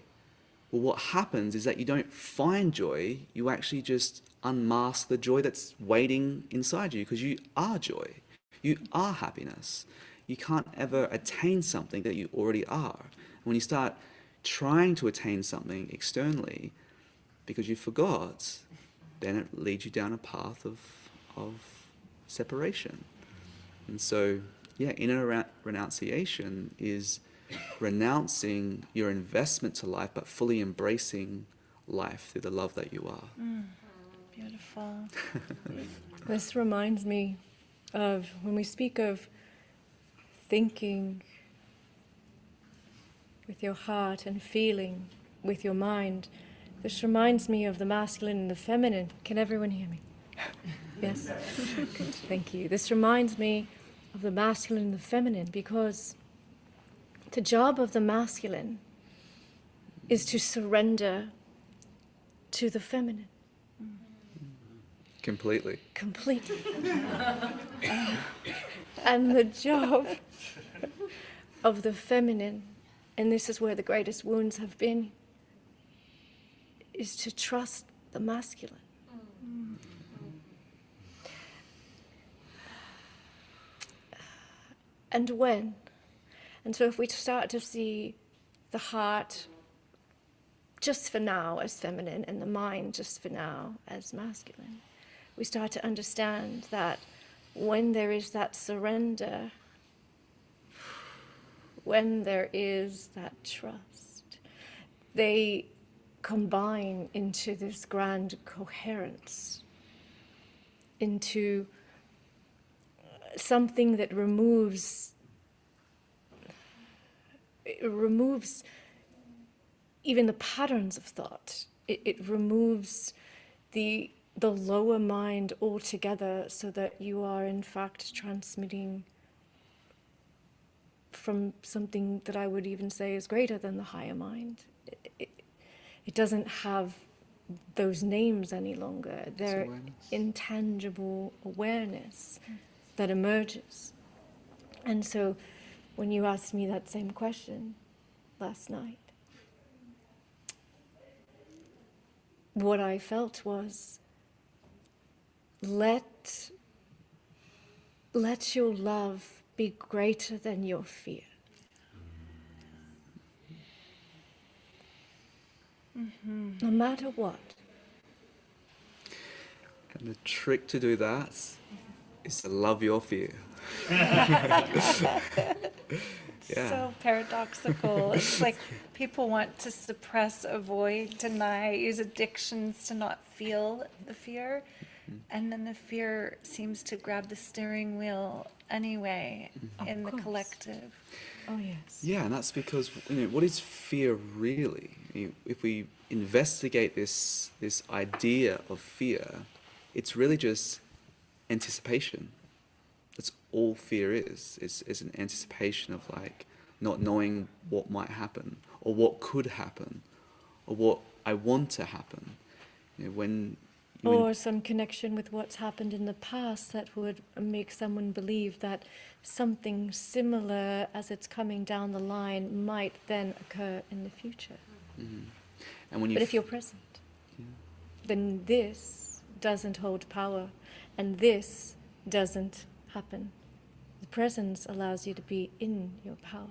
Well, what happens is that you don't find joy, you actually just unmask the joy that's waiting inside you, because you are joy. You are happiness. You can't ever attain something that you already are. When you start trying to attain something externally because you forgot, then it leads you down a path of separation. And so, yeah, inner renunciation is renouncing your investment to life, but fully embracing life through the love that you are. Beautiful. This reminds me of when we speak of thinking with your heart and feeling with your mind. This reminds me of the masculine and the feminine. Can everyone hear me? Yes? Good, thank you. This reminds me of the masculine and the feminine, because the job of the masculine is to surrender to the feminine. Completely. Completely. And the job of the feminine, and this is where the greatest wounds have been, is to trust the masculine. And when? And so if we start to see the heart just for now as feminine and the mind just for now as masculine, we start to understand that when there is that surrender, when there is that trust, they combine into this grand coherence, into something that removes even the patterns of thought. It removes the lower mind altogether, so that you are in fact transmitting from something that I would even say is greater than the higher mind. It doesn't have those names any longer. They're intangible awareness that emerges. And so when you asked me that same question last night, what I felt was, let your love be greater than your fear. No matter what. And the trick to do that is to love your fear. Yeah. So paradoxical. It's like people want to suppress, avoid, deny, use addictions to not feel the fear. And then the fear seems to grab the steering wheel anyway in the collective. Oh, yes. Yeah, and that's because, you know, what is fear really? If we investigate this idea of fear, it's really just anticipation. that's all fear is. It's an anticipation of like not knowing what might happen or what could happen or what I want to happen. You know, when Or some connection with what's happened in the past that would make someone believe that something similar as it's coming down the line might then occur in the future. and when you But if you're present, then this doesn't hold power and this doesn't happen. The presence allows you to be in your power.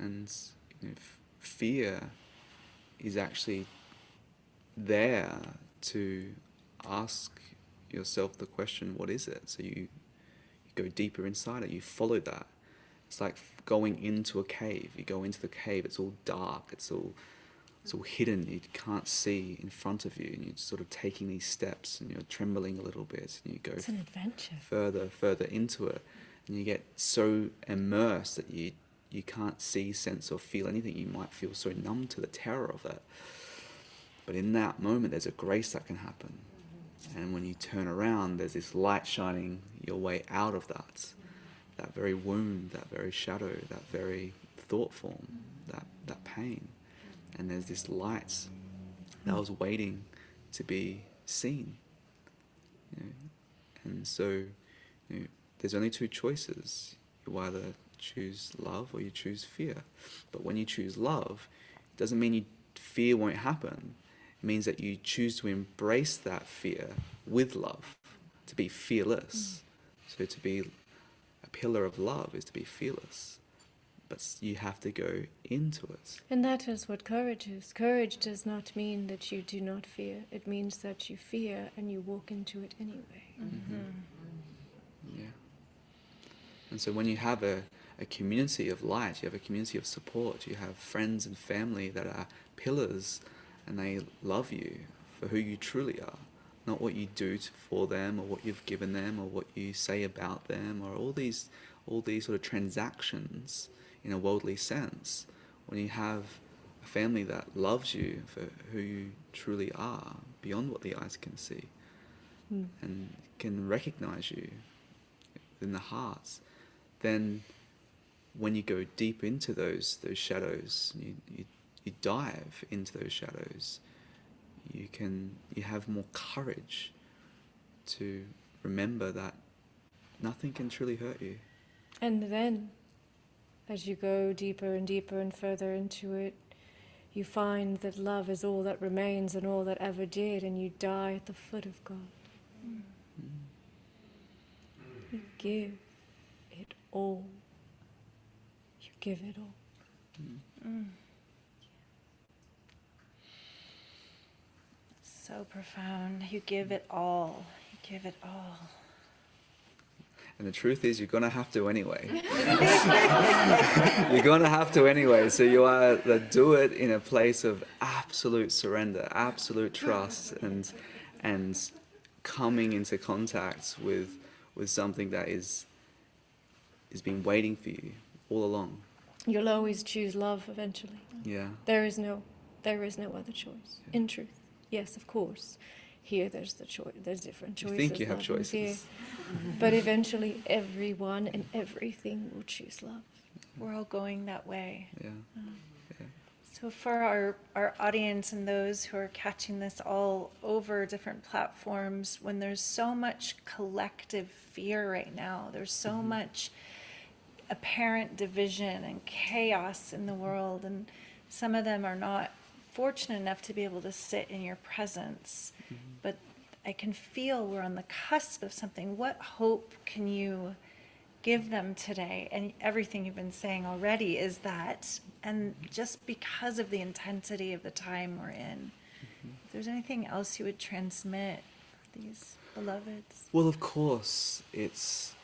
and you know, fear is actually there to ask yourself the question, what is it? So you go deeper inside it, you follow that. It's like going into a cave. You go into the cave, it's all dark, it's all hidden, you can't see in front of you, and you're sort of taking these steps and you're trembling a little bit, and you go It's an adventure. further into it, and you get so immersed that you can't see, sense or feel anything. You might feel so numb to the terror of it. But in that moment there's a grace that can happen. And when you turn around, there's this light shining your way out of that very wound, that very shadow, that very thought form, that pain. And there's this light that was waiting to be seen. You know? And so there's only two choices. You either choose love or you choose fear. But when you choose love, it doesn't mean fear won't happen. It means that you choose to embrace that fear with love, to be fearless. So to be a pillar of love is to be fearless. But you have to go into it. And that is what courage is. Courage does not mean that you do not fear. It means that you fear and you walk into it anyway. Yeah. And so when you have a community of light, you have a community of support, you have friends and family that are pillars, and they love you for who you truly are, not what you do for them or what you've given them or what you say about them or all these sort of transactions in a worldly sense. When you have a family that loves you for who you truly are, beyond what the eyes can see, and can recognize you in the hearts, then when you go deep into those shadows, you dive into those shadows, you have more courage to remember that nothing can truly hurt you. And then, as you go deeper and deeper and further into it, you find that love is all that remains and all that ever did, and you die at the foot of God. You give it all. You give it all. So profound. You give it all. You give it all. And the truth is, you're going to have to anyway. You're going to have to anyway. So you either do it in a place of absolute surrender, absolute trust, and coming into contact with something that is been waiting for you all along. You'll always choose love eventually. Yeah. There is no other choice. In truth, yes, of course. Here, there's the choice. There's different choices. You think you have love and fear. choices. But eventually, everyone and everything will choose love. We're all going that way. Yeah. So for our audience and those who are catching this all over different platforms, when there's so much collective fear right now, there's so much apparent division and chaos in the world, and some of them are not fortunate enough to be able to sit in your presence, but I can feel we're on the cusp of something. What hope can you give them today? And everything you've been saying already is that, and just because of the intensity of the time we're in, if there's anything else you would transmit for these beloveds? Well, of course, it's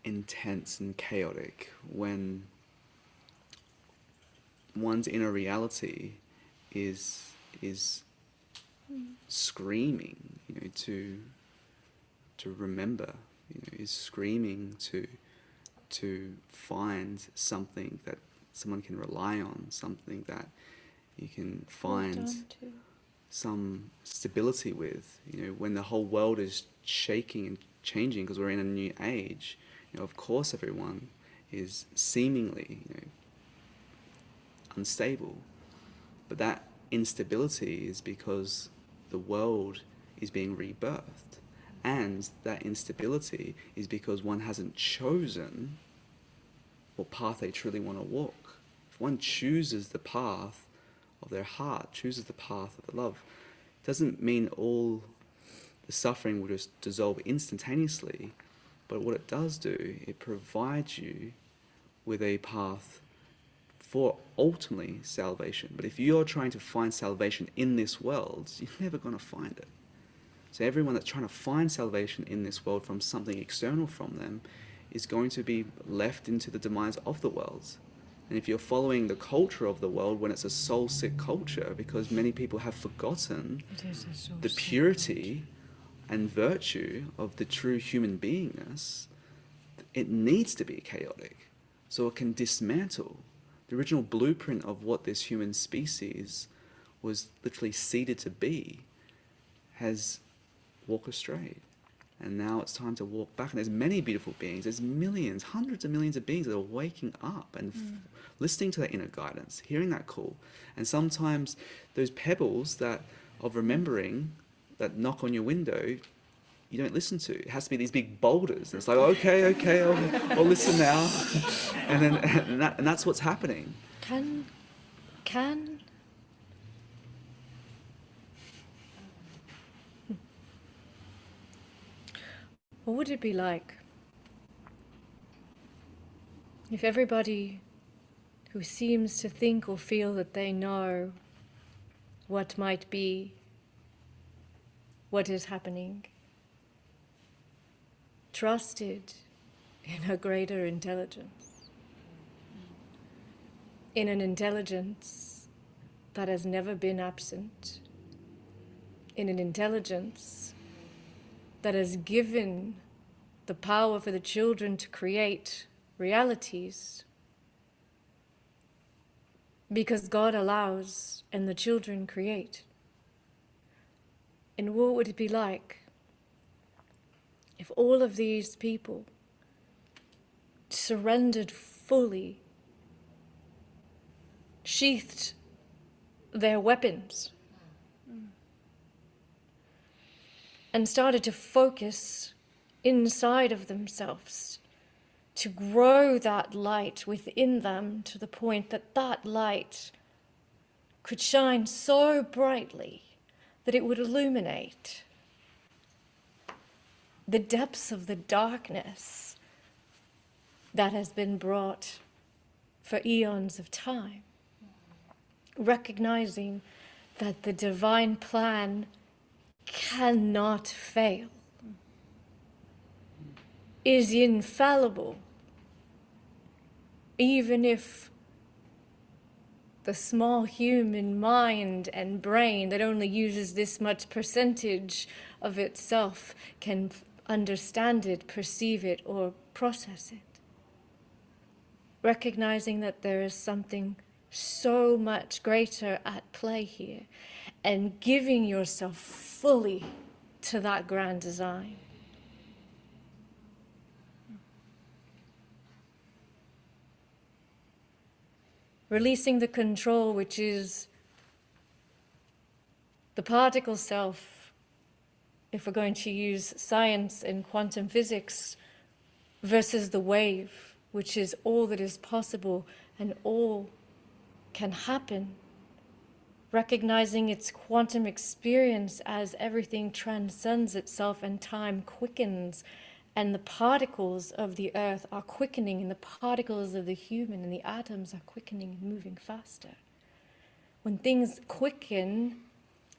intense and chaotic when one's inner reality is screaming, to remember, is screaming to find something that someone can rely on, something that you can find some stability with. You know, when the whole world is shaking and changing because we're in a new age, you know, of course everyone is seemingly, you know, unstable. But that instability is because the world is being rebirthed. And that instability is because one hasn't chosen what path they truly want to walk. If one chooses the path of their heart, chooses the path of the love, it doesn't mean all the suffering will just dissolve instantaneously, but what it does do, it provides you with a path for ultimately salvation. But if you're trying to find salvation in this world, you're never going to find it. So everyone that's trying to find salvation in this world from something external from them is going to be left into the demise of the world. And if you're following the culture of the world when it's a soul-sick culture, because many people have forgotten the purity and virtue of the true human beingness, it needs to be chaotic so it can dismantle. The original blueprint of what this human species was literally seeded to be has walked astray. And now it's time to walk back. And there's many beautiful beings. There's millions, hundreds of millions of beings that are waking up and listening to that inner guidance, hearing that call. And sometimes those pebbles that of remembering that knock on your window, you don't listen to. It has to be these big boulders. And it's like, okay, I'll listen now. And that's what's happening. What would it be like if everybody who seems to think or feel that they know what might be, what is happening, trusted in a greater intelligence, in an intelligence that has never been absent, in an intelligence that has given the power for the children to create realities because God allows and the children create. And what would it be like if all of these people surrendered fully, sheathed their weapons, and started to focus inside of themselves to grow that light within them to the point that that light could shine so brightly that it would illuminate the depths of the darkness that has been brought for eons of time, recognizing that the divine plan cannot fail, is infallible, even if the small human mind and brain that only uses this much percentage of itself can understand it, perceive it, or process it. Recognizing that there is something so much greater at play here, and giving yourself fully to that grand design. Releasing the control, which is the particle self, if we're going to use science and quantum physics, versus the wave, which is all that is possible and all can happen. Recognizing its quantum experience as everything transcends itself and time quickens, and the particles of the earth are quickening, and the particles of the human and the atoms are quickening and moving faster. When things quicken,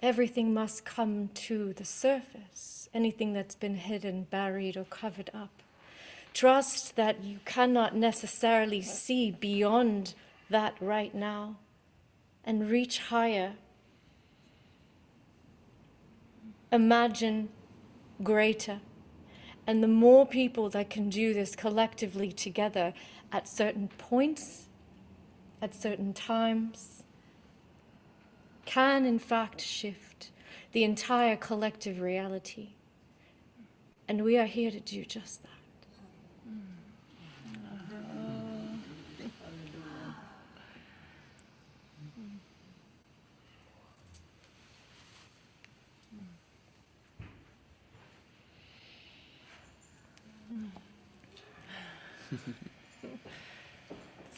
everything must come to the surface, anything that's been hidden, buried, or covered up. Trust that you cannot necessarily see beyond that right now, and reach higher. Imagine greater. And the more people that can do this collectively together at certain points, at certain times, can in fact shift the entire collective reality. And we are here to do just that.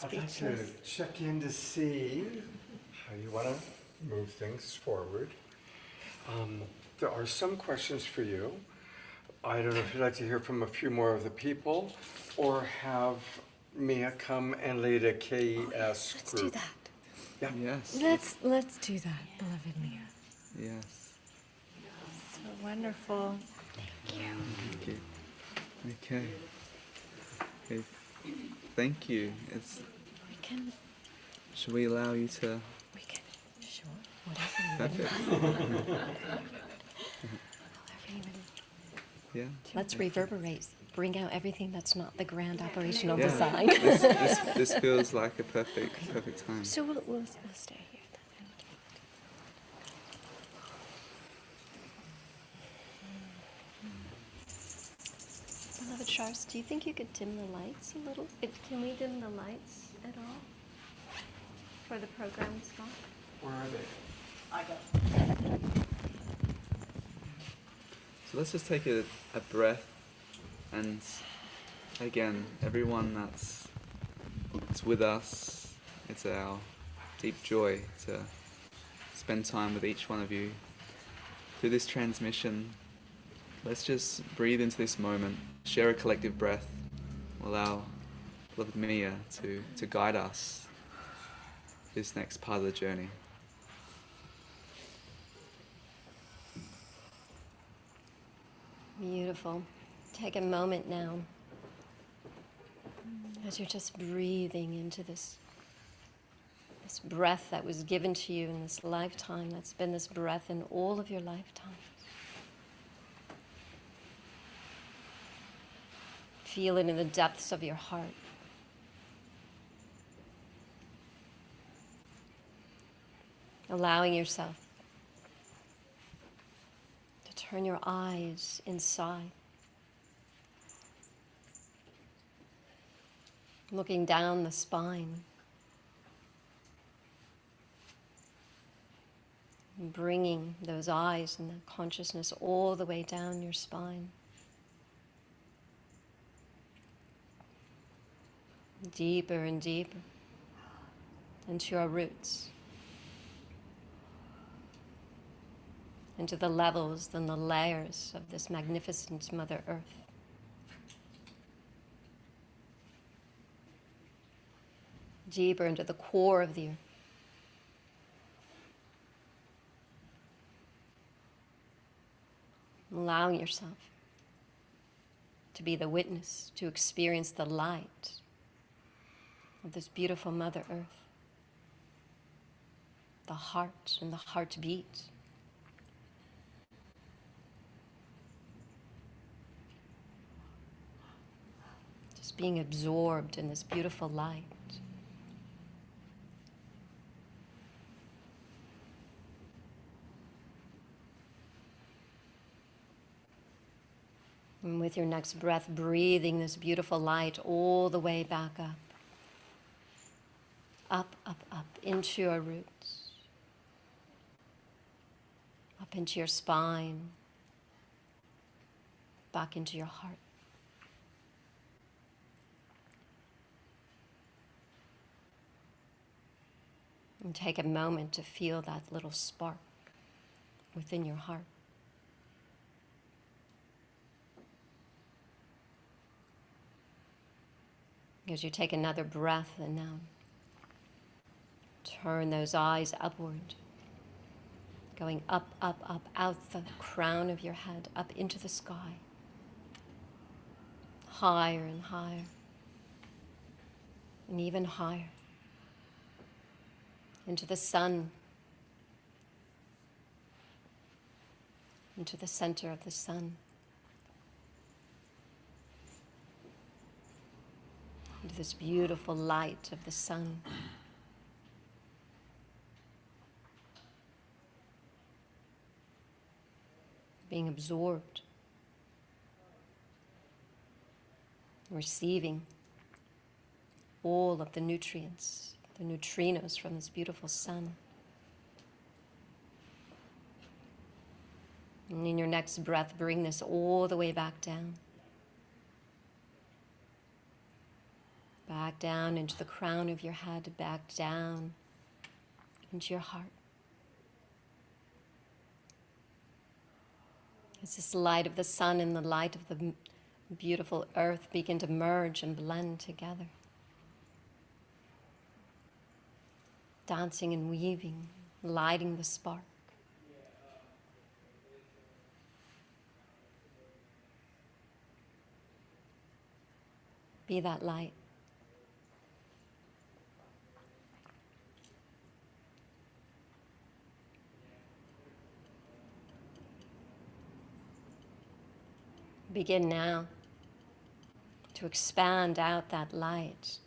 I'd like to check in to see how you want to move things forward. There are some questions for you. I don't know if you'd like to hear from a few more of the people or have Mia come and lead a KES Let's group. do that. Yeah. Yes. Let's do that, beloved Mia. Yes. So wonderful. Thank you. Okay. Okay. Thank you. We can. Should we allow you to? We can. Sure. Whatever you Perfect. Yeah. Let's reverberate. Bring out everything that's not the grand operational Yeah. design. This feels like a perfect time. So we'll stay here. Beloved Charles, do you think you could dim the lights a little? Can we dim the lights at all for the program, Scott? Where are they? I got. So let's just take a breath, and again, everyone that's with us, it's our deep joy to spend time with each one of you through this transmission. Let's just breathe into this moment, share a collective breath, allow beloved Mia to guide us this next part of the journey. Beautiful. Take a moment now as you're just breathing into this breath that was given to you in this lifetime, that's been this breath in all of your lifetime. Feel it in the depths of your heart. Allowing yourself to turn your eyes inside. Looking down the spine. And bringing those eyes and the consciousness all the way down your spine. Deeper and deeper into our roots, into the levels and the layers of this magnificent Mother Earth. Deeper into the core of the earth. Allowing yourself to be the witness, to experience the light of this beautiful Mother Earth, the heart and the heartbeat. Just being absorbed in this beautiful light. And with your next breath, breathing this beautiful light all the way back up. Up, up, up into your roots. Up into your spine. Back into your heart. And take a moment to feel that little spark within your heart. As you take another breath and now turn those eyes upward, going up, up, up, out the crown of your head, up into the sky, higher and higher, and even higher, into the sun, into the center of the sun, into this beautiful light of the sun. being absorbed, receiving all of the nutrients, the neutrinos from this beautiful sun. And in your next breath, bring this all the way back down. Back down into the crown of your head, back down into your heart. As this light of the sun and the light of the beautiful earth begin to merge and blend together. Dancing and weaving, lighting the spark. Be that light. Begin now to expand out that light.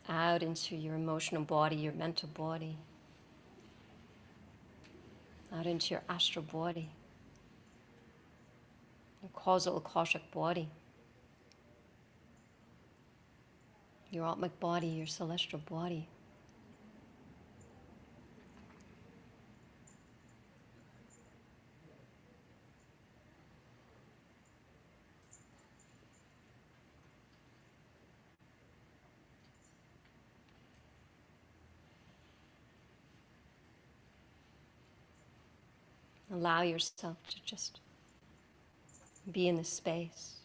Out into your emotional body, your mental body. Out into your astral body. Your causal Akashic body. Your Atmic body, your celestial body. Allow yourself to just be in this space.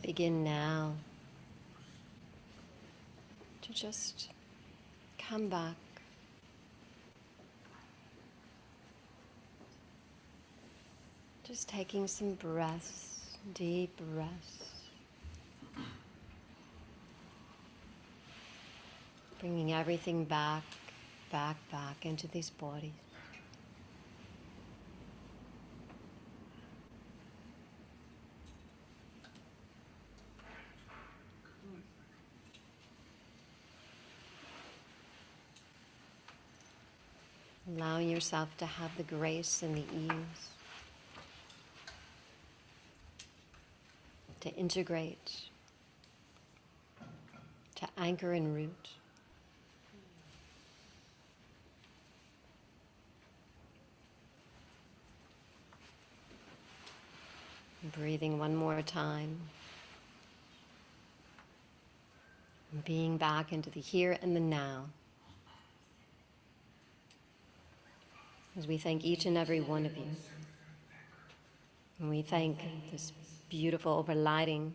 begin now to just come back. Just taking some breaths, deep breaths. Bringing everything back into these bodies. Allowing yourself to have the grace and the ease to integrate, to anchor and root. Breathing one more time. And being back into the here and the now. As we thank each and every one of you. And we thank this beautiful overlighting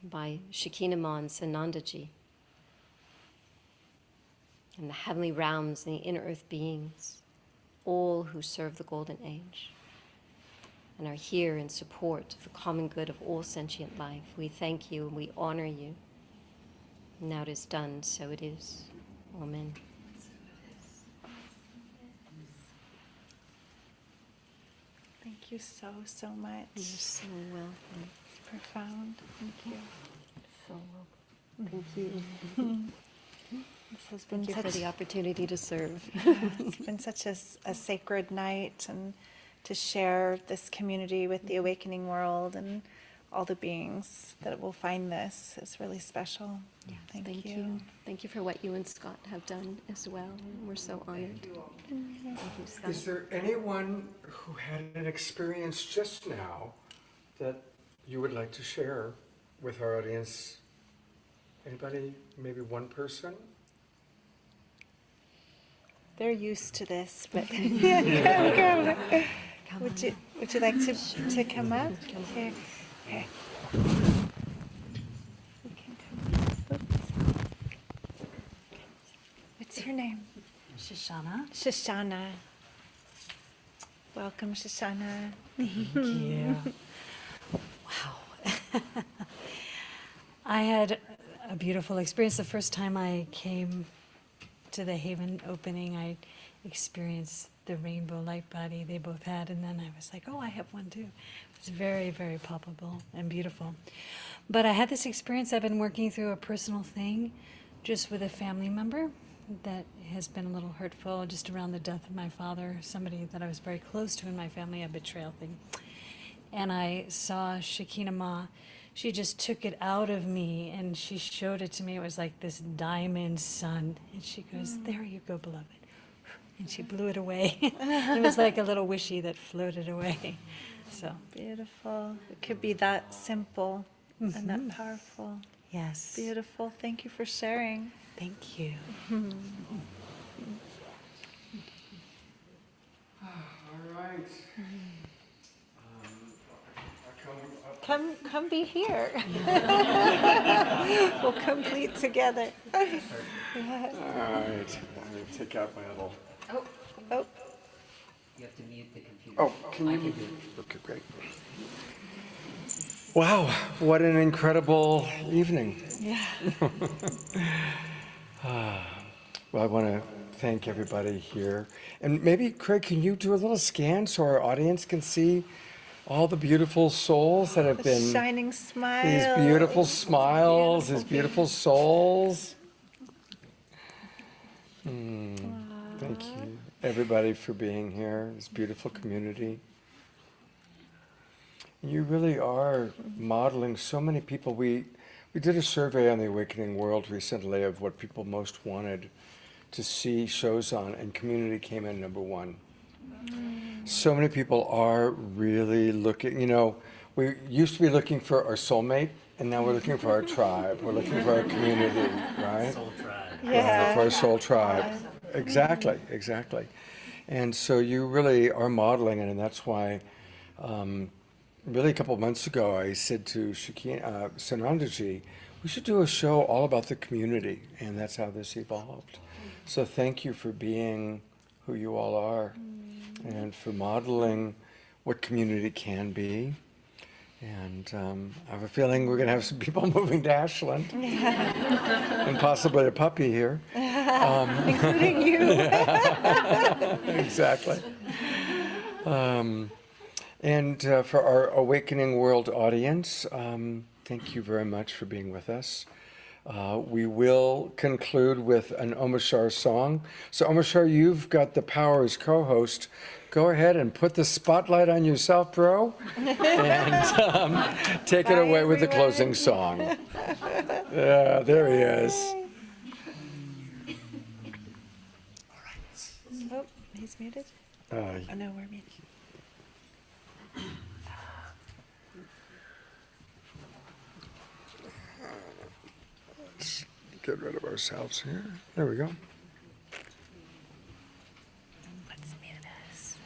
by Shekinah and Sanandaji. And the heavenly realms and the inner earth beings, all who serve the golden age and are here in support of the common good of all sentient life. We thank you and we honor you. Now it is done, so it is. Amen. Thank you so, so much. You're so welcome. Profound. Thank you. So welcome. Thank you. This has been Thank you for the opportunity to serve. It's been such a sacred night, and to share this community with the awakening world and all the beings that will find this is really special. Yeah, Thank you. Thank you for what you and Scott have done as well. We're so honored. Thank you, Scott. Is there anyone who had an experience just now that you would like to share with our audience? Anybody? Maybe one person? They're used to this, but yeah, come. Would you like to come up? Here. Here. You can come. Oops. What's your name? Shoshana. Shoshana. Welcome, Shoshana. Thank you. Wow. I had a beautiful experience. The first time I came to the Haven opening, I experienced the rainbow light body they both had, and then I was like, oh, I have one too. It was very, very palpable and beautiful. But I had this experience. I've been working through a personal thing just with a family member that has been a little hurtful, just around the death of my father, somebody that I was very close to in my family, a betrayal thing. And I saw Shekinah Ma. She just took it out of me and she showed it to me. It was like this diamond sun. And she goes, there you go, beloved. And she blew it away. It was like a little wishy that floated away. So Beautiful. It could be that simple and that powerful. Yes. Beautiful. Thank you for sharing. Thank you. All right. Come be here. We'll complete together. All right. I'm going to take out my little. Oh. You have to mute the computer. Oh, can you? Okay, great. Wow, what an incredible evening. Yeah. Well, I want to thank everybody here. And maybe, Craig, can you do a little scan so our audience can see all the beautiful souls that have been... Shining smile. These beautiful smiles, these beautiful souls. Thank you, everybody, for being here, this beautiful community. You really are modeling so many people. We did a survey on the Awakening World recently of what people most wanted to see shows on, and community came in #1. So many people are really looking, we used to be looking for our soulmate, and now we're looking for our tribe. We're looking for our community, right? Soul tribe. Yeah. For our soul tribe. Exactly. And so you really are modeling it, and that's why really a couple of months ago, I said to Sanandaji, we should do a show all about the community, and that's how this evolved. So thank you for being who you all are and for modeling what community can be. And I have a feeling we're going to have some people moving to Ashland and possibly a puppy here. Including you. Exactly. And for our Awakening World audience, thank you very much for being with us. We will conclude with an Omashar song. So Omashar, you've got the power as co-host. Go ahead and put the spotlight on yourself, bro, and take it away with the closing song. Yeah, there he is. Oh, he's muted. Oh no, we're muted. Let's get rid of ourselves here. There we go. Let's mute us.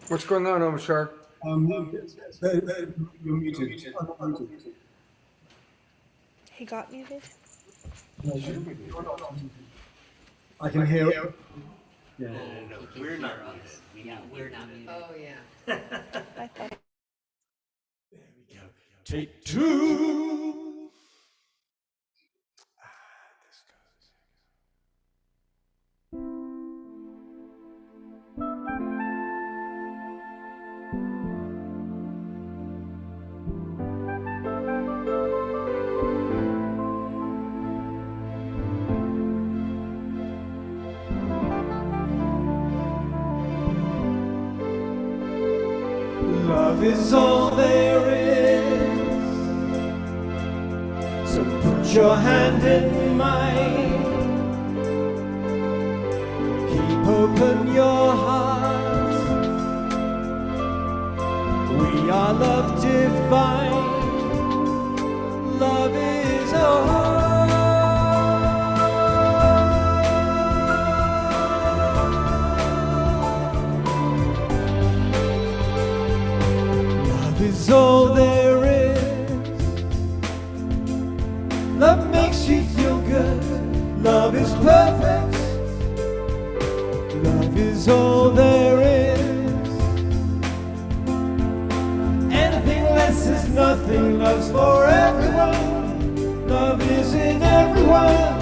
What's going on, Omashar? You're muted. He got muted? I can hear it. No, we're not muted. Yeah, we're not muted. Oh, yeah. I thought. Take two. Love is all there is. So put your hand in mine. Keep open your heart. We are love divine. Love is all. Is all there is. Love makes you feel good. Love is perfect. Love is all there is. Anything less is nothing. Love's for everyone. Love is in everyone.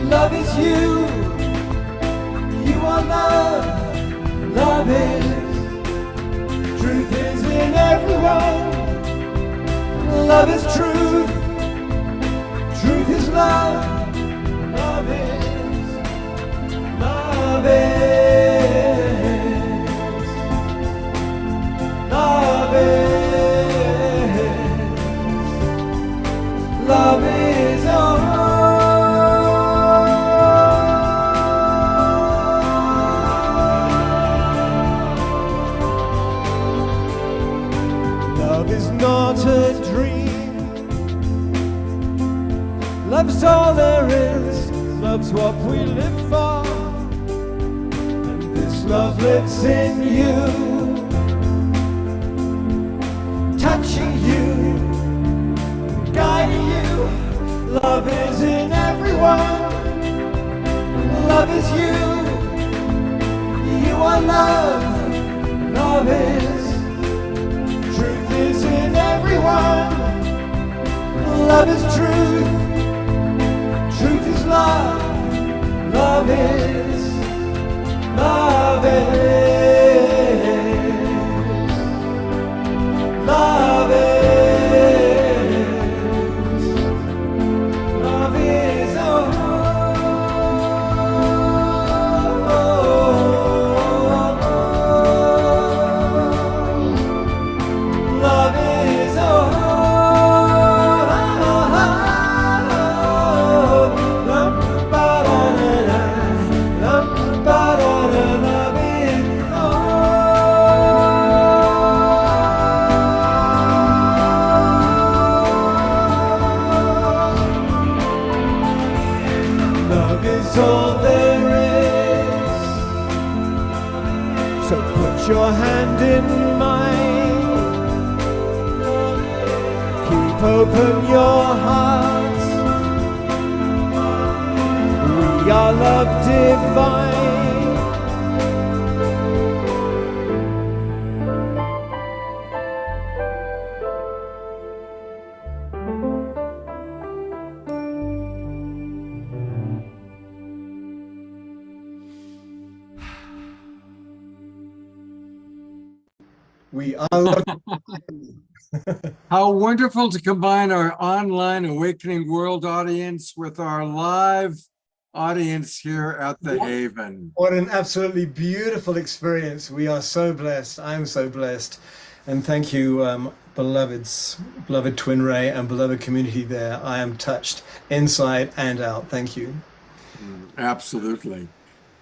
Love is you. You are love. Love is. Truth is in everyone. Love is truth. Truth is love. Love is. Love is. Love is. Love is all. Love is not a dream. Love's all there is. Love's what we live for. And this love lives in you. Touching you, guiding you. Love is in everyone. Love is you. You are love. Love is. Truth is in everyone. Love is truth. Truth is love. Love is. Love is. Love is. Love is. that's all there is. So put your hand in mine, keep open your hearts. We are love divine. We are love. How wonderful to combine our online Awakening World audience with our live audience here at the Haven. What an absolutely beautiful experience. We are so blessed. I'm so blessed. And thank you, beloveds, beloved TwinRay and beloved community there. I am touched inside and out. Thank you. Absolutely.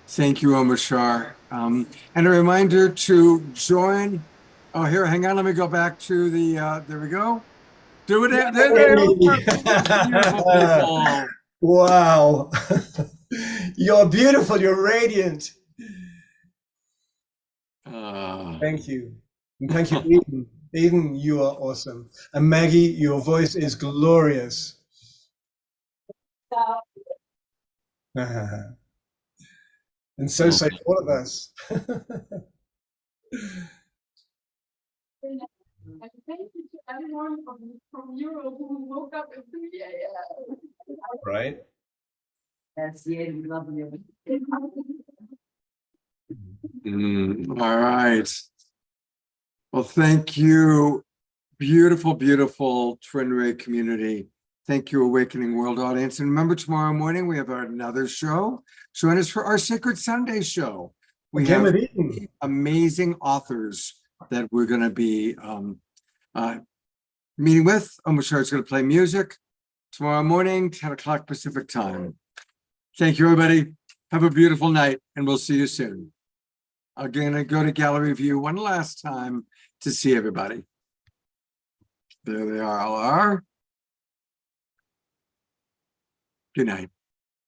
Thank you, Omashar. And a reminder to join. Oh, here, hang on. Let me go back to the, there we go. Do it. There they are. Beautiful people. Wow. You're beautiful. You're radiant. Thank you. And thank you, Eden. Eden, you are awesome. And Maggie, your voice is glorious. And so say all of us. And thank you to everyone from Europe who woke up at 3 a.m. Right? That's the end. We love you. All right. Well, thank you, beautiful, beautiful TwinRay community. Thank you, Awakening World audience. And remember, tomorrow morning, we have another show. Join us for our Sacred Sunday show. We Again have with Eden. amazing authors that we're going to be meeting with. Omashar is going to play music tomorrow morning, 10 o'clock Pacific time. Thank you, everybody. Have a beautiful night, and we'll see you soon. I'm going to go to gallery view one last time to see everybody. There they all are. Good night.